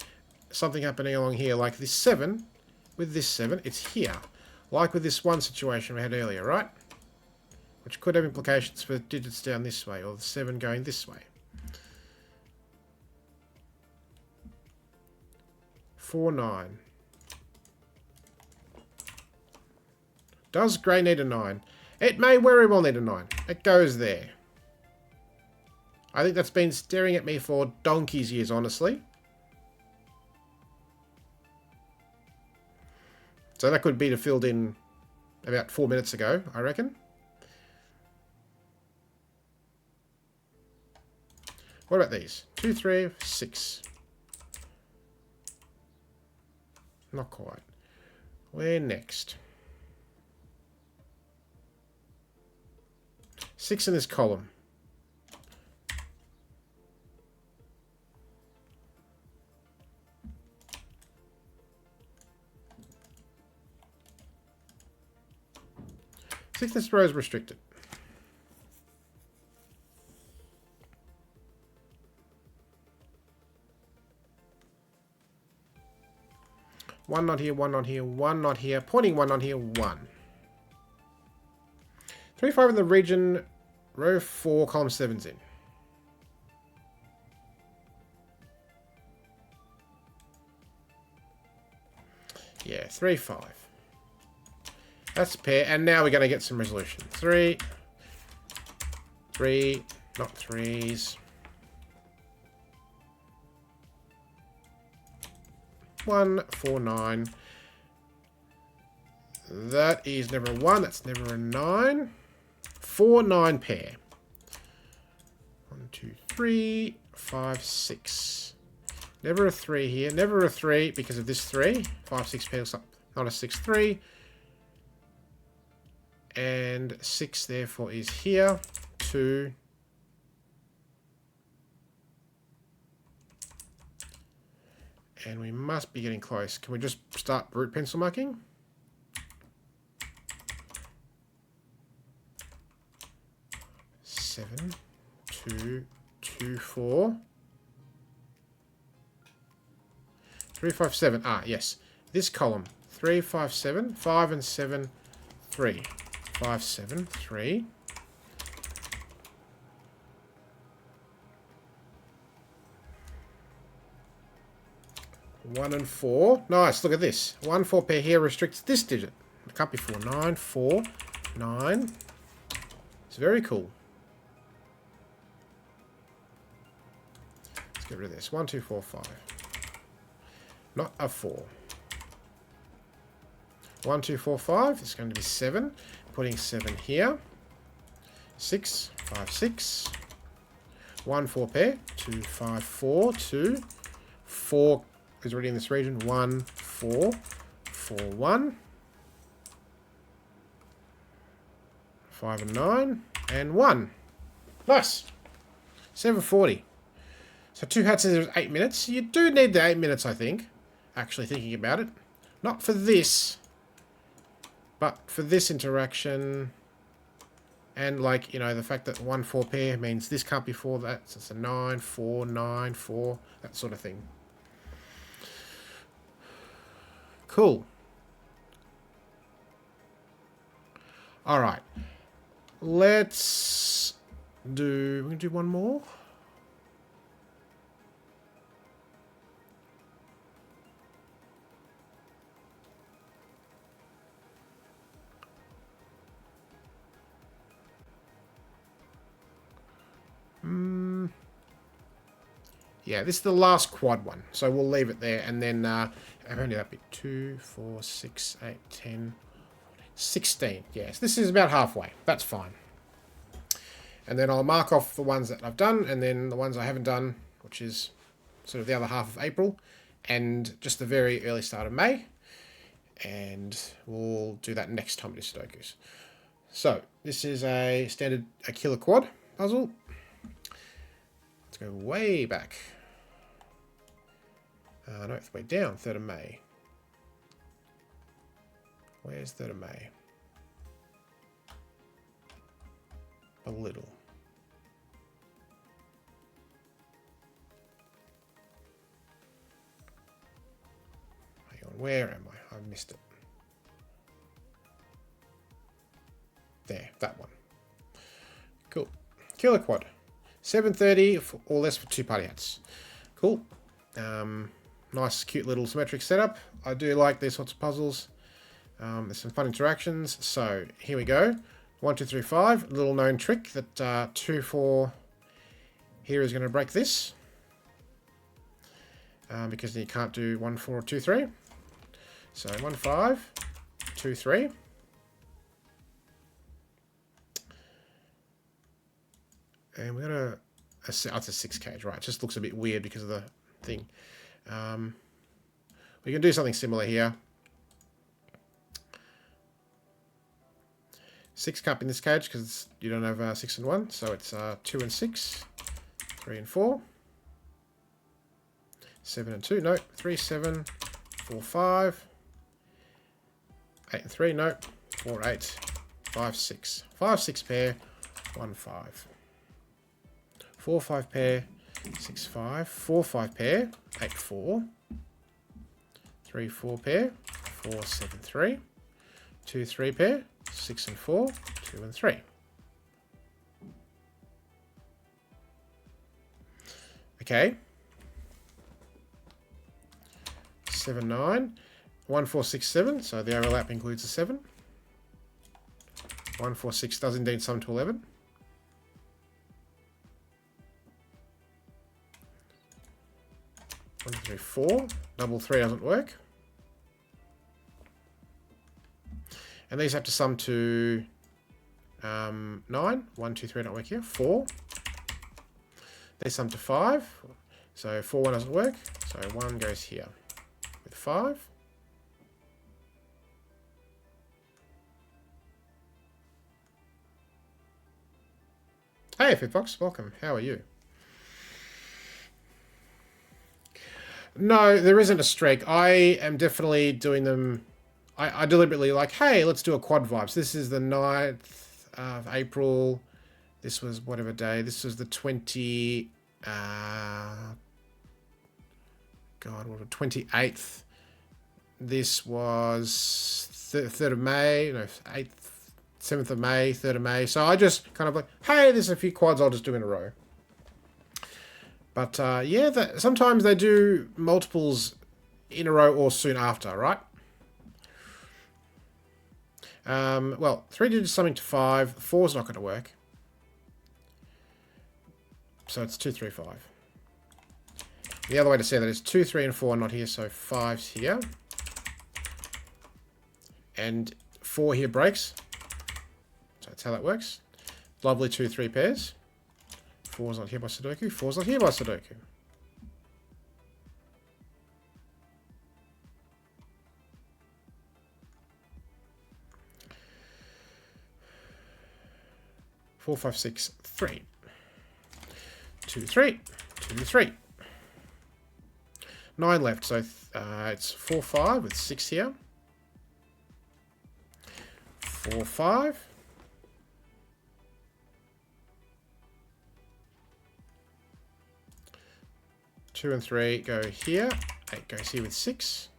Speaker 1: something happening along here, like this 7, with this 7, it's here. Like with this one situation we had earlier, right? Which could have implications for digits down this way, or the 7 going this way. 4 9. Does grey need a 9? It may very well need a 9. It goes there. I think that's been staring at me for donkey's years, honestly. So that could be filled in about 4 minutes ago, I reckon. What about these? 2 3 6. Not quite. Where next? 6 in this column. This row is restricted. One not here, one not here, one not here, pointing one not here, 1. 3 5 in the region, row 4, column 7's in. Yeah, 3 5. That's a pair, and now we're going to get some resolution. 3, 3, not 3s. 1 4 9. That is never a 1. That's never a 9. 4 9 pair. 1 2 3 5 6. Never a 3 here. Never a 3 because of this 3. 5 6 pairs up. Not a 6 3. And 6 therefore is here. 2. And we must be getting close. Can we just start root pencil marking? Seven, 2, 2, 4. 3, 5, 7. Ah, yes. This column. 3, 5, 7. 5 and 7, 3. 5, 7, 3. One and 4. Nice, look at this. 1, 4 pair here restricts this digit. It can't be 4. 9, 4, 9. It's very cool. Let's get rid of this. 1, 2, 4, 5. Not a 4. 1, 2, 4, 5. It's going to be 7. Putting 7 here. 6, 5, 6. 1, 4 pair. 2, 5, 4, 2. 4 is already in this region. 1, 4, 4, 1. 5 and 9. And 1. Nice. 7:40. So 2 hats is 8 minutes. You do need the 8 minutes, I think. Actually thinking about it. Not for this. But for this interaction. And like, you know, the fact that 1, 4 pair means this can't be 4. That's it's a 9, 4, 9, 4. That sort of thing. Cool. Alright. Let's do... We're going to do one more. Yeah, this is the last quad one, so we'll leave it there, and then how many that be? 2, 4, 6, 8, 10, 16. Yes, this is about halfway. That's fine. And then I'll mark off the ones that I've done, and then the ones I haven't done, which is sort of the other half of April, and just the very early start of May. And we'll do that next time we do Sudokus. So, this is a standard killer quad puzzle. Let's go way back. No, it's way down. 3rd of May. Where's 3rd of May? A little. Hang on, where am I? I missed it. There, that one. Cool. Killer quad. 7:30 or less for 2 party hats. Cool. Nice, cute little symmetric setup. I do like these sorts of puzzles. There's some fun interactions. So here we go. 1, 2, 3, 5. A little known trick that 2, 4 here is going to break this. Because you can't do 1, 4, 2, 3. So 1, 5, 2, 3. And we're going to... It's a 6 cage, right? It just looks a bit weird because of the thing. We can do something similar here. 6 can't be in this cage because you don't have 6 and 1. So it's 2 and 6, 3 and 4, 7 and 2. No, 3, 7, 4, 5, 8 and 3. No, 4, 8, 5, 6. 5, 6 pair, 1, 5. 4, 5 pair, 6, 5. 4, 5 pair, 8, 4. 3, 4 pair, 4, 7, 3. 2, 3 pair, 6 and 4, 2 and 3. Okay. 7, 9. 1, 4, 6, 7. So the overlap includes a 7. 1, 4, 6 does indeed sum to 11. 1, 2, 3, 4. Double 3 doesn't work. And these have to sum to 9. 1, 2, 3 don't work here. 4. They sum to 5. So 4, 1 doesn't work. So 1 goes here with 5. Hey, Fitfox, welcome. How are you? No, there isn't a streak. I am definitely doing them. I deliberately like, hey, let's do a quad vibe. So this is the 9th of April. This was whatever day. This was the 20... God, what was it? 28th. This was 3rd of May. No, 8th, 7th of May, 3rd of May. So I just kind of like, hey, there's a few quads I'll just do in a row. But yeah, sometimes they do multiples in a row or soon after, right? Well, 3 digits something to 5. 4's not going to work. So it's 2, 3, 5. The other way to say that is 2, 3, and 4 are not here, so 5's here. And 4 here breaks. So that's how that works. Lovely 2, 3 pairs. 4's not here by Sudoku. 4's not here by Sudoku. Four, 5, 6, 3. 2, 3. 2, 3. 9 left, so it's 4, 5 with 6 here. 4, 5. 2 and 3 go here. 8 goes here with 6.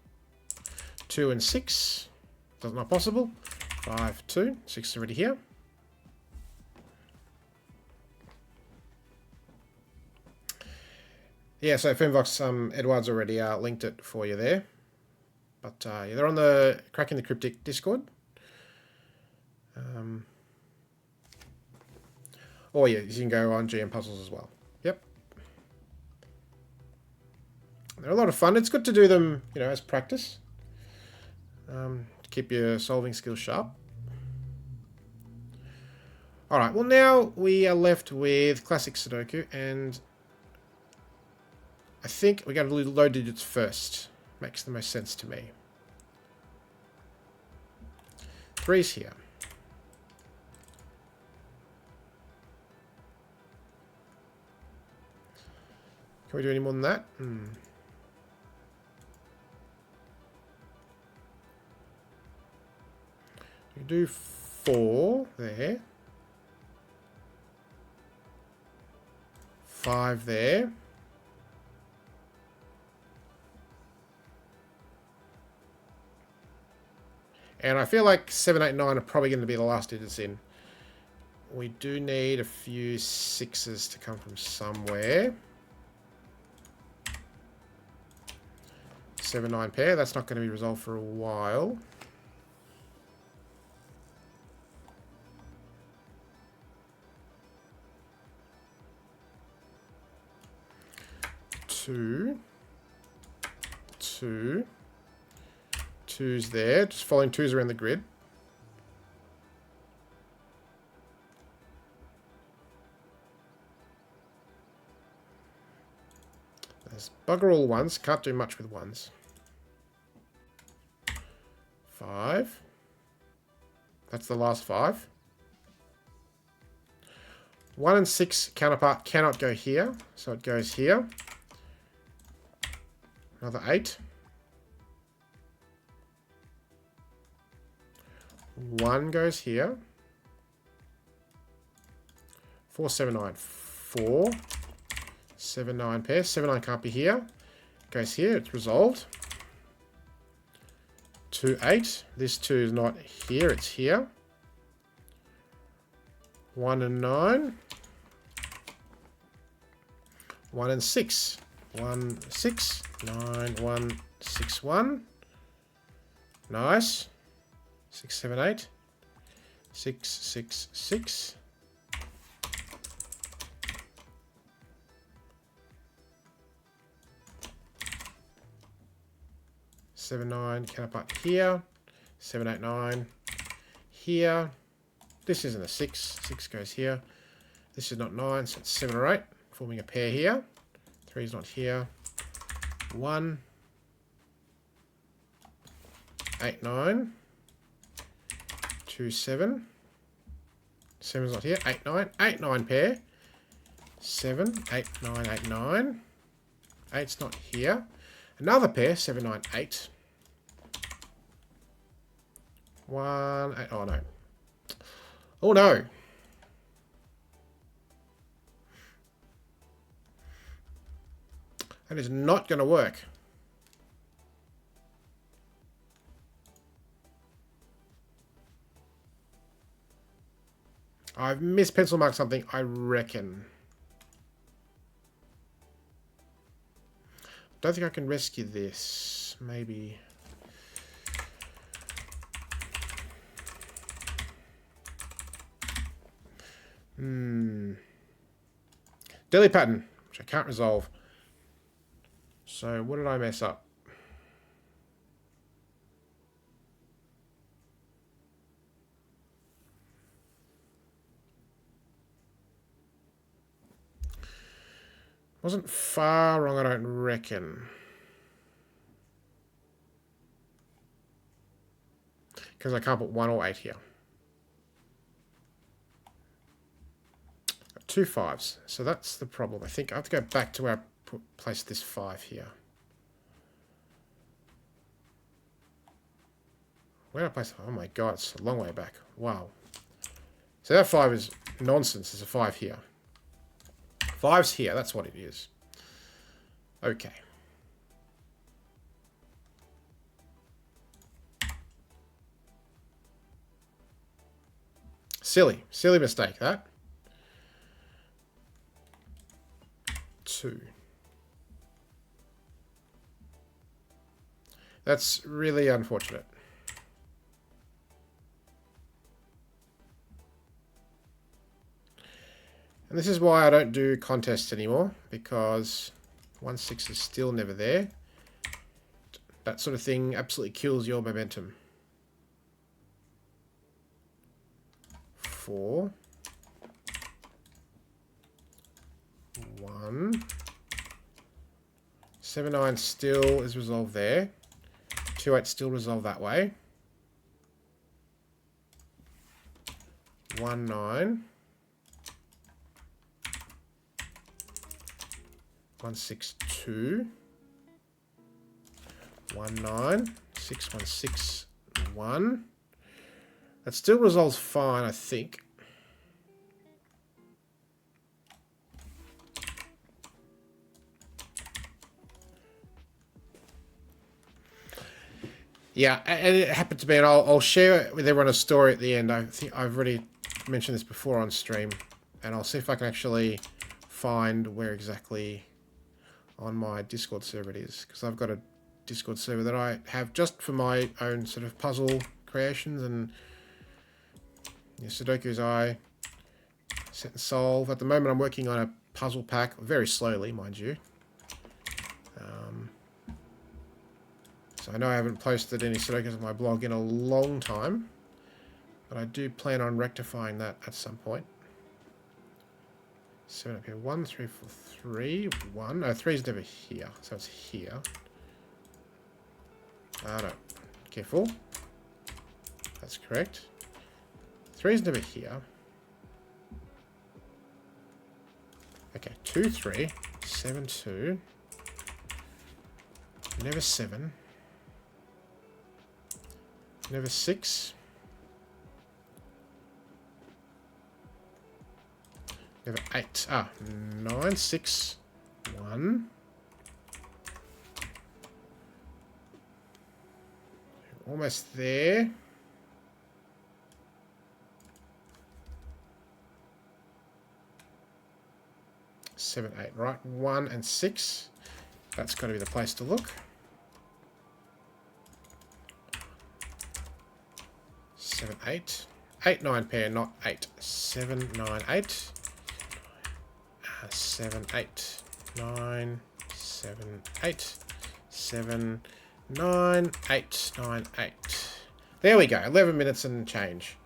Speaker 1: 2 and 6. That's not possible. 5, 2. 6 is already here. Yeah, so Finvox, Edward's already linked it for you there. But yeah, they're on the Cracking the Cryptic Discord. Or yeah, you can go on GM Puzzles as well. Yep. They're a lot of fun. It's good to do them, you know, as practice. To keep your solving skills sharp. Alright, well now we are left with Classic Sudoku, and I think we got to do low digits first. Makes the most sense to me. 3's here. Can we do any more than that? We do 4 there. 5 there. And I feel like 7, 8, 9 are probably going to be the last digits in. We do need a few 6s to come from somewhere. 7, 9 pair. That's not going to be resolved for a while. Two. 2's there. Just following 2's around the grid. There's bugger all 1s. Can't do much with 1s. 5. That's the last 5. 1 and 6 counterpart cannot go here, so it goes here. Another 8. 1 goes here. 4, 7, 9. 4. 7, 9 pair. 7, 9 can't be here. Goes here. It's resolved. 2, 8. This 2 is not here. It's here. 1 and 9. 1 and 6. 1, 6. 9, 1, 6, 1. Nice. 6, 7, 8. 6, 6, 6. 7, 9 counterpart here. 7, 8, 9 here. This isn't a 6. 6 goes here. This is not 9, so it's 7 or 8. Forming a pair here. 3 is not here. 1. 8, 9. 2, 7. 7 is not here. 8, 9. 8, 9 pair. 7, 8, 9, 8, 9. 8's not here. Another pair, 7, 9, 8. 1, 8. Oh no. Oh no. That is not going to work. I've missed pencil marked something, I reckon. Don't think I can rescue this. Maybe. Daily pattern, which I can't resolve. So what did I mess up? Wasn't far wrong, I don't reckon. Because I can't put 1 or 8 here. Got 2 5s. So that's the problem. I think I have to go back to where I placed this 5 here. Where did I place it? Oh my god, it's a long way back. Wow. So that 5 is nonsense. There's a 5 here. 5's here, that's what it is. Okay. Silly mistake, that. 2. That's really unfortunate. And this is why I don't do contests anymore, because 1 6 is still never there. That sort of thing absolutely kills your momentum. 4. 1. 7 9 still is resolved there. 2 8 still resolved that way. 1 9. 1 6 2. 1 9. 6 1 6 1. That still resolves fine, I think. Yeah, and it happened to be, and I'll share with everyone a story at the end. I think I've already mentioned this before on stream, and I'll see if I can actually find where exactly on my Discord server it is, because I've got a Discord server that I have just for my own sort of puzzle creations and Sudokus I set and solve. At the moment I'm working on a puzzle pack, very slowly, mind you. So I know I haven't posted any Sudokus on my blog in a long time, but I do plan on rectifying that at some point. 7 up here. 1 3 4 3 1. No, 3 is never here, so it's here. No. Careful. That's correct. 3 is never here. Okay, 2 3 7 2. Never 7. Never 6. Never 8. 9 6 1. Almost there. 7 8. Right, 1 and 6. That's got to be the place to look. 7 8. 8 9 pair, not 8. 7 9 8. 7 8 9 7 8 7 9 8 9 8. There we go. 11 minutes and change.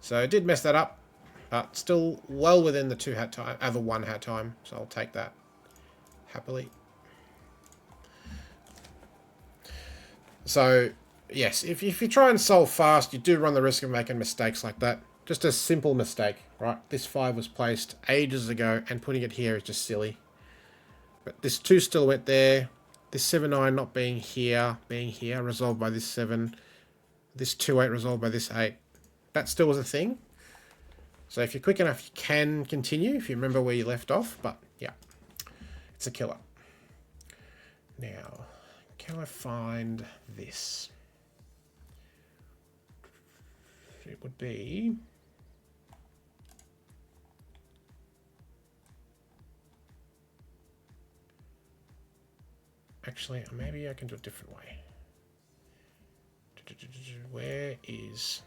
Speaker 1: So I did mess that up, but still well within the 2 hat time, the 1 hat time. So I'll take that happily. So yes, if you try and solve fast, you do run the risk of making mistakes like that. Just a simple mistake, right? This 5 was placed ages ago, and putting it here is just silly. But this 2 still went there. this 7-9 not being here, resolved by this 7, this 2-8 resolved by this 8. That still was a thing. So if you're quick enough, you can continue if you remember where you left off. But yeah, it's a killer. Now, can I find this? It would be... Actually, maybe I can do it a different way. Where is...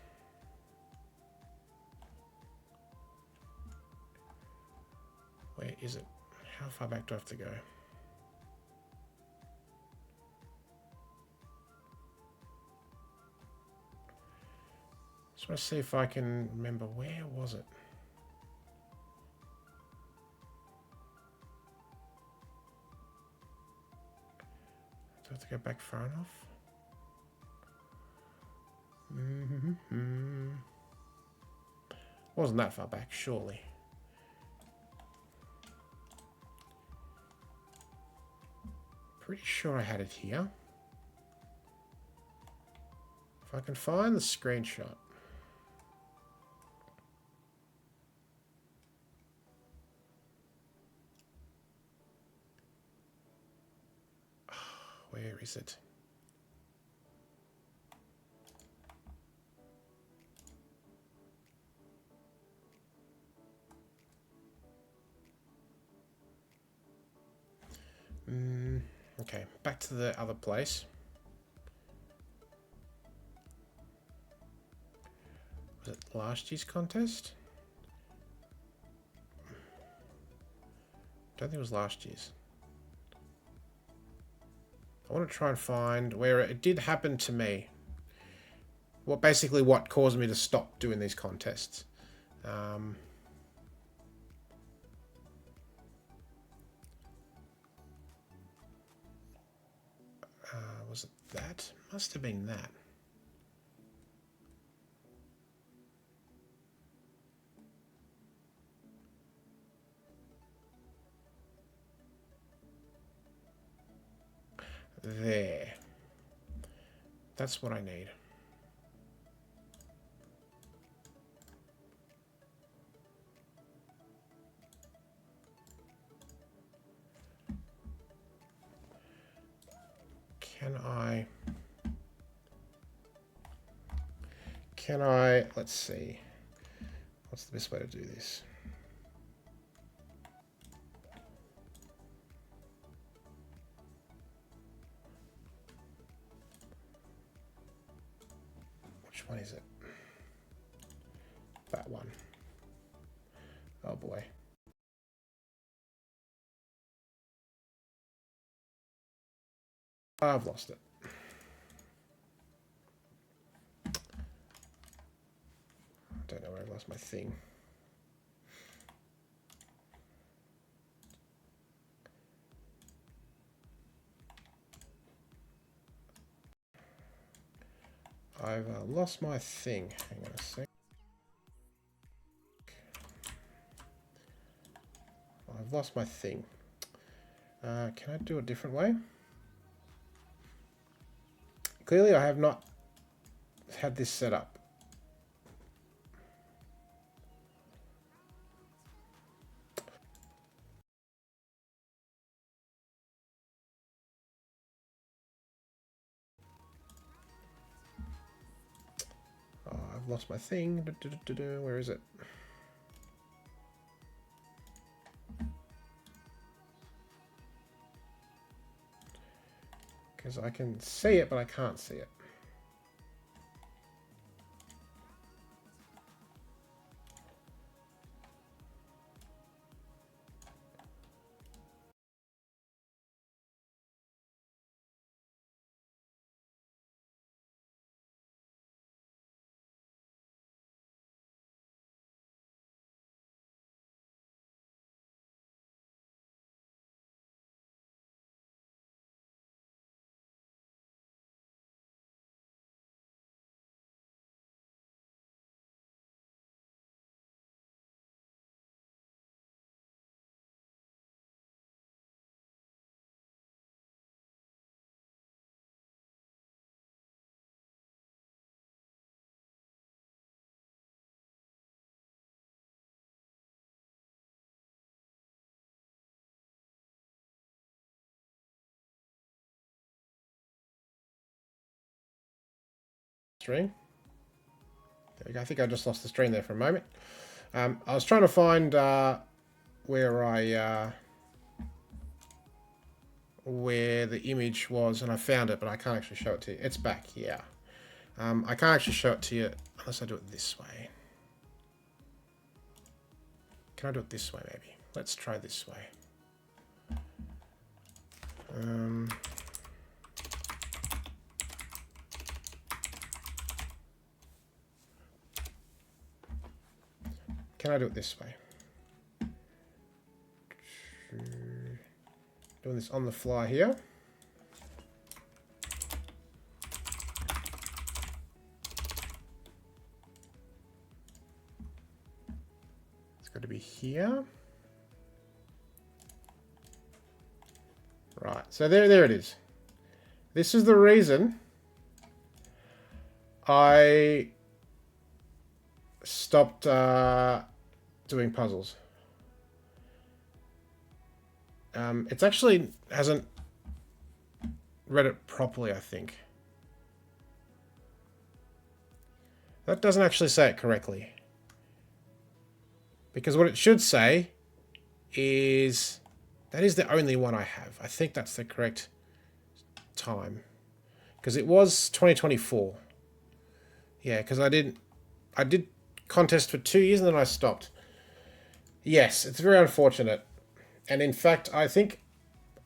Speaker 1: Where is it? How far back do I have to go? Just want to see if I can remember, where was it? Do I have to go back far enough? Wasn't that far back, surely. Pretty sure I had it here. If I can find the screenshot. Where is it? Okay, back to the other place. Was it last year's contest? Don't think it was last year's. I want to try and find where it did happen to me. Basically what caused me to stop doing these contests. Was it that? Must have been that. There. That's what I need. Can I, let's see. What's the best way to do this? Which one is it? That one. Oh boy. I've lost it. I don't know where I lost my thing. I've lost my thing. Hang on a sec. I've lost my thing. Can I do a different way? Clearly I have not had this set up. Oh, I've lost my thing. Where is it? Because I can see it, but I can't see it. stream. There we go. I think I just lost the stream there for a moment. I was trying to find where the image was, and I found it, but I can't actually show it to you. It's back here. I can't actually show it to you unless I do it this way. Can I do it this way, maybe? Let's try this way. Can I do it this way? Doing this on the fly here. It's got to be here. Right, so there it is. This is the reason I stopped doing puzzles. It's actually hasn't read it properly, I think. That doesn't actually say it correctly. Because what it should say is that is the only one I have. I think that's the correct time. Because it was 2024. Yeah, because I did contest for 2 years and then I stopped. Yes, it's very unfortunate. And in fact, I think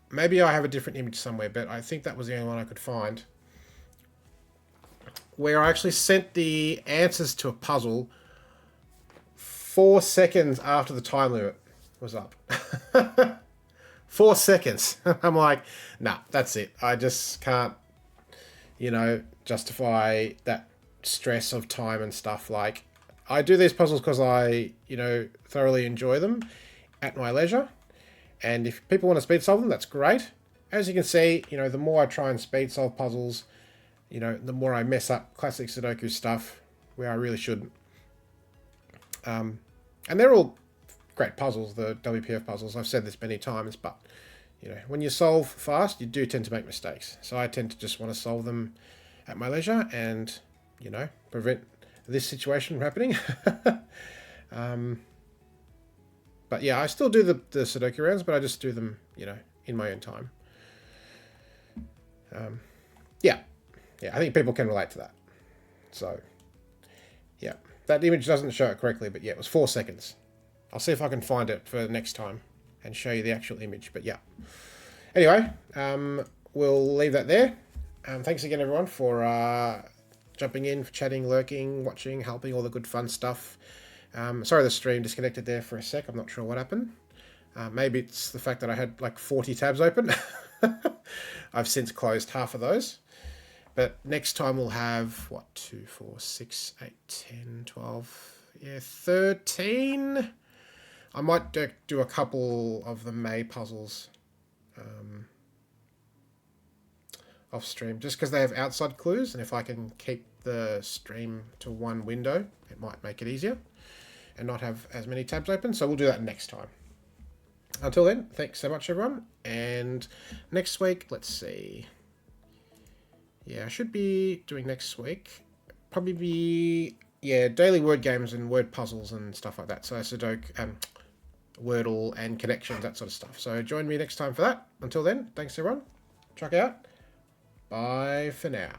Speaker 1: maybe I have a different image somewhere, but I think that was the only one I could find. Where I actually sent the answers to a puzzle 4 seconds after the time limit was up. 4 seconds. I'm like, nah, that's it. I just can't, justify that stress of time and stuff. Like, I do these puzzles because I, thoroughly enjoy them at my leisure. And if people want to speed solve them, that's great. As you can see, the more I try and speed solve puzzles, the more I mess up classic Sudoku stuff where I really shouldn't. And they're all great puzzles, the WPF puzzles. I've said this many times, but, when you solve fast, you do tend to make mistakes. So I tend to just want to solve them at my leisure and, prevent this situation from happening. But yeah, I still do the Sudoku rounds, but I just do them, in my own time. Yeah, I think people can relate to that. So, yeah, that image doesn't show it correctly, but yeah, it was 4 seconds. I'll see if I can find it for next time and show you the actual image, but yeah. Anyway, we'll leave that there. Thanks again, everyone, for jumping in, for chatting, lurking, watching, helping, all the good fun stuff. Sorry the stream disconnected there for a sec. I'm not sure what happened. Maybe it's the fact that I had like 40 tabs open. I've since closed half of those. But next time we'll have, 2, 4, 6, 8, 10, 12, 13. I might do a couple of the May puzzles off stream, just because they have outside clues, and if I can keep the stream to one window, it might make it easier and not have as many tabs open. So we'll do that next time. Until then, thanks so much, everyone. And next week, let's see. Yeah, I should be doing next week. Probably be, daily word games and word puzzles and stuff like that. So Sudoku, Wordle and connections, that sort of stuff. So join me next time for that. Until then, thanks everyone. Check out. Bye for now.